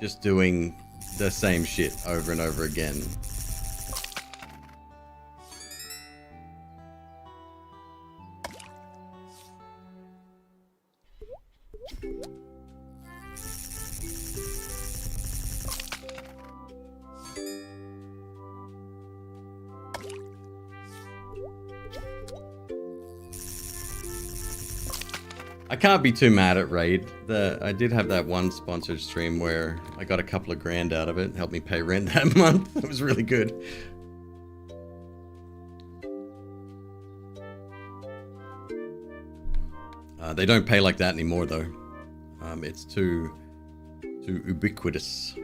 Just doing the same shit over and over again. I can't be too mad at Raid. I did have that one sponsored stream where I got a couple of grand out of it. Helped me pay rent that month. It was really good. They don't pay like that anymore though. It's too ubiquitous.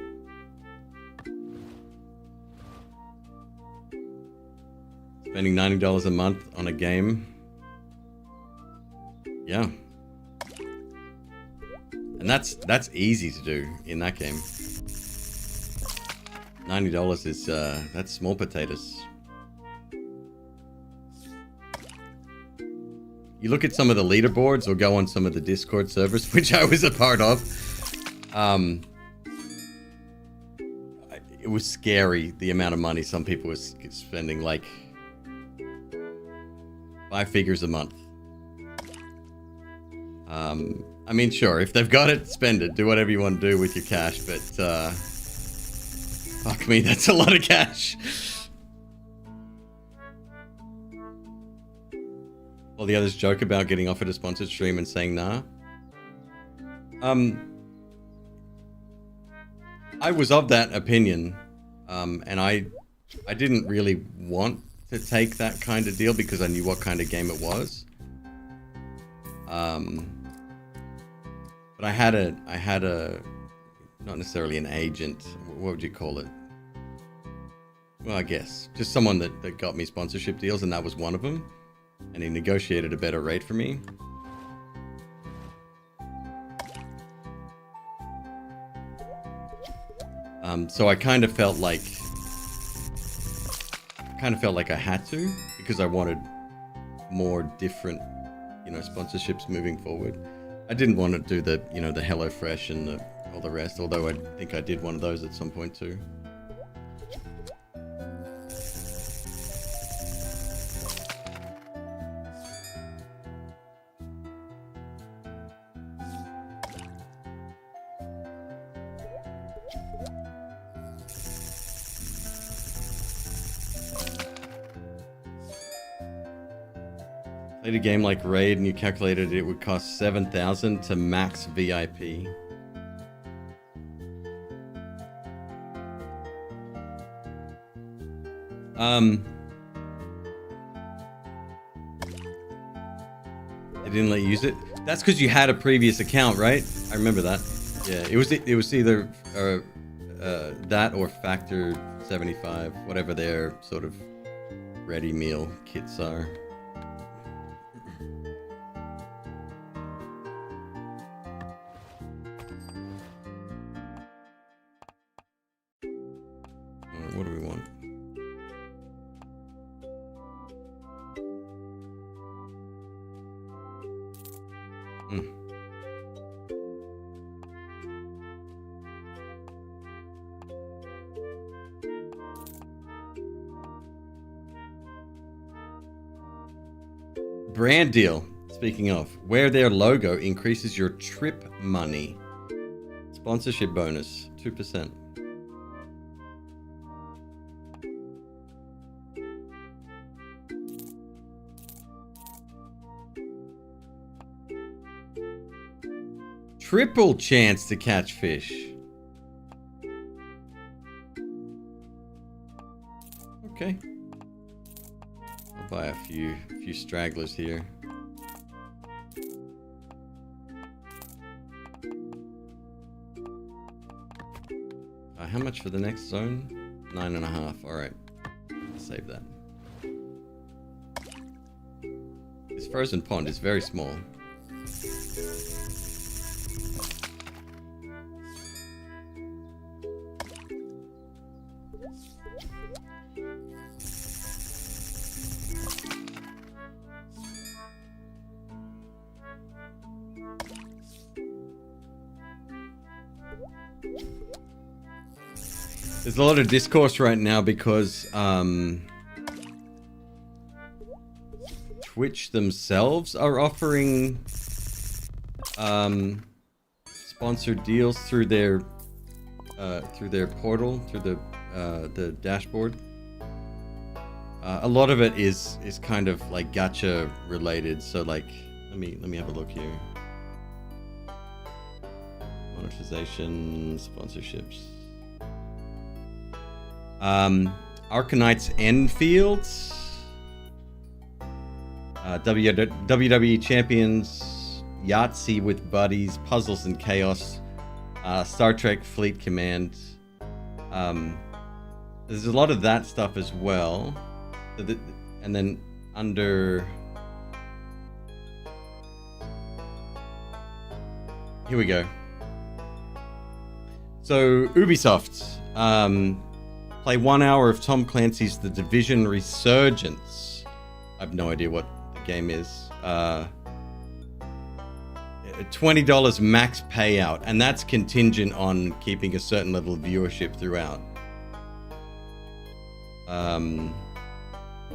Spending $90 a month on a game. Yeah. And that's easy to do in that game. $90 is that's small potatoes. You look at some of the leaderboards or go on some of the Discord servers, which I was a part of. It was scary the amount of money some people were spending, like 5 figures a month. I mean, sure, if they've got it, spend it. Do whatever you want to do with your cash, but fuck me, that's a lot of cash. All the others joke about getting offered a sponsored stream and saying nah. I was of that opinion, and I didn't really want to take that kind of deal because I knew what kind of game it was. But I had a, not necessarily an agent, what would you call it? Well, I guess, just someone that got me sponsorship deals, and that was one of them. And he negotiated a better rate for me. So I kind of felt like I had to, because I wanted more different, sponsorships moving forward. I didn't want to do the, the HelloFresh and all the rest, although I think I did one of those at some point too. Played a game like Raid and you calculated it would cost 7,000 to max VIP. They didn't let you use it. That's because you had a previous account, right? I remember that. Yeah, it was either that or Factor 75, whatever their sort of ready meal kits are. What do we want? Brand deal. Speaking of, wear their logo increases your trip money. Sponsorship bonus, 2%. Triple chance to catch fish. Okay. I'll buy a few stragglers here. How much for the next zone? 9.5. All right. Save that. This frozen pond is very small. There's a lot of discourse right now because Twitch themselves are offering sponsored deals through their portal, through the dashboard. A lot of it is kind of like gacha related. So like, let me have a look here. Monetization, sponsorships. Arcanite's Enfields, WWE Champions, Yahtzee with Buddies, Puzzles and Chaos, Star Trek Fleet Command. There's a lot of that stuff as well. And then under... Here we go. So, Ubisoft. Play 1 hour of Tom Clancy's The Division Resurgence. I have no idea what the game is. $20 max payout, and that's contingent on keeping a certain level of viewership throughout.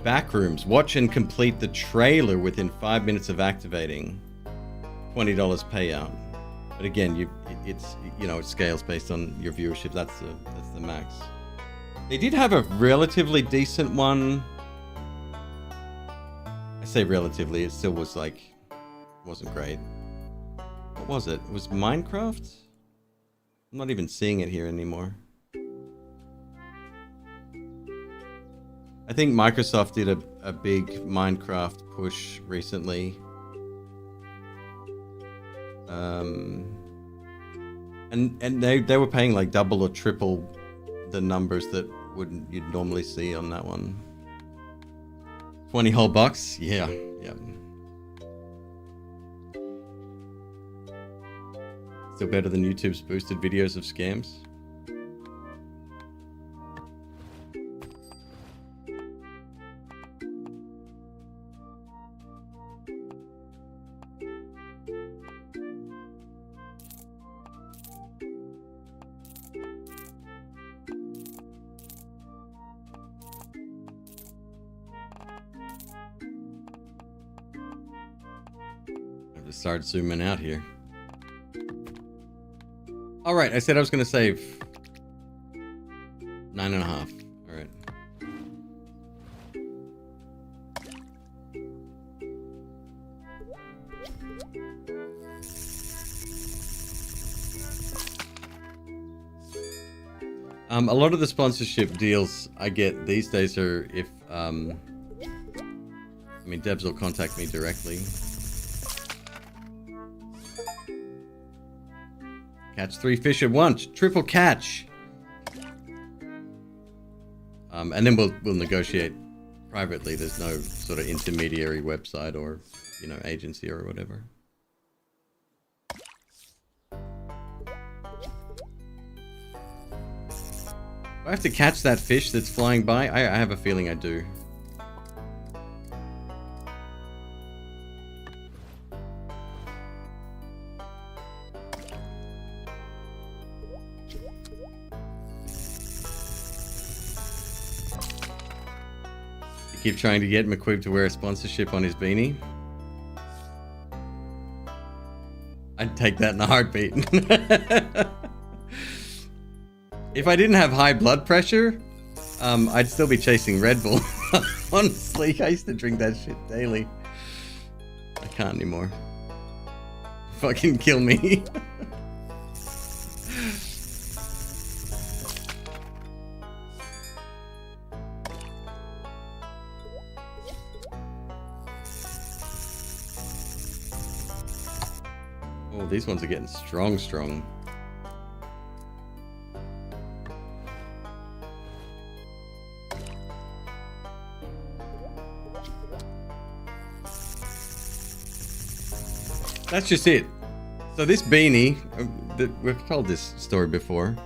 Backrooms. Watch and complete the trailer within 5 minutes of activating. $20 payout. But again, it scales based on your viewership. That's the max. They did have a relatively decent one. I say relatively, it still was like, wasn't great. What was it? It was Minecraft? I'm not even seeing it here anymore. I think Microsoft did a big Minecraft push recently. And they were paying like double or triple the numbers that you'd normally see on that one. 20 whole bucks? Yeah. Yep. Still better than YouTube's boosted videos of scams. I have to start zooming out here. All right, I said I was going to save 9.5. All right. A lot of the sponsorship deals I get these days are if, I mean, devs will contact me directly. Catch 3 fish at once. Triple catch. And then we'll negotiate privately. There's no sort of intermediary website or, you know, agency or whatever. Do I have to catch that fish that's flying by? I have a feeling I do. Keep trying to get McQuib to wear a sponsorship on his beanie. I'd take that in a heartbeat. If I didn't have high blood pressure, I'd still be chasing Red Bull. Honestly, I used to drink that shit daily. I can't anymore. Fucking kill me. Oh, these ones are getting strong. That's just it. So this beanie, we've told this story before.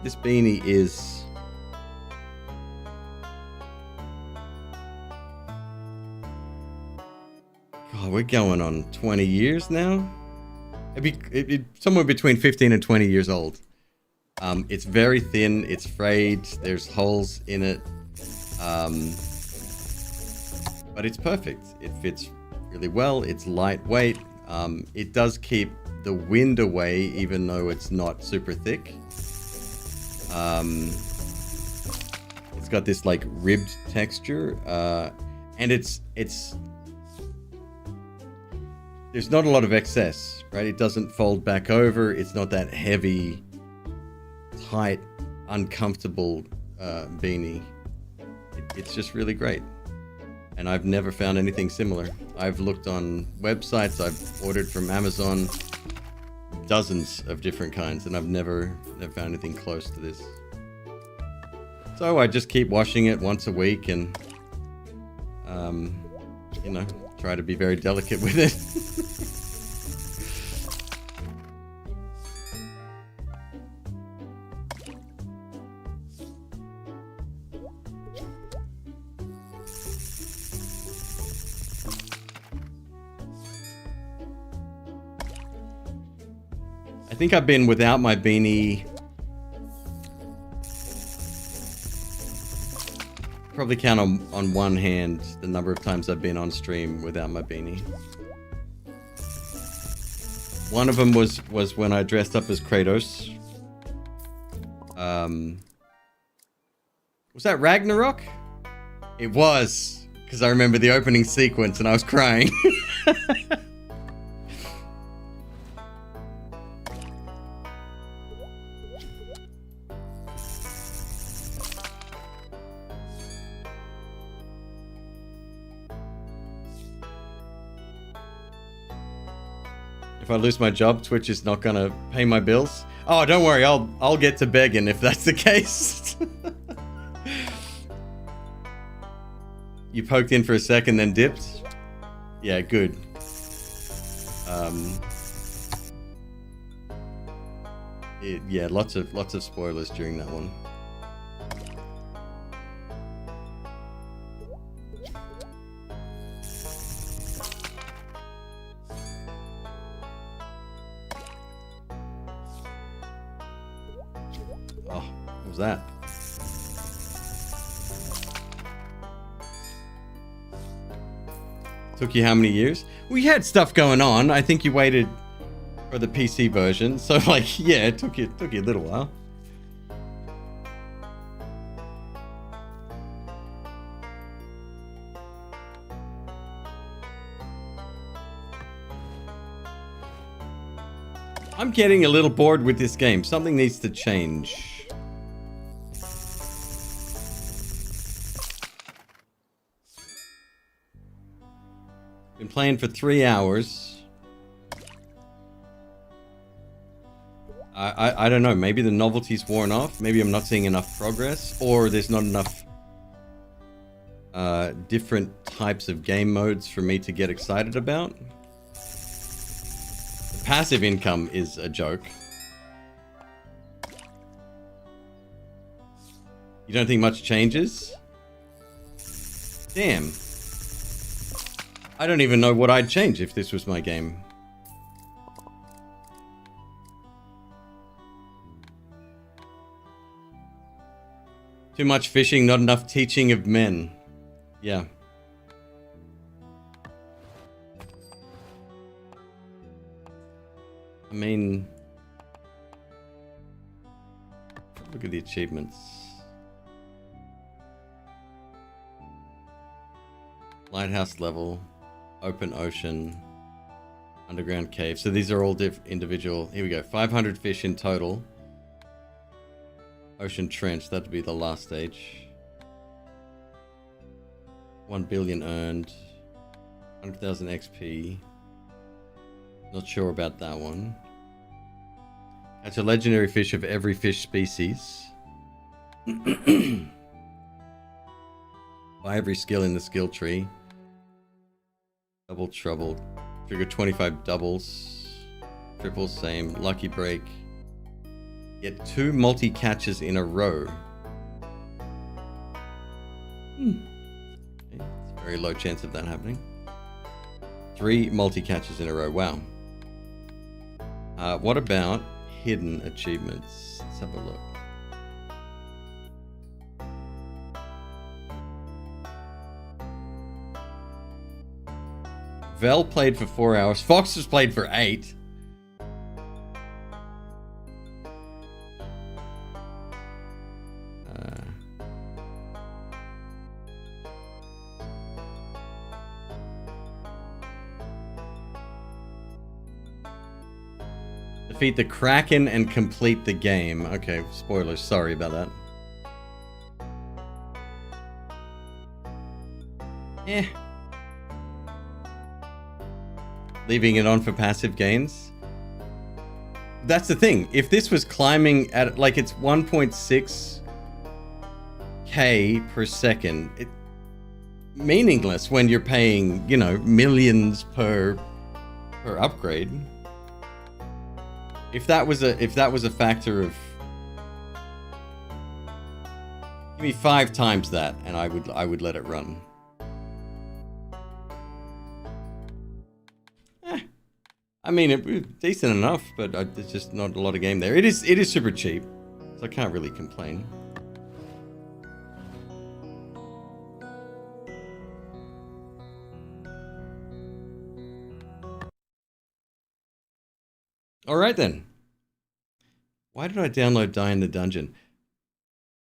This beanie is... God, we're going on 20 years now? It'd be somewhere between 15 and 20 years old. It's very thin, it's frayed, there's holes in it. But it's perfect. It fits really well, it's lightweight. It does keep the wind away even though it's not super thick. It's got this like ribbed texture, and it's there's not a lot of excess, right? It doesn't fold back over. It's not that heavy, tight, uncomfortable beanie. It's just really great. And I've never found anything similar. I've looked on websites, I've ordered from Amazon, dozens of different kinds, and I've never found anything close to this. So I just keep washing it once a week and, you know, try to be very delicate with it. I think I've been without my beanie probably count on one hand the number of times I've been on stream without my beanie. One of them was when I dressed up as Kratos. Was that Ragnarok? It was, because I remember the opening sequence and I was crying. If I lose my job, Twitch is not gonna pay my bills. Oh, don't worry, I'll get to begging if that's the case. You poked in for a second, then dipped. Yeah, good. Yeah, lots of spoilers during that one. Oh, what was that? Took you how many years? We had stuff going on. I think you waited for the PC version, so like, yeah, it took you a little while. I'm getting a little bored with this game. Something needs to change. Been playing for 3 hours. I don't know. Maybe the novelty's worn off. Maybe I'm not seeing enough progress, or there's not enough different types of game modes for me to get excited about. The passive income is a joke. You don't think much changes? Damn. I don't even know what I'd change if this was my game. Too much fishing, not enough teaching of men. Yeah. I mean, look at the achievements. Lighthouse level, open ocean, underground cave. So these are all individual. Here we go. 500 fish in total. Ocean trench, that'd be the last stage. 1 billion earned. 100,000 XP. Not sure about that one. Catch a legendary fish of every fish species. Buy every skill in the skill tree. Double trouble. Trigger 25 doubles. Triple same. Lucky break. Get 2 multi-catches in a row. Okay. It's a very low chance of that happening. 3 multi-catches in a row. Wow. What about hidden achievements? Let's have a look. Vel played for 4 hours. Fox has played for 8. Defeat the Kraken and complete the game. Okay, spoilers. Sorry about that. Eh. Leaving it on for passive gains. That's the thing. If this was climbing at, like, it's 1.6k per second, it's meaningless when you're paying, you know, millions per upgrade. If that was a factor of, give me 5 times that, and I would let it run. I mean, it was decent enough, but there's just not a lot of game there. It is super cheap, so I can't really complain. All right then. Why did I download Die in the Dungeon?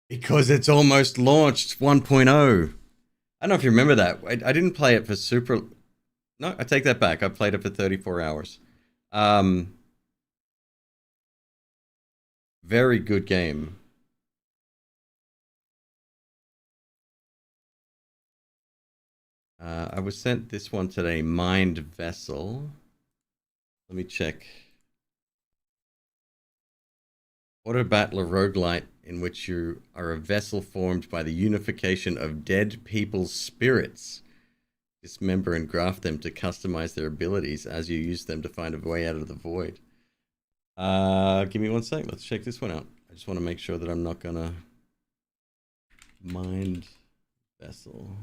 Because it's almost launched 1.0. I don't know if you remember that. I didn't play it for super... No, I take that back. I played it for 34 hours. Very good game. I was sent this one today, Mind Vessel. Let me check. Auto Battler roguelite in which you are a vessel formed by the unification of dead people's spirits. dismember and graft them to customize their abilities as you use them to find a way out of the void. Give me 1 sec. Let's check this one out. I just want to make sure that I'm not gonna mind vessel.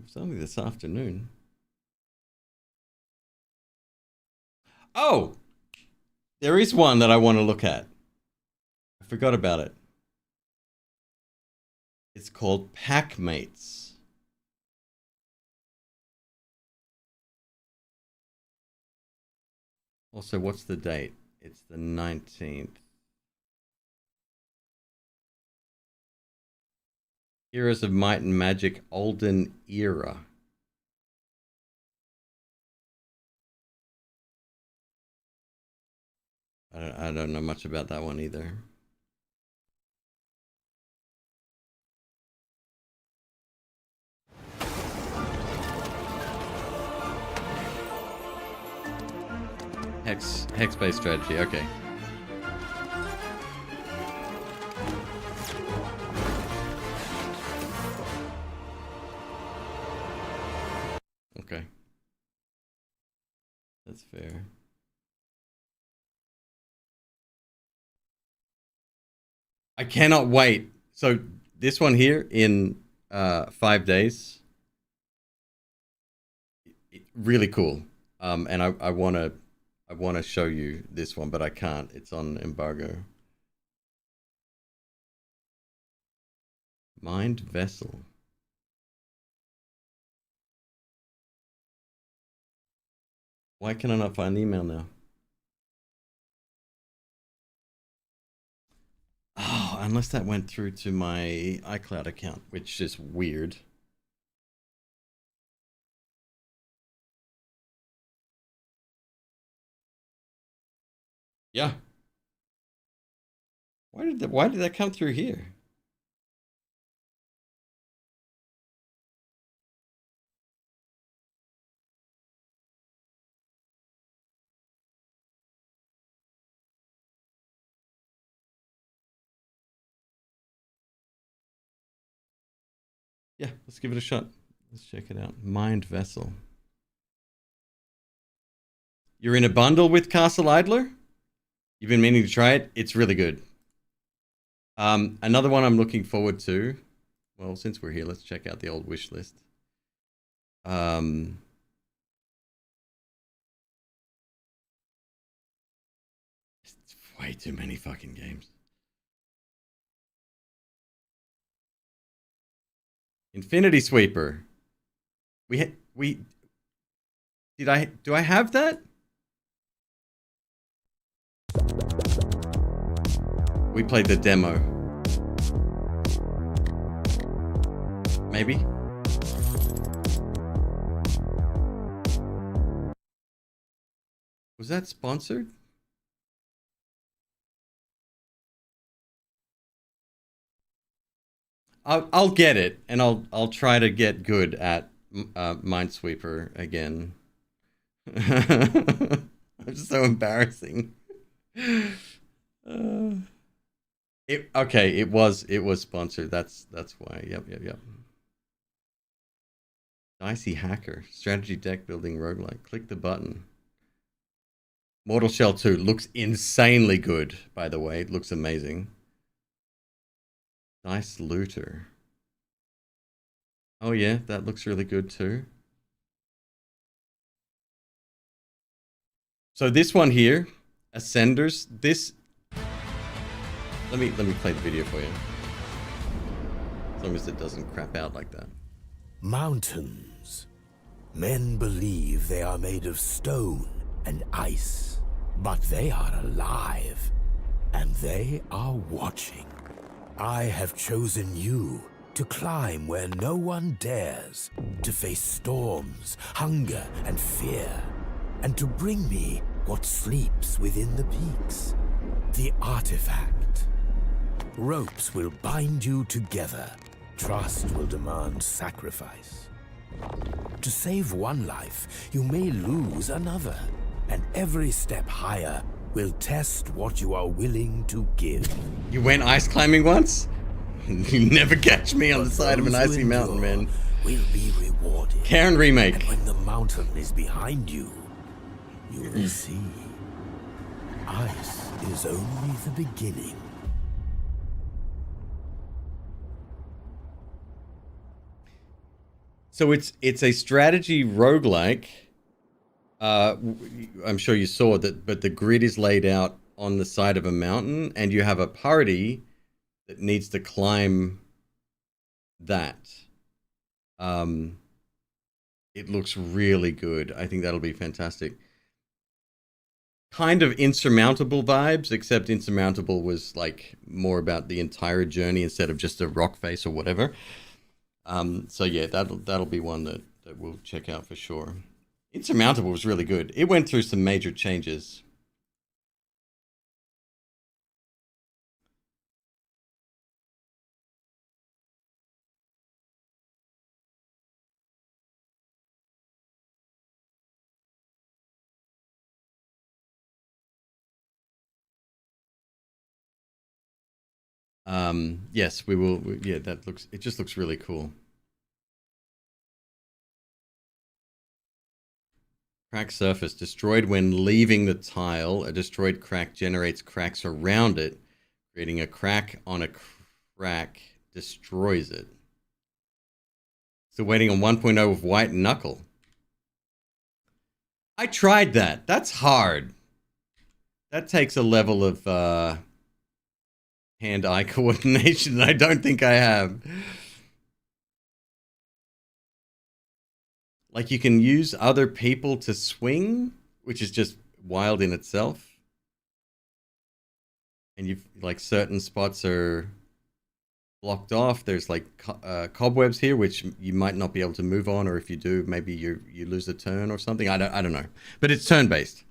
It's only this afternoon. Oh, there is one that I want to look at. I forgot about it. It's called Packmates. Also, what's the date? It's the 19th. Heroes of Might and Magic Olden Era. I don't know much about that one either. Hex-based strategy, okay. Okay. That's fair. I cannot wait. So this one here in 5 days. Really cool. And I wanna show you this one, but I can't. It's on embargo. Mind Vessel. Why can I not find the email now? Oh, unless that went through to my iCloud account, which is weird. Yeah. Why did that come through here? Yeah, let's give it a shot. Let's check it out. Mind Vessel. You're in a bundle with Castle Idler? You've been meaning to try it? It's really good. Another one I'm looking forward to. Well, since we're here, let's check out the old wish list. It's way too many fucking games. Infinity Sweeper. Do I have that? We played the demo. Maybe? Was that sponsored? I'll get it, and I'll try to get good at Minesweeper again. I'm just so embarrassing. It was sponsored. That's why. Yep. Dicey Hacker strategy deck building roguelike. Click the button. Mortal Shell 2 looks insanely good. By the way, it looks amazing. Dice Looter. Oh yeah, that looks really good too. So this one here, Ascenders. This. Let me play the video for you. As long as it doesn't crap out like that. Mountains. Men believe they are made of stone and ice, but they are alive, and they are watching. I have chosen you to climb where no one dares, to face storms, hunger, and fear, and to bring me what sleeps within the peaks. The artifact. Ropes will bind you together. Trust will demand sacrifice. To save one life, you may lose another. and every step higher will test what you are willing to give. You went ice climbing once? You never catch me on the side of an Those who icy mountain, endure man. will be rewarded. Karen remake. And when the mountain is behind you, you will see ice is only the beginning. So it's a strategy roguelike. I'm sure you saw that, but the grid is laid out on the side of a mountain, and you have a party that needs to climb that. It looks really good. I think that'll be fantastic. Kind of Insurmountable vibes, except Insurmountable was like more about the entire journey instead of just a rock face or whatever. So yeah, that'll be one that we'll check out for sure. Insurmountable was really good. It went through some major changes. Yes, we will. Yeah, it just looks really cool. Crack surface destroyed when leaving the tile. A destroyed crack generates cracks around it. Creating a crack on a crack destroys it. Still waiting on 1.0 of White Knuckle. I tried that. That's hard. That takes a level of hand-eye coordination that I don't think I have. Like, you can use other people to swing, which is just wild in itself. And you've, like, certain spots are blocked off. There's, like, cobwebs here, which you might not be able to move on, or if you do, maybe you lose a turn or something. I don't know. But it's turn-based.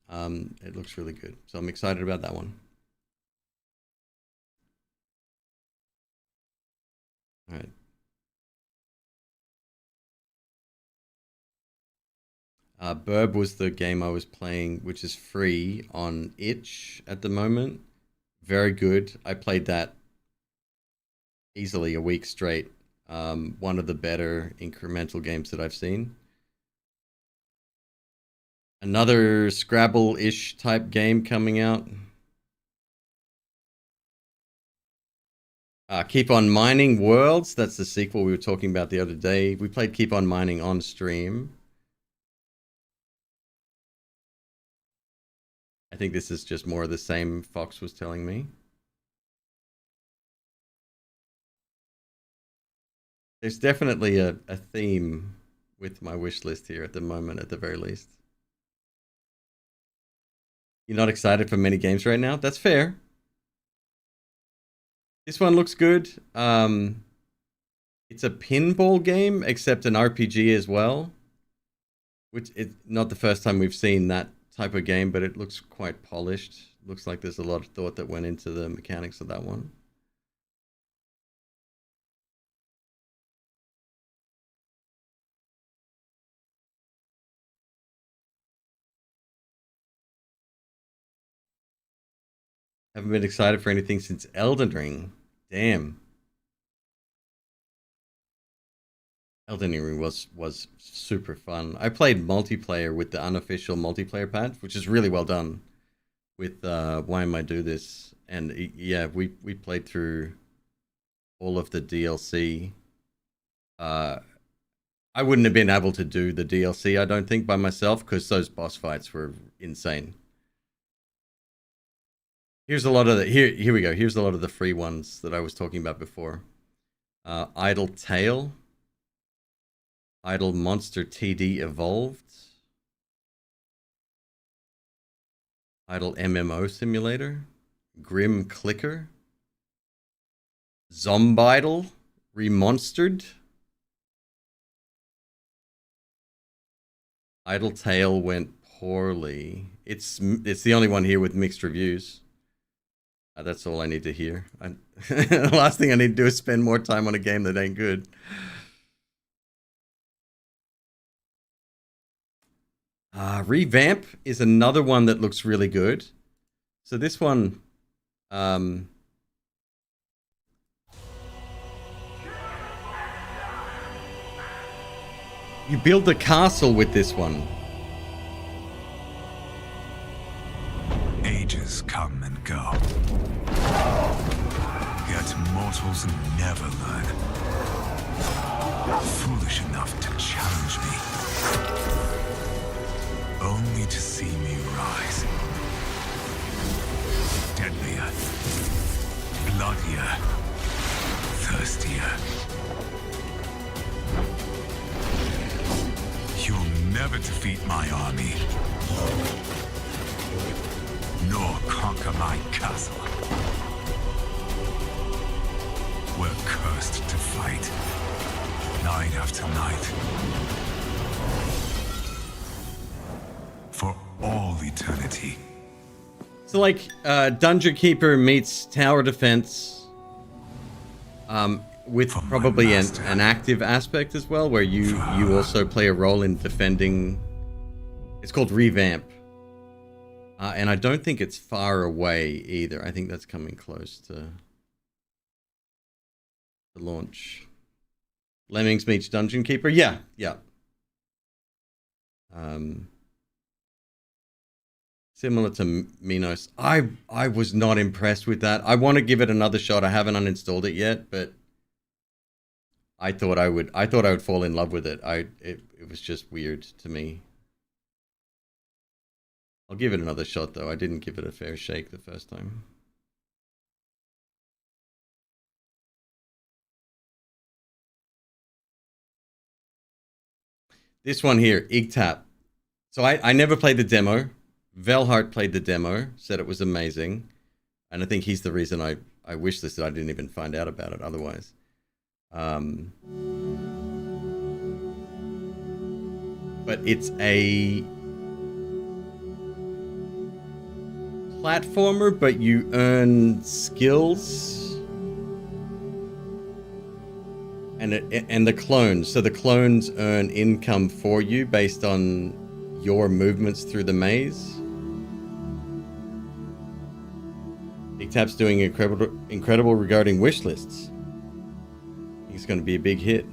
It looks really good. So I'm excited about that one. All right. Burb was the game I was playing, which is free on itch at the moment. Very good. I played that easily a week straight. One of the better incremental games that I've seen. Another Scrabble-ish type game coming out. Keep on Mining Worlds. That's the sequel we were talking about the other day. We played Keep on Mining on stream. I think this is just more of the same, Fox was telling me. There's definitely a theme with my wish list here at the moment, at the very least. You're not excited for many games right now? That's fair. This one looks good. It's a pinball game, except an RPG as well. Which is not the first time we've seen that type of game, but it looks quite polished. Looks like there's a lot of thought that went into the mechanics of that one. Haven't been excited for anything since Elden Ring. Damn. Elden Ring was super fun. I played multiplayer with the unofficial multiplayer patch, which is really well done with Why Am I Do This? And yeah, we played through all of the DLC. I wouldn't have been able to do the DLC, I don't think, by myself, because those boss fights were insane. Here's a lot of the here we go. Here's a lot of the free ones that I was talking about before. Idle Tale. Idle Monster TD Evolved. Idle MMO Simulator. Grim Clicker. Zombidle Remonstered. Idle Tale went poorly. It's the only one here with mixed reviews. That's all I need to hear. The last thing I need to do is spend more time on a game that ain't good. Revamp is another one that looks really good. So this one, you build the castle with this one. Ages come and go. Yet mortals never learn. Foolish enough to challenge me. Only to see me rise. Deadlier. Bloodier. Thirstier. You'll never defeat my army. Nor conquer my castle. We're cursed to fight. Night after night. For all eternity. So like Dungeon Keeper meets Tower Defense with For my probably master. an active aspect as well, where you also play a role in defending. It's called Revamp. And I don't think it's far away either. I think that's coming close to launch. Lemmings meets Dungeon Keeper. Yeah. Similar to Minos. I was not impressed with that. I want to give it another shot. I haven't uninstalled it yet, but I thought I would fall in love with it. It was just weird to me. I'll give it another shot though. I didn't give it a fair shake the first time. This one here, Igtap. So I never played the demo. Velhart played the demo, said it was amazing. And I think he's the reason I wishlisted. I didn't even find out about it otherwise. But it's a platformer, but you earn skills. And the clones. So the clones earn income for you based on your movements through the maze. Igtap's doing incredible regarding wish lists. I think it's going to be a big hit.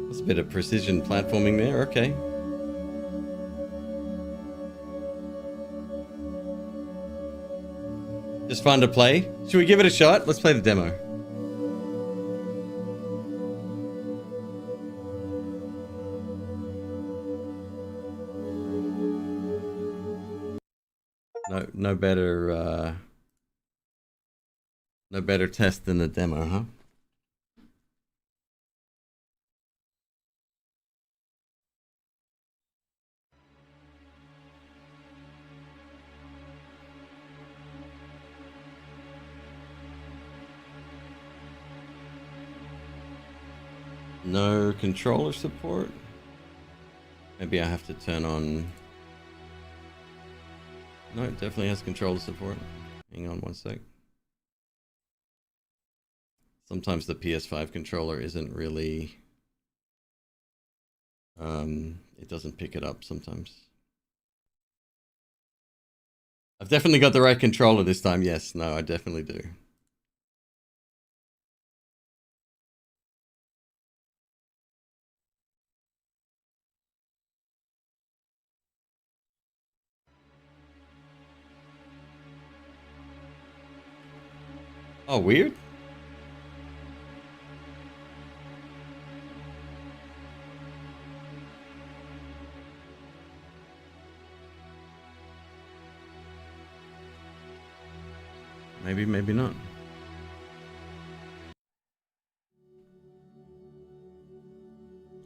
That's a bit of precision platforming there. Okay. Just fun to play. Should we give it a shot? Let's play the demo. No better test than the demo, huh? No controller support. Maybe I have to turn on. No, it definitely has controller support. Hang on one sec. Sometimes the PS5 controller isn't really... it doesn't pick it up sometimes. I've definitely got the right controller this time. Yes, no, I definitely do. Oh, weird. Maybe, maybe not.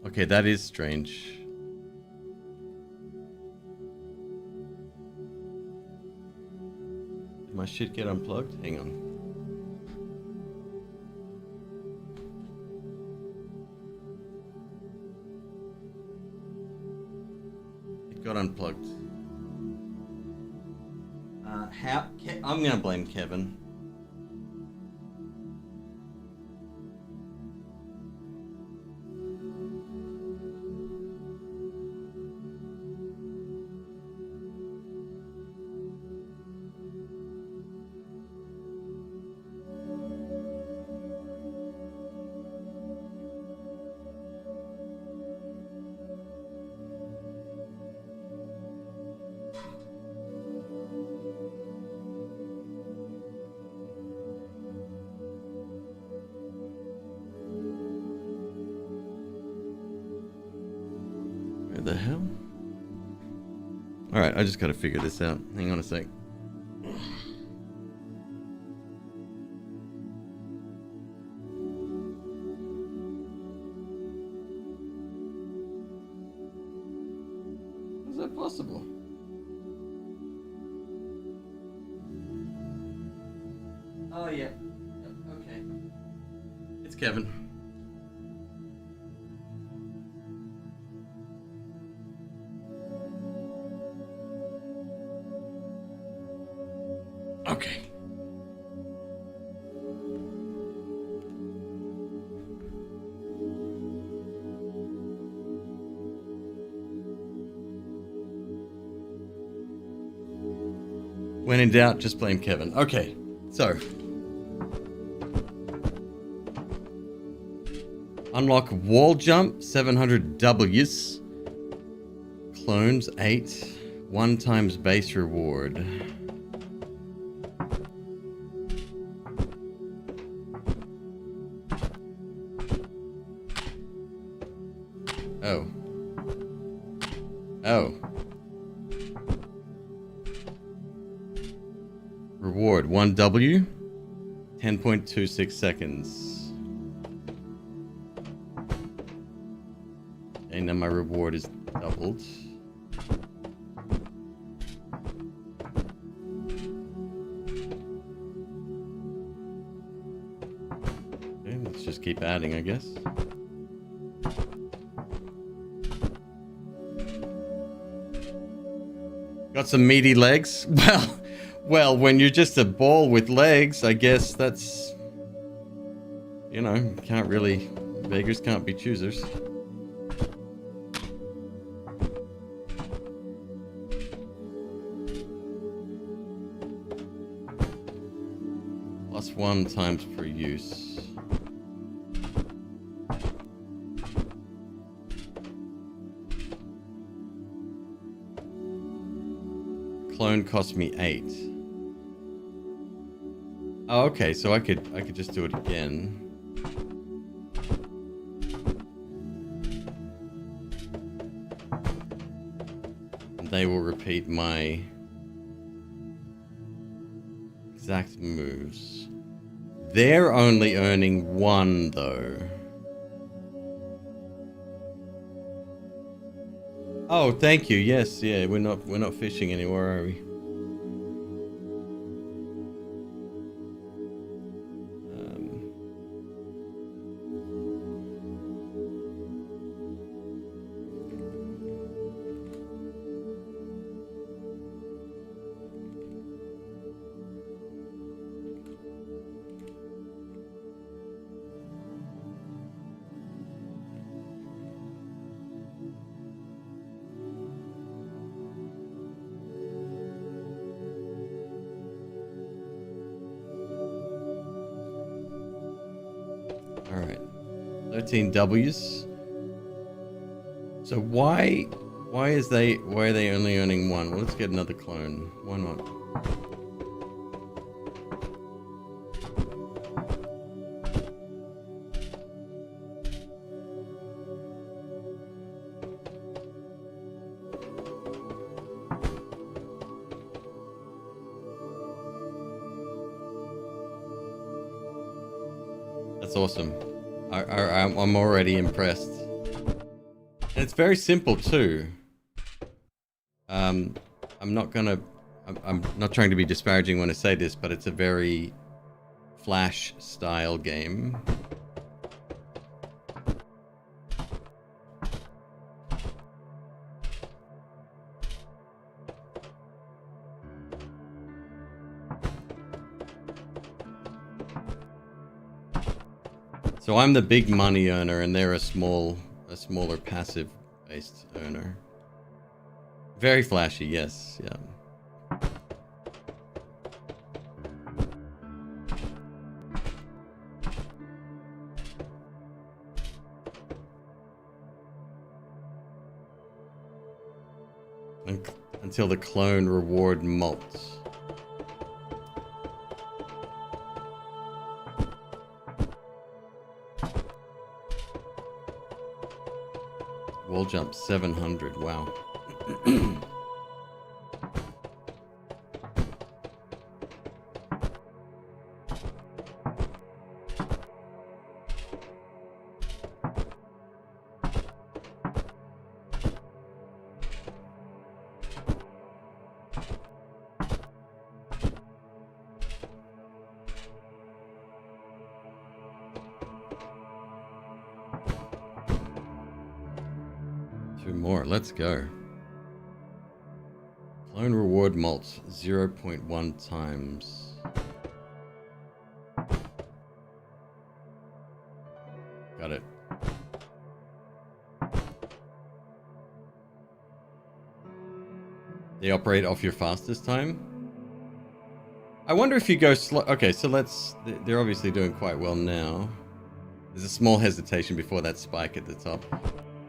Okay, that is strange. Did my shit get unplugged? Hang on. It got unplugged. I'm gonna blame Kevin. Where the hell? Alright, I just gotta figure this out. Hang on a sec. How's that possible? Oh, yeah. Okay. It's Kevin. Okay. When in doubt, just blame Kevin. Okay, so. Unlock wall jump, 700 W's. Clones, 8. 1 times base reward. Oh. Oh. Reward 1 W, 10.26 seconds. Okay, now my reward is doubled. Okay, let's just keep adding, I guess. Got some meaty legs? Well, when you're just a ball with legs, I guess that's... You know, can't really... Beggars can't be choosers. +1 times per use. Clone cost me 8. Oh, okay, so I could just do it again. And they will repeat my exact moves. They're only earning 1 though. Oh, thank you. Yes, yeah, we're not fishing anymore, are we? Alright. 13 W's. So why are they only earning 1? Well, let's get another clone. Why not? That's awesome. I'm already impressed. And it's very simple too. I'm not trying to be disparaging when I say this, but it's a very Flash style game. So I'm the big money earner, and they're a smaller passive-based earner. Very flashy, yes, yeah. Until the clone reward molts. Wall jump 700, wow. 2 more, let's go. Clone reward mults 0.1 times. Got it. They operate off your fastest time? I wonder if you go slow. Okay, so they're obviously doing quite well now. There's a small hesitation before that spike at the top.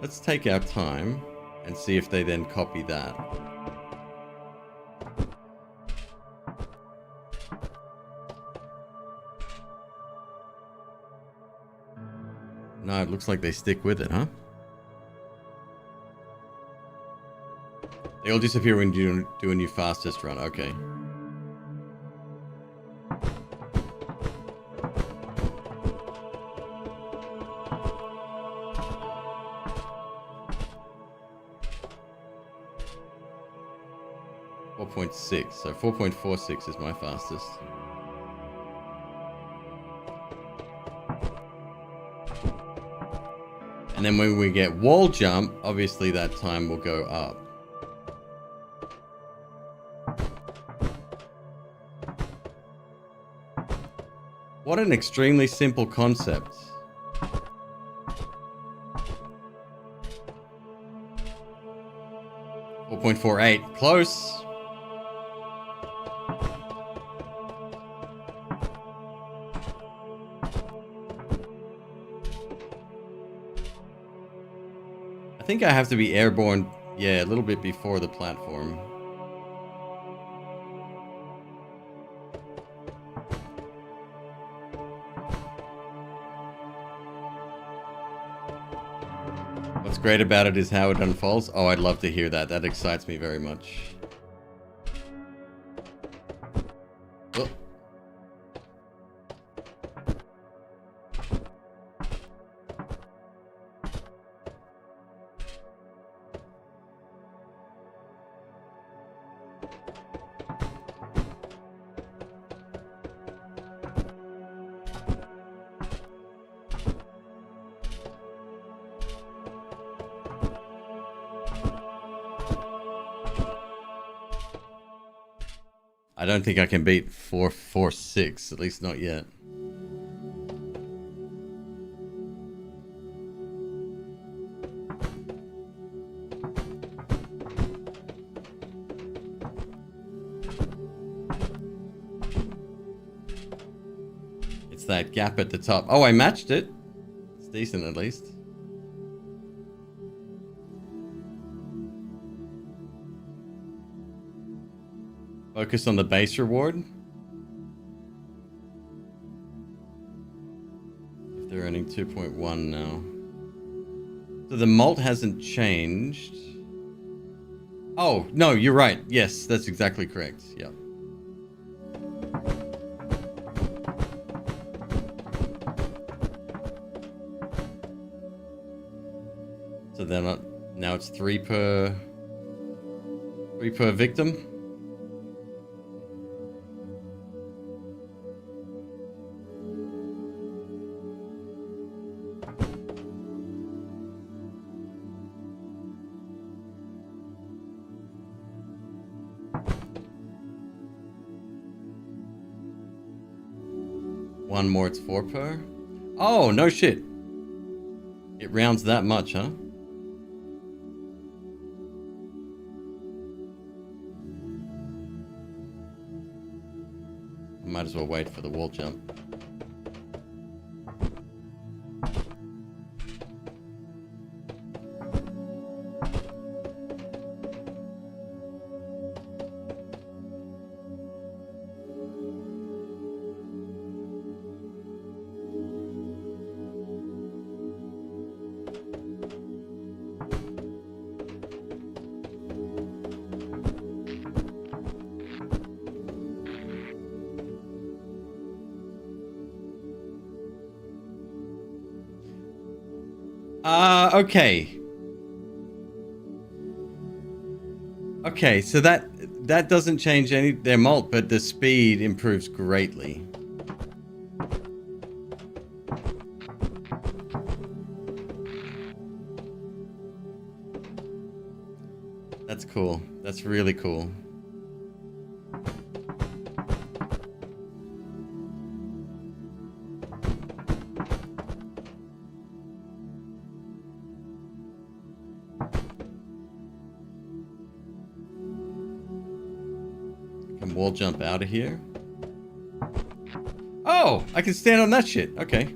Let's take our time and see if they then copy that. No, it looks like they stick with it, huh? They all disappear when you do a new fastest run. Okay. So 4.46 is my fastest. And then when we get wall jump, obviously that time will go up. What an extremely simple concept. .48, close. I think I have to be airborne, yeah, a little bit before the platform. What's great about it is how it unfolds. Oh, I'd love to hear that. That excites me very much. Oh. I don't think I can beat 446, at least not yet. It's that gap at the top. Oh, I matched it. It's decent at least. Focus on the base reward. If they're earning 2.1 now. So the mult hasn't changed. Oh, no, you're right. Yes, that's exactly correct. Yep. So then now it's 3 per victim. One more, it's 4 per. Oh, no shit. It rounds that much, huh? I might as well wait for the wall jump. Okay. Okay, so that doesn't change their mult, but the speed improves greatly. That's cool. That's really cool. Can wall jump out of here? Oh, I can stand on that shit. Okay.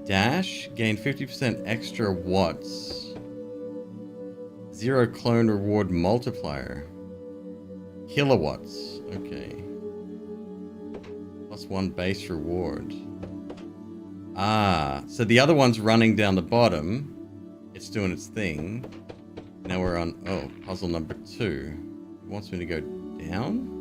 Dash, gain 50% extra watts. 0 clone reward multiplier. Kilowatts. Okay. +1 base reward. Ah, so the other one's running down the bottom. It's doing its thing. Now we're on, oh, puzzle number 2. It wants me to go down?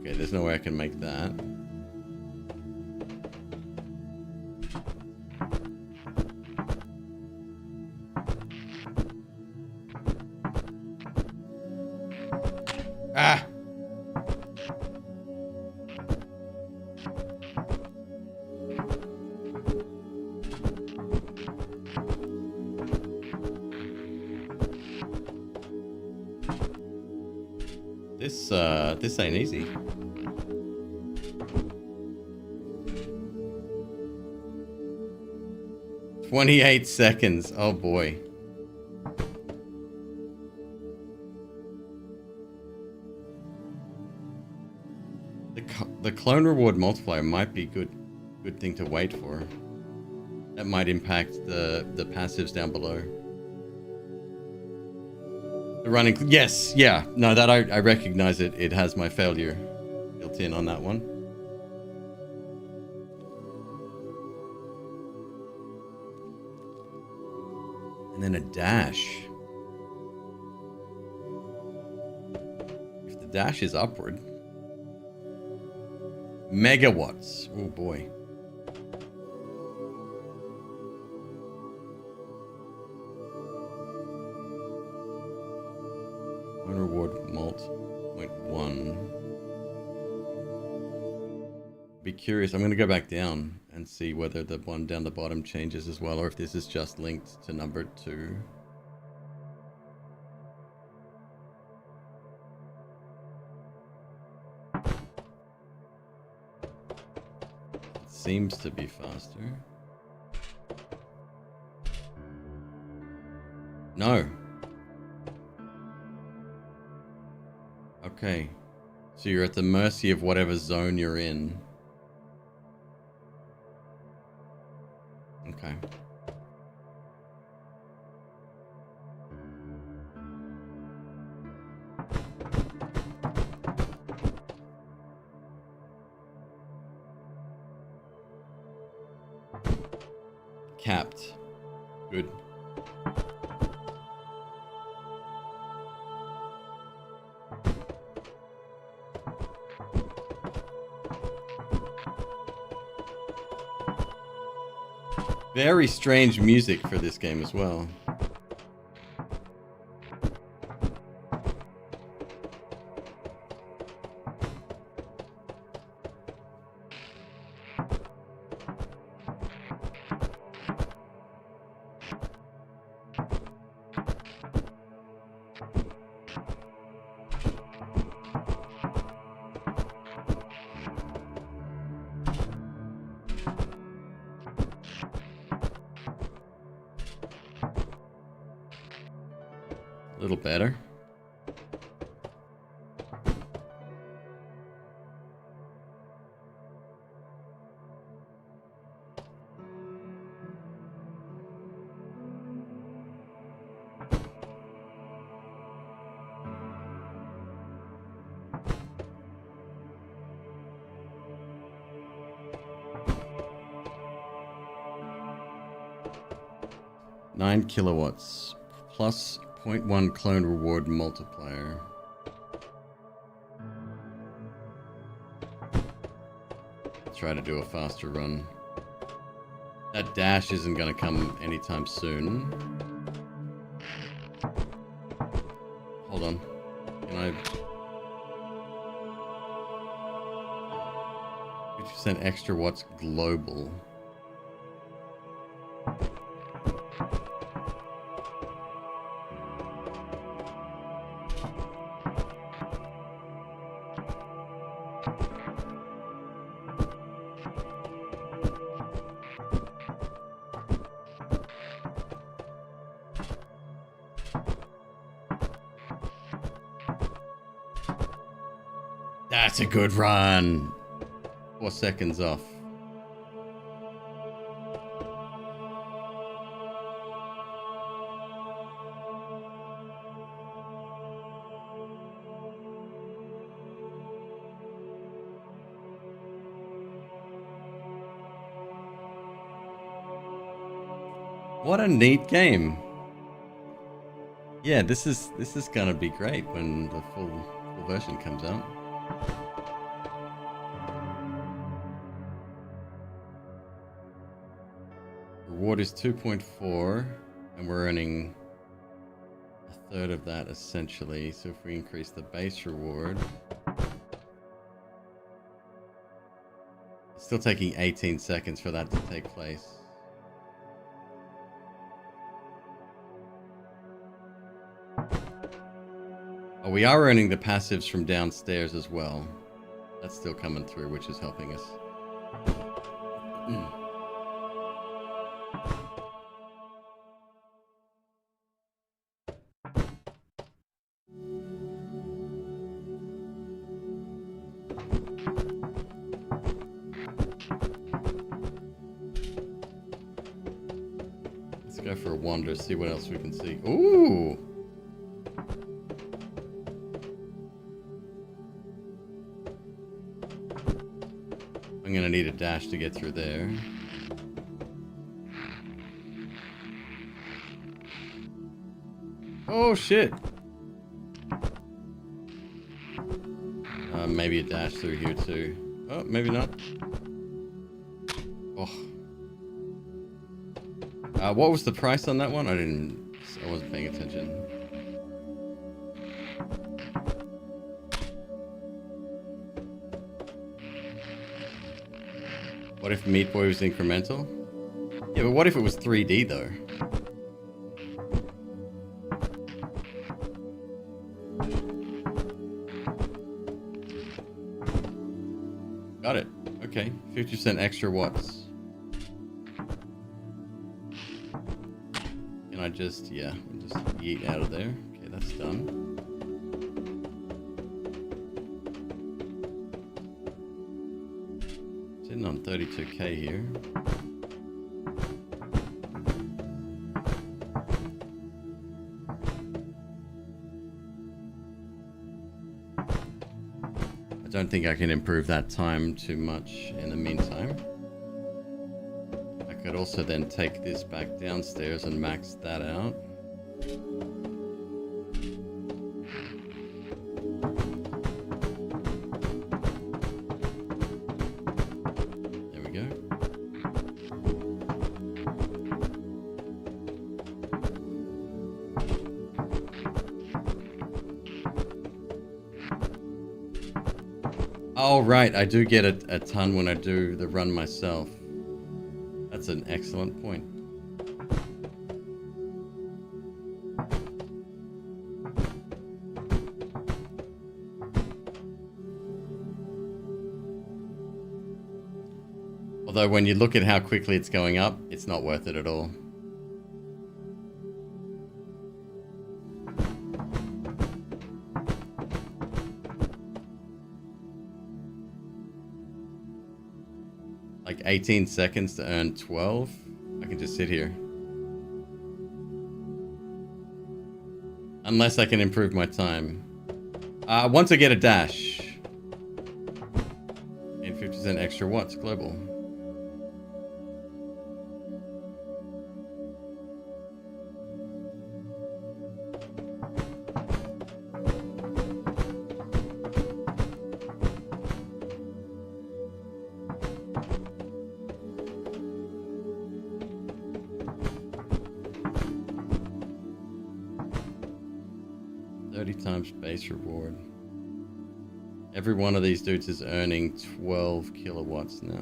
Okay, there's no way I can make that. Ah! This ain't easy. "28 seconds. Oh boy. The clone reward multiplier might be good thing to wait for. That might impact the passives down below. The running, yes, yeah, no, that I recognize it. It has my failure built in on that one. And then a dash. If the dash is upward. Megawatts. Oh boy. One reward mult 0.1. Be curious. I'm going to go back down and see whether the one down the bottom changes as well, or if this is just linked to number 2. Seems to be faster. No. Okay. So you're at the mercy of whatever zone you're in. Okay. Capped. Good. Very strange music for this game as well. little better. Nine kilowatts plus 0.1 clone reward multiplier. Try to do a faster run. That dash isn't going to come anytime soon. Hold on. Can I... 50% extra watts global. That's a good run. 4 seconds off. What a neat game. Yeah, this is gonna be great when the full version comes out. Reward is 2.4, and we're earning a third of that essentially. So if we increase the base reward, it's still taking 18 seconds for that to take place. Oh, we are earning the passives from downstairs as well. That's still coming through, which is helping us. Let's go for a wander, see what else we can see. Ooh! I'm gonna need a dash to get through there. Oh shit! Maybe a dash through here too. Oh, maybe not. Oh. What was the price on that one? I wasn't paying attention. What if Meat Boy was incremental? Yeah, but what if it was 3D though? Got it. Okay, 50% extra watts. Can I just, yeah, we'll just yeet out of there. Okay, that's done. Sitting on 32k here. I don't think I can improve that time too much in the meantime. I could also then take this back downstairs and max that out. There we go. Oh, right, I do get a ton when I do the run myself. That's an excellent point. Although when you look at how quickly it's going up, it's not worth it at all. like 18 seconds to earn 12. I can just sit here. Unless I can improve my time. Once I get a dash. And 50% extra watts global. Times base reward. Every one of these dudes is earning 12 kilowatts now.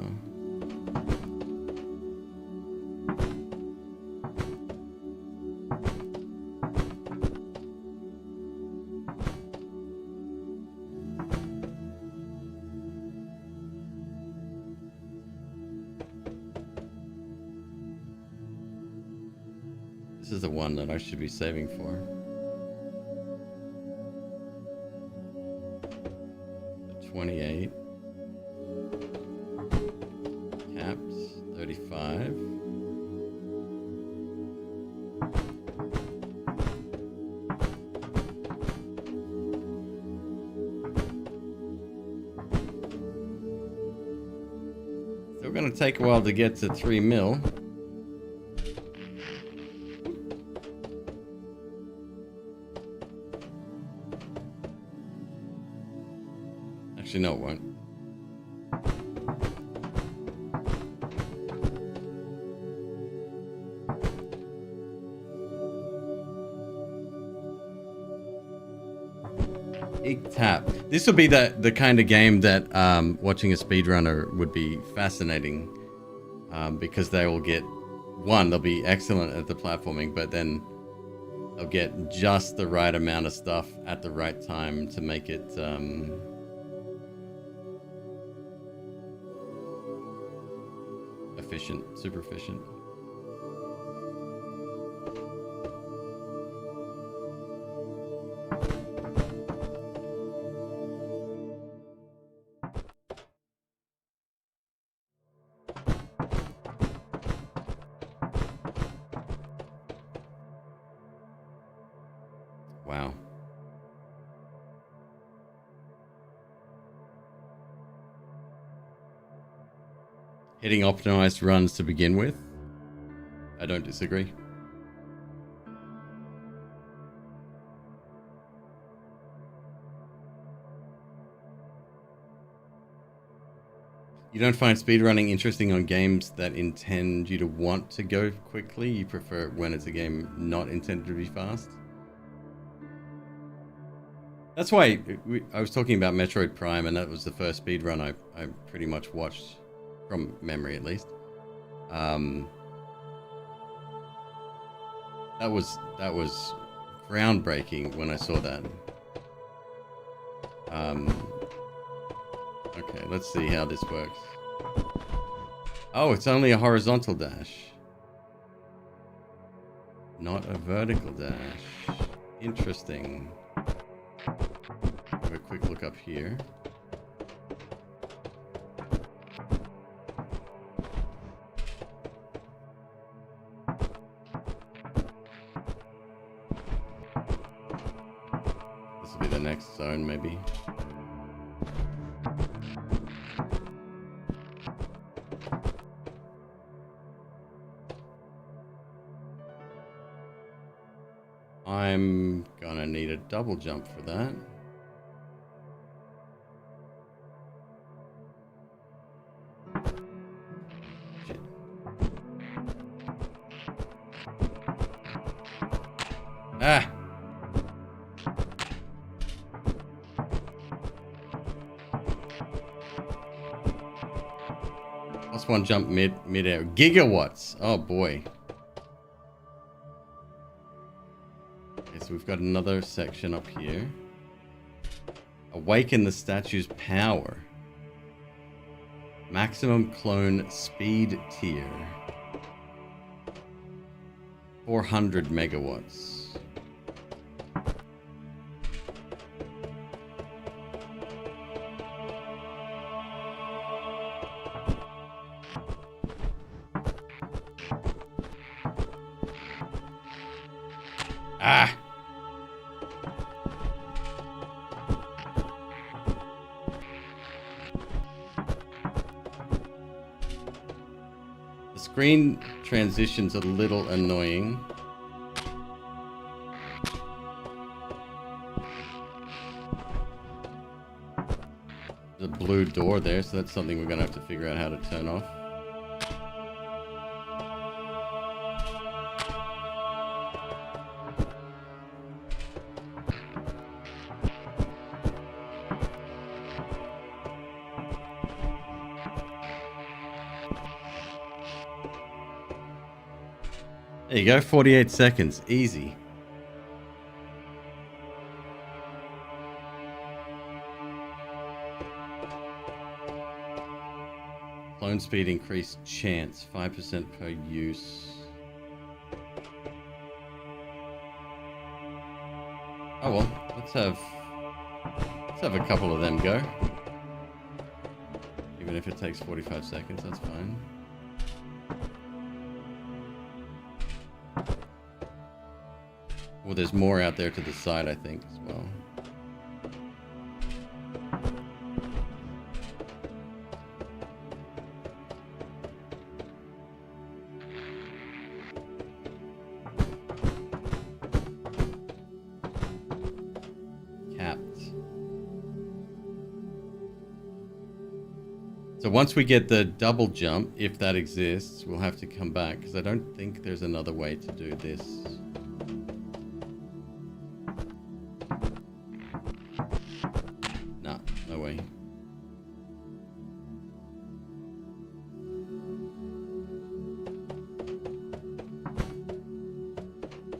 This is the one that I should be saving for. 28. Caps, 35. Still gonna take a while to get to 3 mil. Actually, no, it won't. Big tap. This will be the kind of game that watching a speedrunner would be fascinating, because they will get they'll be excellent at the platforming, but then they'll get just the right amount of stuff at the right time to make it efficient, super efficient. Wow. Hitting optimized runs to begin with. I don't disagree. You don't find speedrunning interesting on games that intend you to want to go quickly? You prefer it when it's a game not intended to be fast? That's why I was talking about Metroid Prime, and that was the first speedrun I pretty much watched. From memory, at least. That was groundbreaking when I saw that. Okay, let's see how this works. Oh, it's only a horizontal dash, not a vertical dash. Interesting. Have a quick look up here. Next zone, maybe. I'm gonna need a double jump for that. Shit. Ah! One jump mid-air. Gigawatts. Oh boy. Okay, so we've got another section up here. Awaken the statue's power. Maximum clone speed tier. 400 megawatts. Ah! The screen transition's a little annoying. The blue door there, so that's something we're gonna have to figure out how to turn off. There you go, 48 seconds, easy. Clone speed increased chance, 5% per use. Oh well, let's have a couple of them go. Even if it takes 45 seconds, that's fine. Well, there's more out there to the side, I think, as well. So once we get the double jump, if that exists, we'll have to come back, because I don't think there's another way to do this. Nah, no way.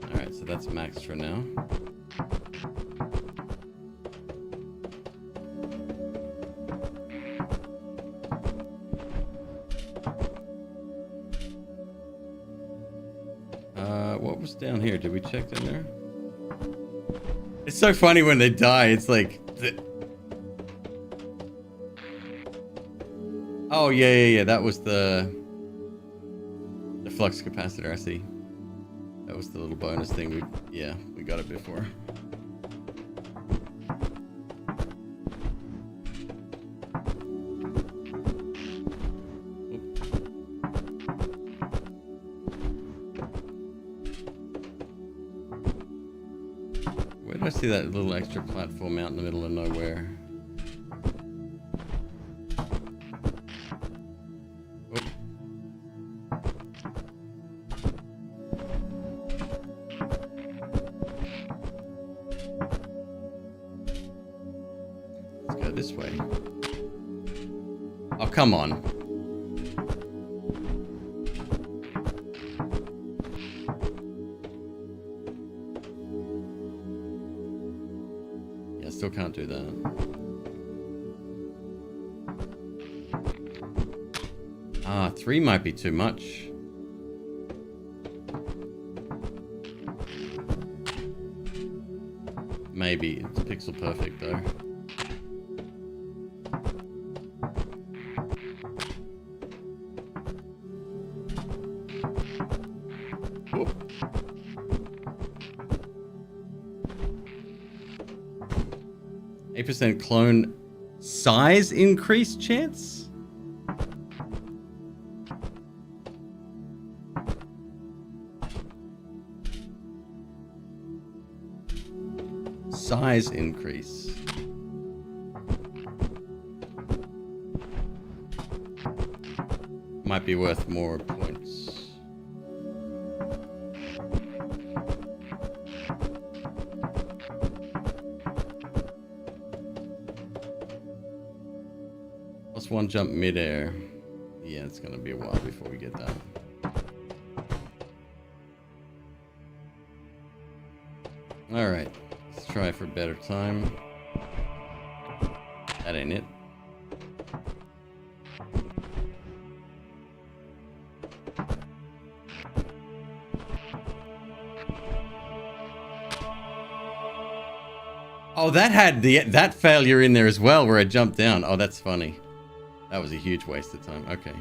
Alright, so that's maxed for now. What was down here? Did we check down there? It's so funny when they die. It's like... Oh, yeah. That was the flux capacitor, I see. That was the little bonus thing. We got it before. I see that little extra platform out in the middle of nowhere. Oop. Let's go this way. Oh, come on. Still can't do that. Ah, 3 might be too much. Maybe. It's pixel perfect though. Whoop. 8% clone size increase chance? Size increase. Might be worth more points. One jump midair. Yeah, it's gonna be a while before we get that. Alright, let's try for better time. That ain't it. Oh, that had that failure in there as well where I jumped down. Oh, that's funny. That was a huge waste of time. Okay.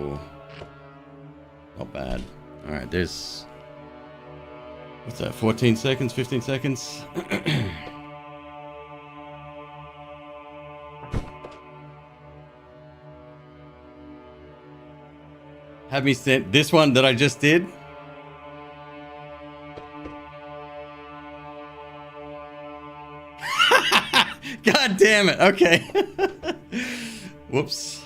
Oh, not bad. All right, there's what's that? 14 seconds, 15 seconds. Have me sent this one that I just did. God damn it. Okay. Whoops.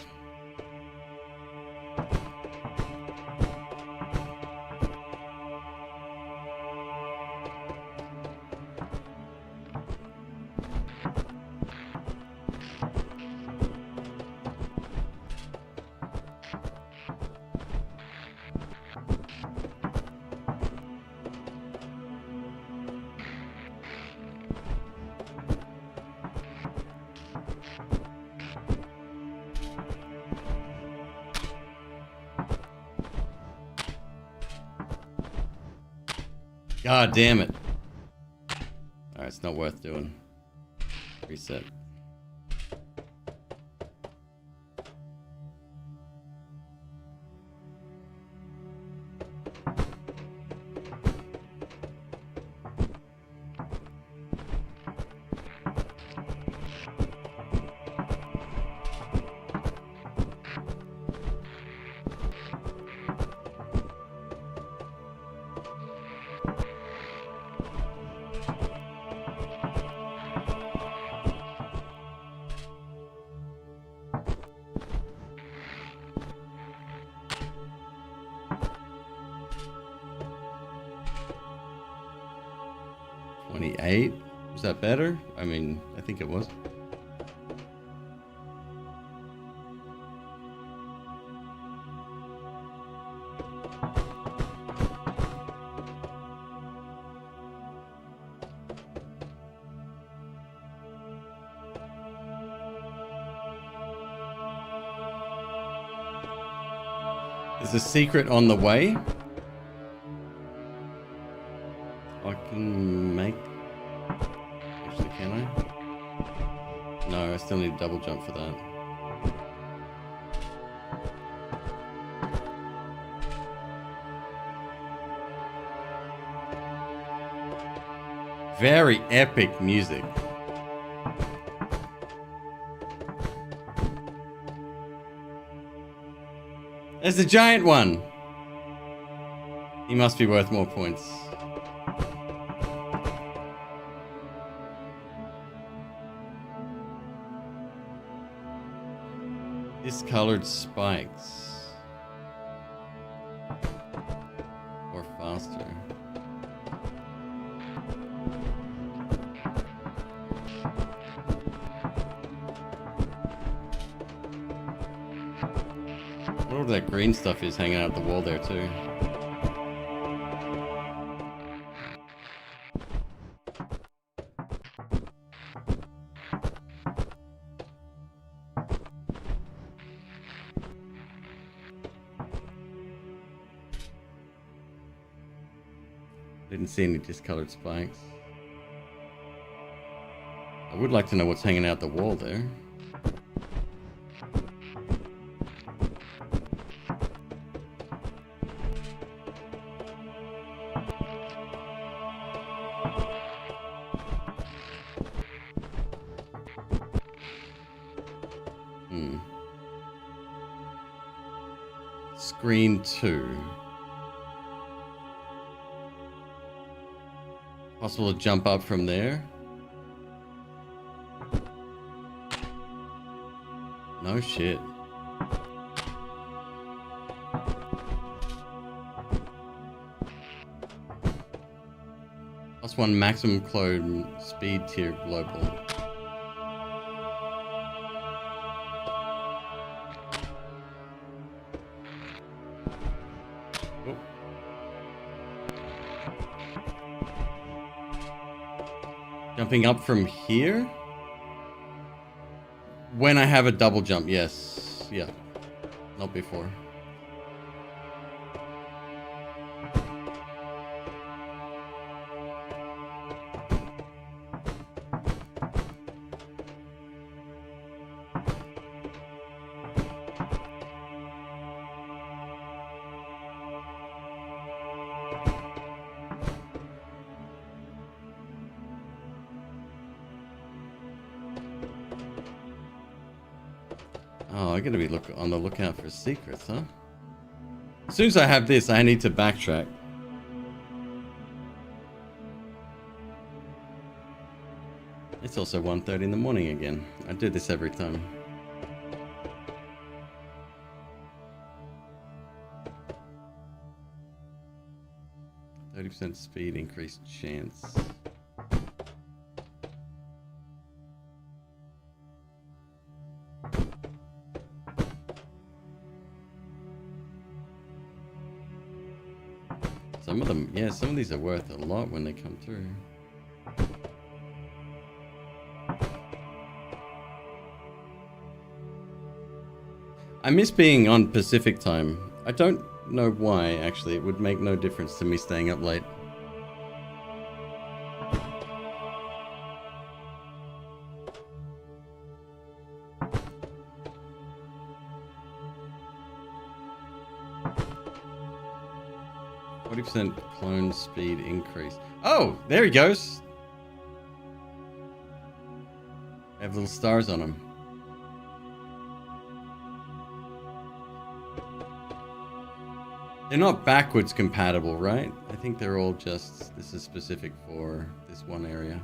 God damn it. Alright, it's not worth doing. Reset. Was that better? I mean, I think it was. There's a secret on the way. I can make... Actually, can I? No, I still need a double jump for that. Very epic music. There's the giant one. He must be worth more points. Discolored spikes. Or faster. All that green stuff is hanging out the wall there too. Didn't see any discolored spikes. I would like to know what's hanging out the wall there. Screen 2. Possible to jump up from there? No shit. +1 maximum clone speed tier global. Jumping up from here? When I have a double jump, yes. Yeah. Not before. Oh, I gotta be on the lookout for secrets, huh? As soon as I have this, I need to backtrack. It's also 1:30 in the morning again. I do this every time. %30 speed increased chance. Some of them, yeah, some of these are worth a lot when they come through. I miss being on Pacific time. I don't know why, actually. It would make no difference to me staying up late. %40 clone speed increase. Oh, there he goes. They have little stars on them. They're not backwards compatible, right? I think they're all just, this is specific for this one area.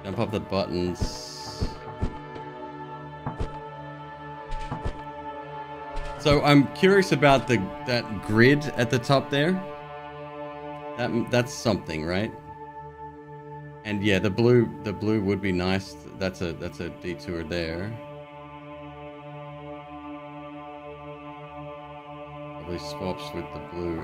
Jump up the buttons. So I'm curious about that grid at the top there. That's something, right? And yeah, the blue would be nice. That's a detour there. Probably swaps with the blue.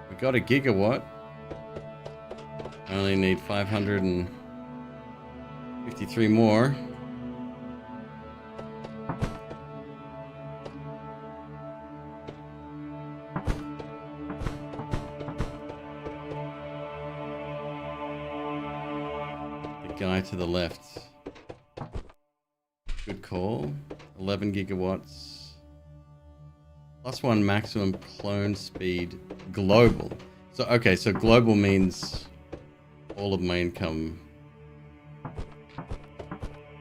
We got a gigawatt. I only need 553 more. The guy to the left. Good call. 11 gigawatts. +1 maximum clone speed global. So, okay, so global means all of my income,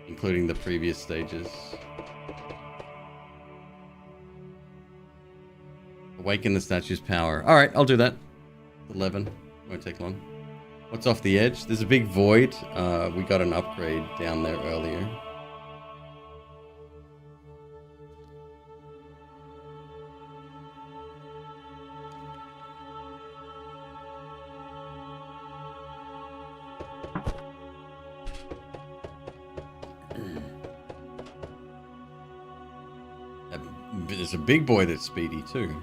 including the previous stages. Awaken the statue's power. All right, I'll do that. 11. Won't take long. What's off the edge? There's a big void. We got an upgrade down there earlier. There's a big boy that's speedy too.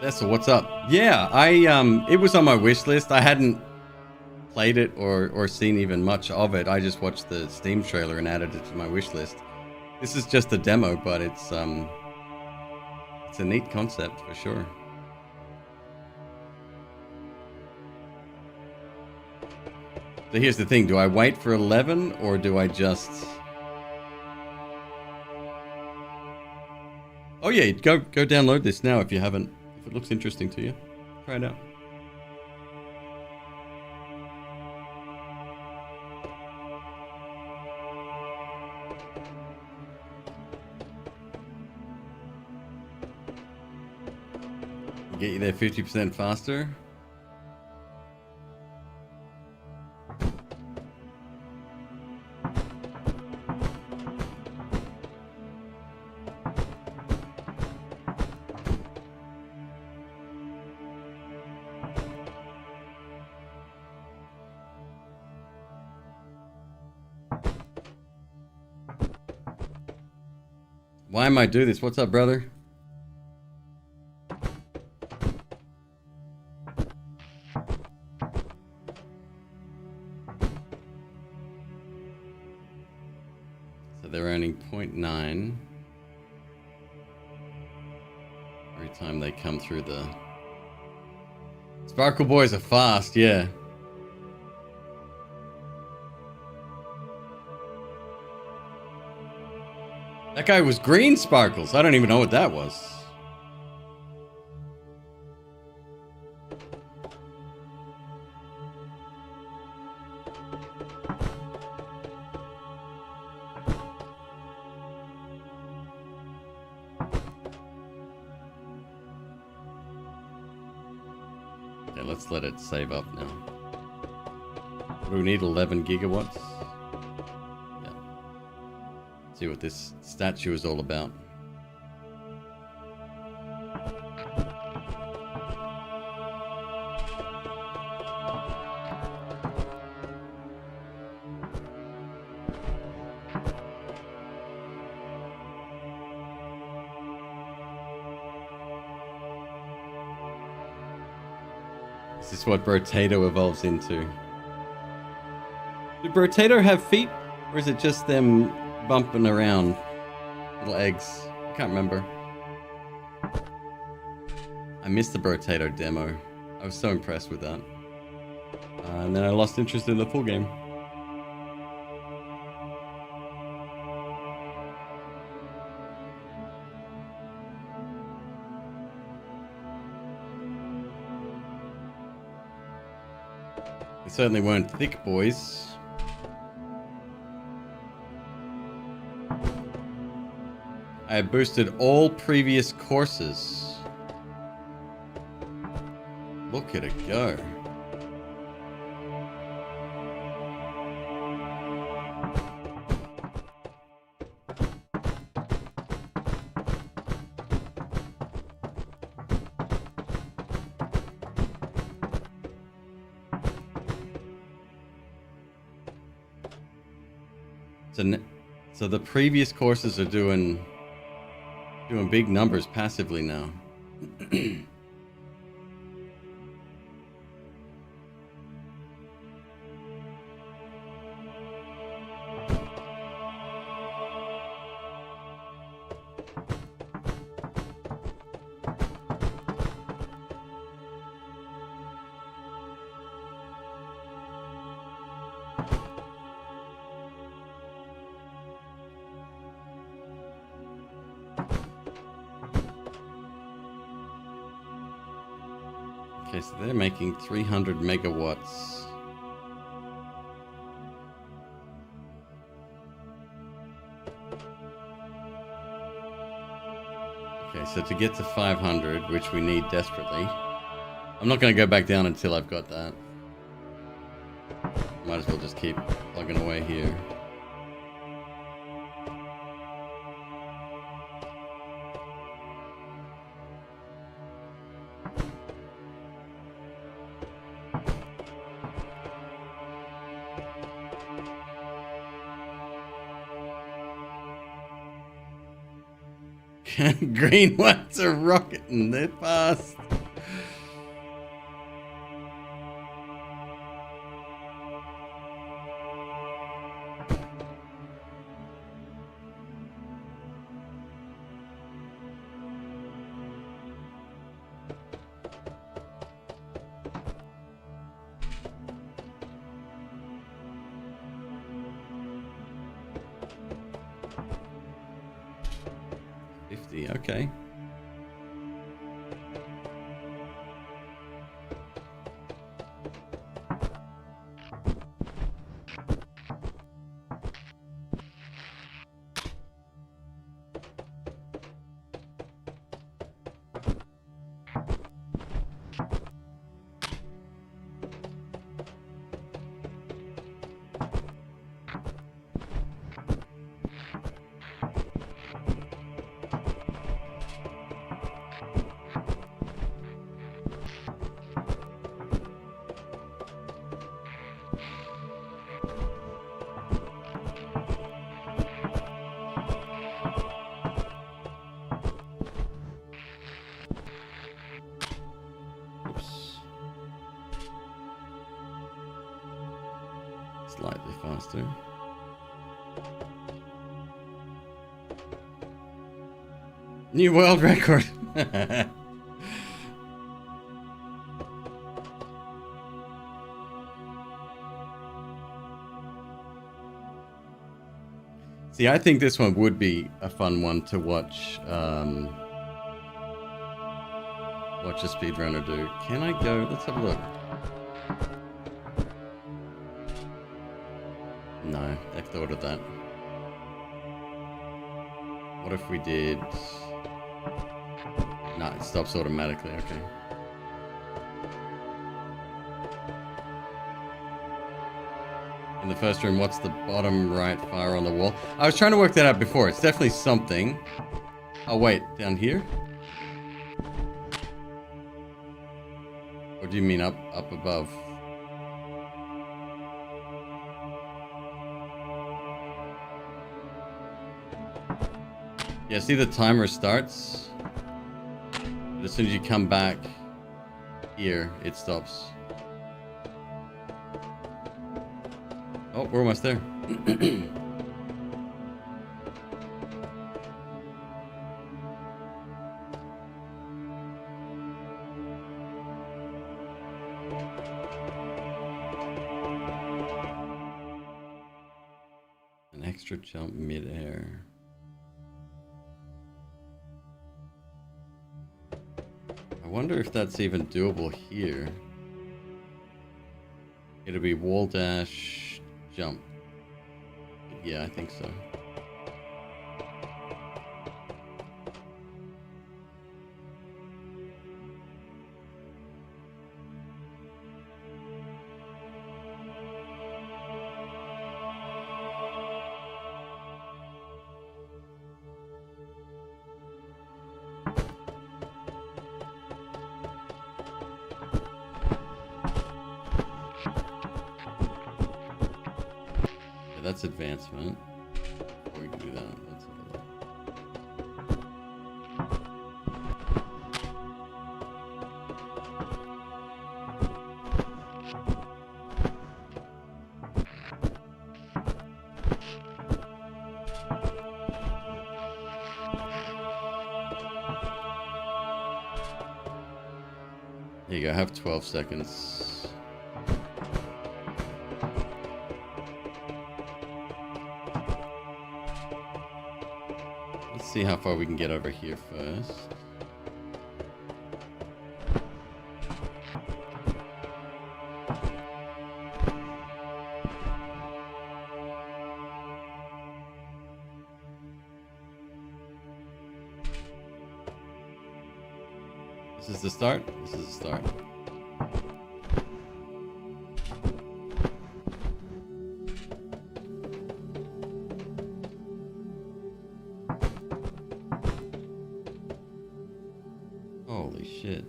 Vessel, what's up? Yeah, it was on my wish list. I hadn't played it or seen even much of it. I just watched the Steam trailer and added it to my wish list. This is just a demo, but it's a neat concept for sure. So here's the thing, do I wait for 11 or do I just... Oh yeah, go download this now if you haven't. If it looks interesting to you, try it out. Get you there 50% faster. Why am I do this? What's up, brother? So they're earning 0.9 every time they come through the... Sparkle boys are fast, yeah. That guy was green sparkles. I don't even know what that was. Okay, let's let it save up now. What do we need? 11 gigawatts? See what this statue is all about. This is what Brotato evolves into. Do Brotato have feet? Or is it just them bumping around? Little eggs. I can't remember. I missed the Brotato demo. I was so impressed with that. And then I lost interest in the full game. They certainly weren't thick boys. I have boosted all previous courses. Look at it go. So the previous courses are doing big numbers passively now. Okay, so they're making 300 megawatts. Okay, so to get to 500, which we need desperately, I'm not going to go back down until I've got that. Might as well just keep plugging away here. Green ones are rocketing, they're fast. Okay. faster. New world record. See, I think this one would be a fun one to watch. Watch a speedrunner do. Can I go? Let's have a look. No, I thought of that. What if we did? No, it stops automatically. Okay. In the first room, what's the bottom right fire on the wall? I was trying to work that out before. It's definitely something. Oh, wait. Down here? Or do you mean up above? Yeah, see the timer starts? But as soon as you come back here, it stops. Oh, we're almost there. An extra jump mid-air. I wonder if that's even doable here. It'll be wall dash, jump. Yeah, I think so. That's advancement. Before we can do that, let's have a look. There you go, I have 12 seconds. See how far we can get over here first. This is the start? This is the start. Holy shit.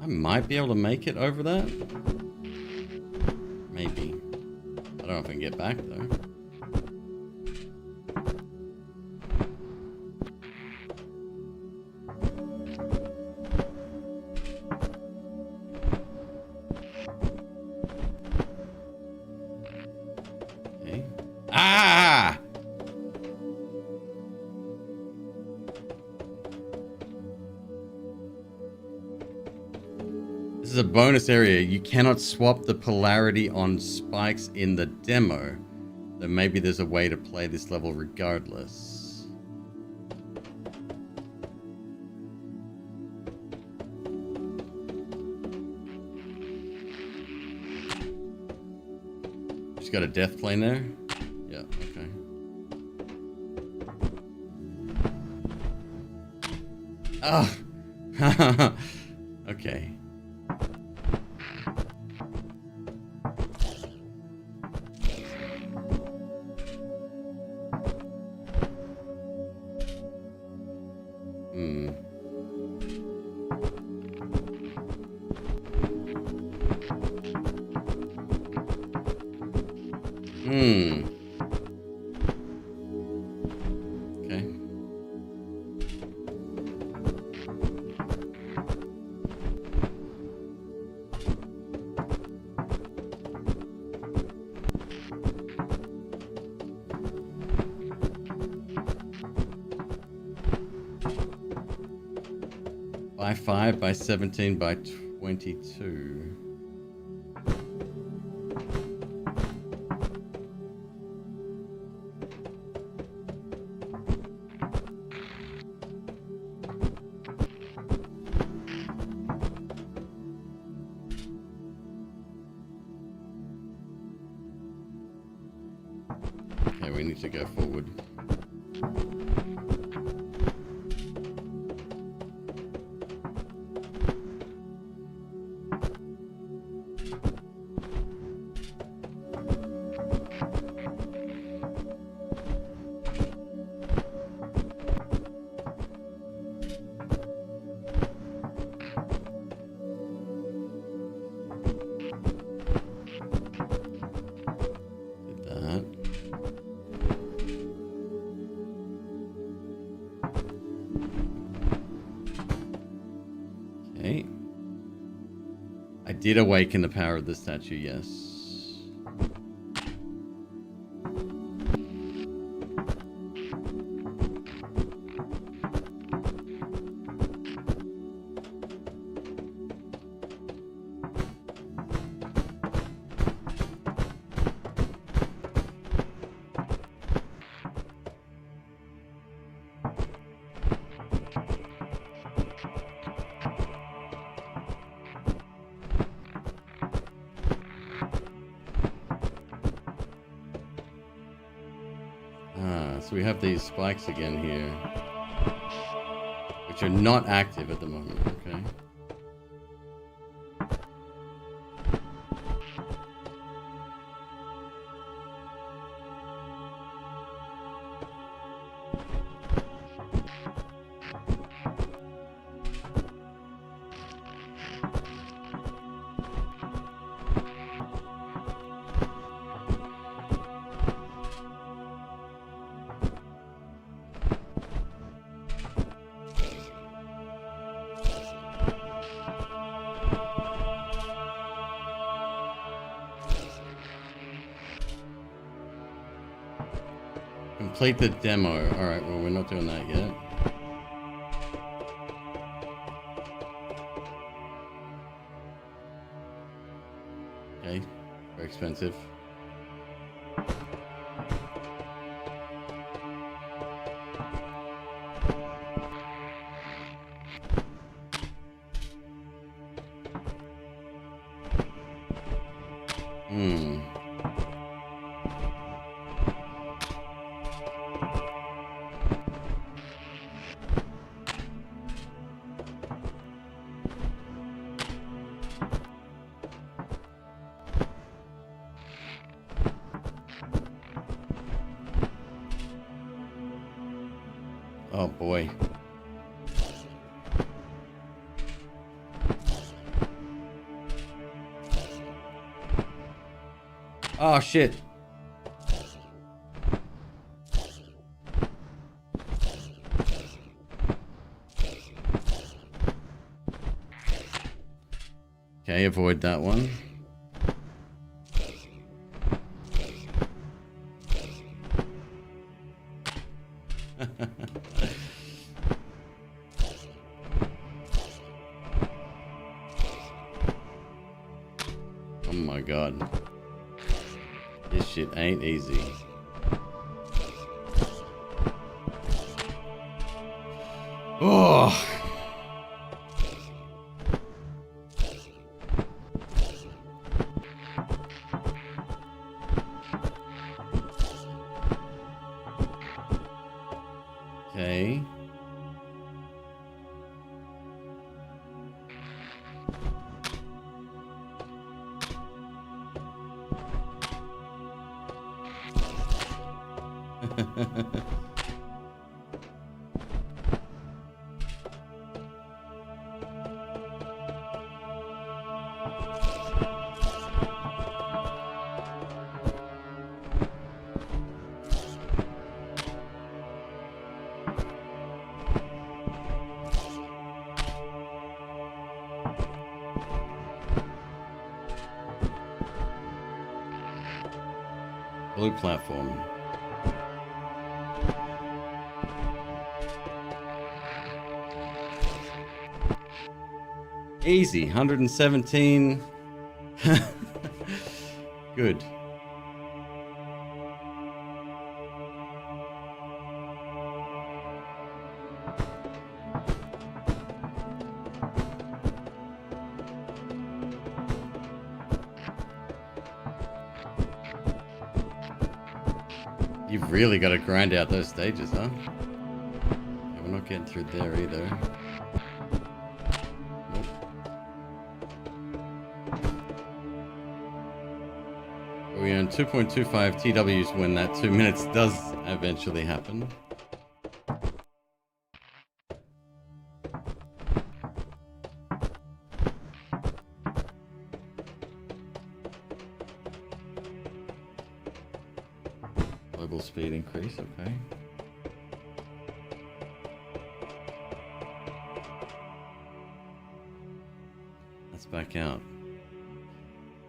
I might be able to make it over that. Maybe. I don't know if I can get back though. Ah! This is a bonus area. You cannot swap the polarity on spikes in the demo. So maybe there's a way to play this level regardless. Just got a death plane there? Yeah, okay. Oh! Okay. Okay. By 5, by 17, by 22. Okay, we need to go forward. Did that. Okay. I did awaken the power of the statue, yes. So we have these spikes again here, which are not active at the moment, okay? Complete the demo. Alright, well, we're not doing that yet. Okay, very expensive. Oh boy. Oh shit. Okay, avoid that one. Oh my god. This shit ain't easy. Oh. Okay. Blue platform. Easy, 117. Good. You've really got to grind out those stages, huh? Yeah, we're not getting through there either. Nope. We earn 2.25 TWs when that 2 minutes does eventually happen. Global speed increase, okay. Let's back out.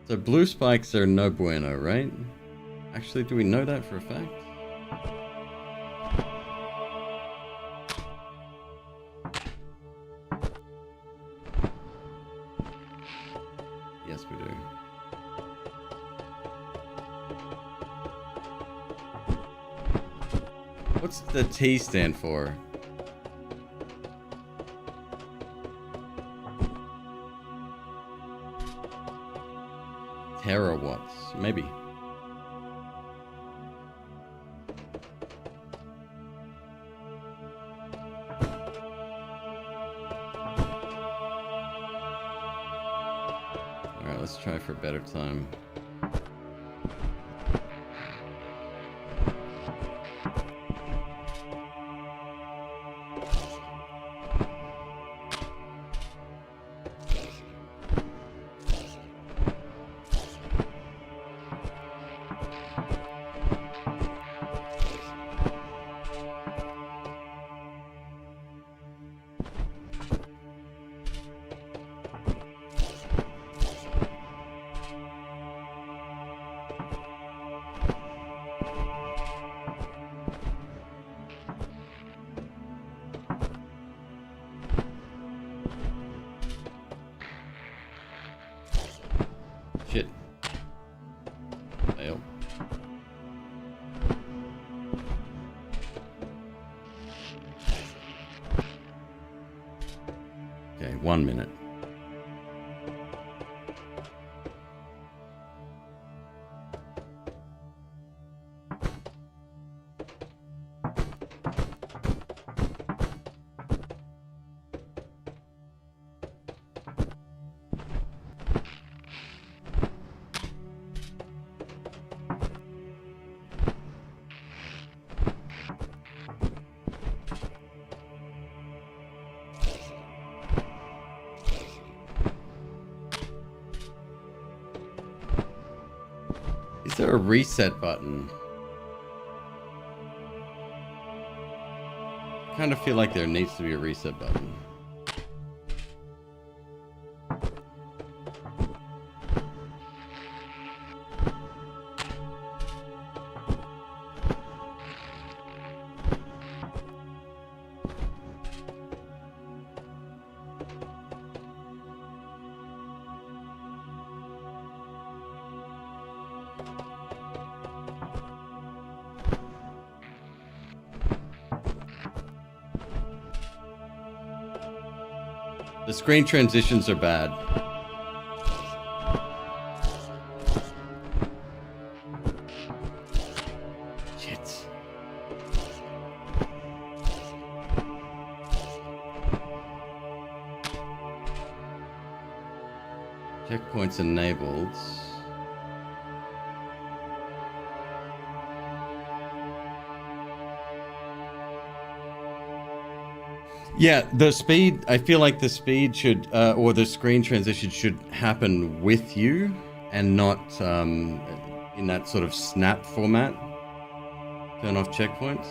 So blue spikes are no bueno, right? Actually, do we know that for a fact? Yes, we do. What's the T stand for? Terawatts, maybe. Alright, let's try for a better time. Shit. Fail. Okay, 1 minute. Is there a reset button? I kind of feel like there needs to be a reset button. The screen transitions are bad. Shit. Checkpoints enabled. Yeah, the speed, I feel like the speed should, or the screen transition should happen with you and not in that sort of snap format. Turn off checkpoints.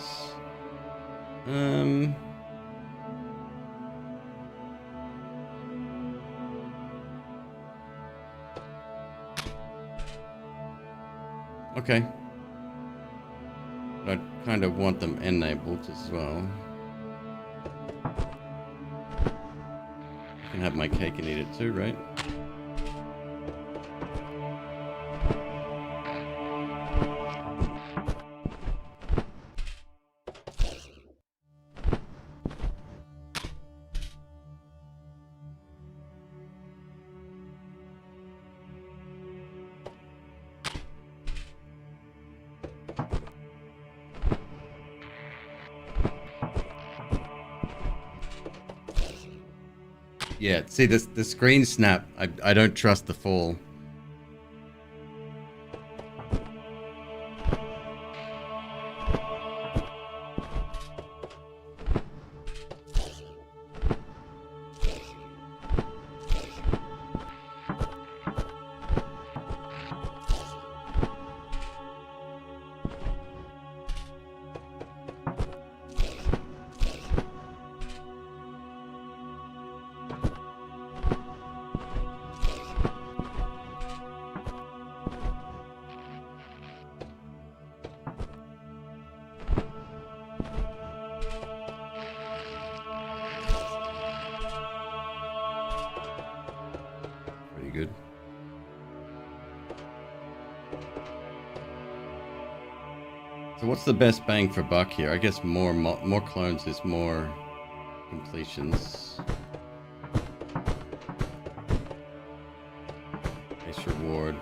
Okay. But I kind of want them enabled as well. I can can have my cake and eat it too, right? Yeah, see this the screen snap. I don't trust the fall. Pretty good. So what's the best bang for buck here? I guess more clones is more completions. Nice reward.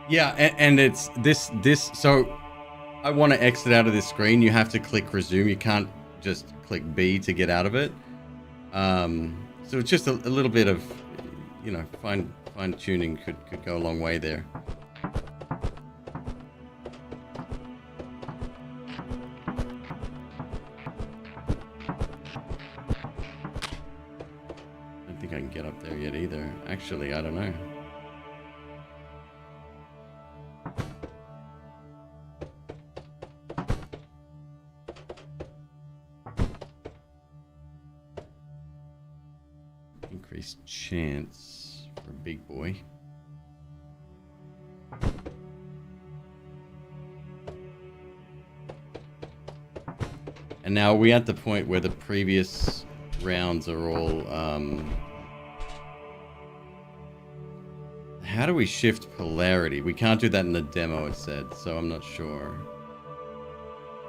Yeah, and it's this so I want to exit out of this screen. You have to click resume. You can't just click B to get out of it. So it's just a little bit of, you know, fine tuning could go a long way there. I don't think I can get up there yet either. Actually, I don't know. Increased chance for big boy. And now we're at the point where the previous rounds are all how do we shift polarity? We can't do that in the demo, it said, so I'm not sure.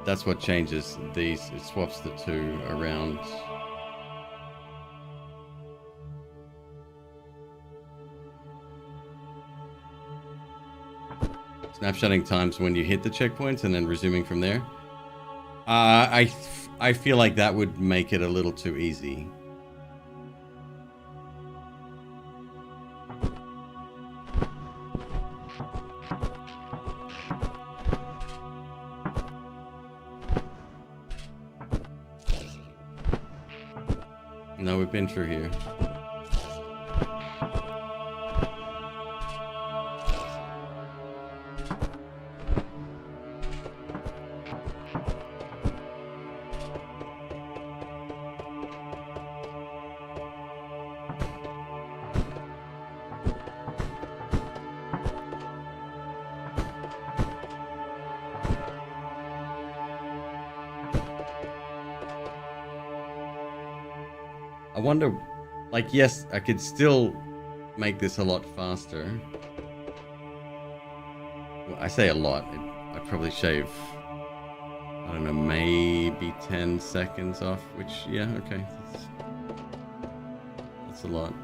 That's what changes these. It swaps the two around. Snapshotting times when you hit the checkpoints and then resuming from there. I feel like that would make it a little too easy. No, we've been through here. I wonder, like, yes, I could still make this a lot faster. Well, I say a lot. I'd probably shave, I don't know, maybe 10 seconds off, which, yeah, okay. That's a lot.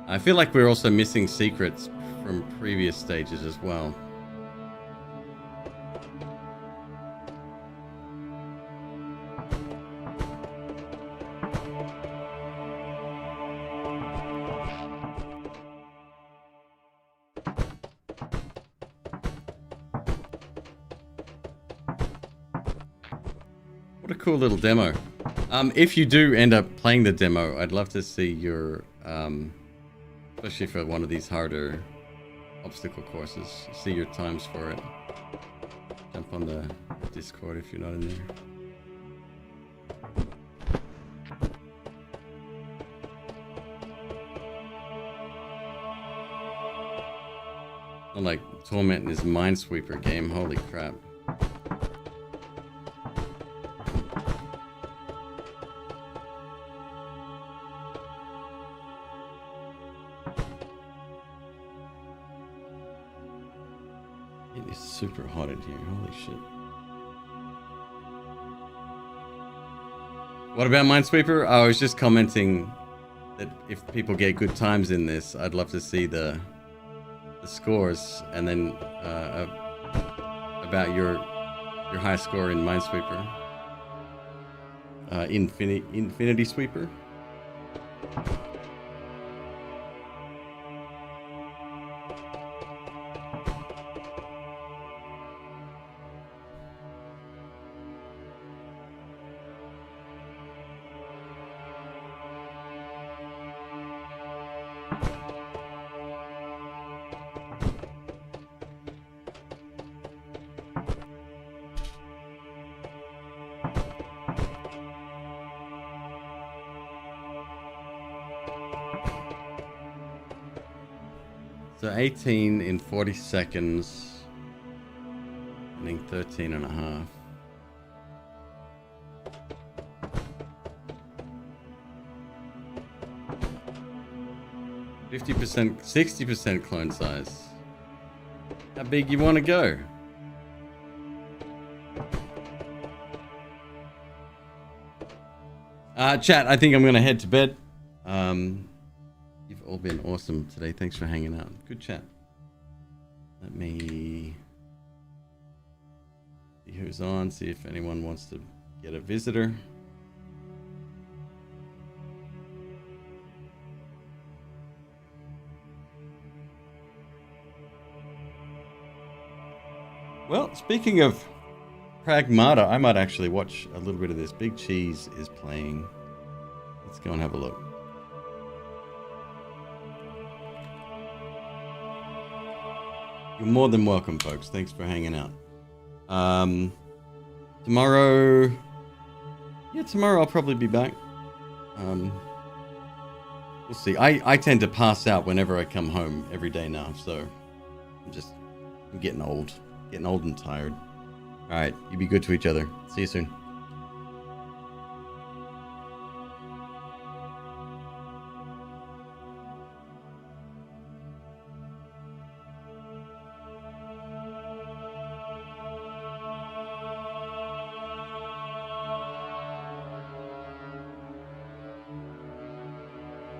I feel like we're also missing secrets from previous stages as well. What a cool little demo. If you do end up playing the demo, I'd love to see your, especially for one of these harder obstacle courses, see your times for it. Jump on the Discord if you're not in there. Or like Torment in his Minesweeper game. Holy crap. It is super hot in here. Holy shit. What about Minesweeper? I was just commenting that if people get good times in this, I'd love to see the scores, and then about your high score in Minesweeper. Infinity Sweeper. So 18 in 40 seconds, ending 13 and a half. %, 60% clone size. How big you want to go? Chat, I think I'm going to head to bed. You've all been awesome today. Thanks for hanging out. Good chat. Let me see who's on, see if anyone wants to get a visitor. Well, speaking of Pragmata, I might actually watch a little bit of this. Big Cheese is playing. Let's go and have a look. You're more than welcome, folks. Thanks for hanging out. Tomorrow I'll probably be back. We'll see. I tend to pass out whenever I come home every day now, so I'm getting old and tired. All right, you be good to each other. See you soon.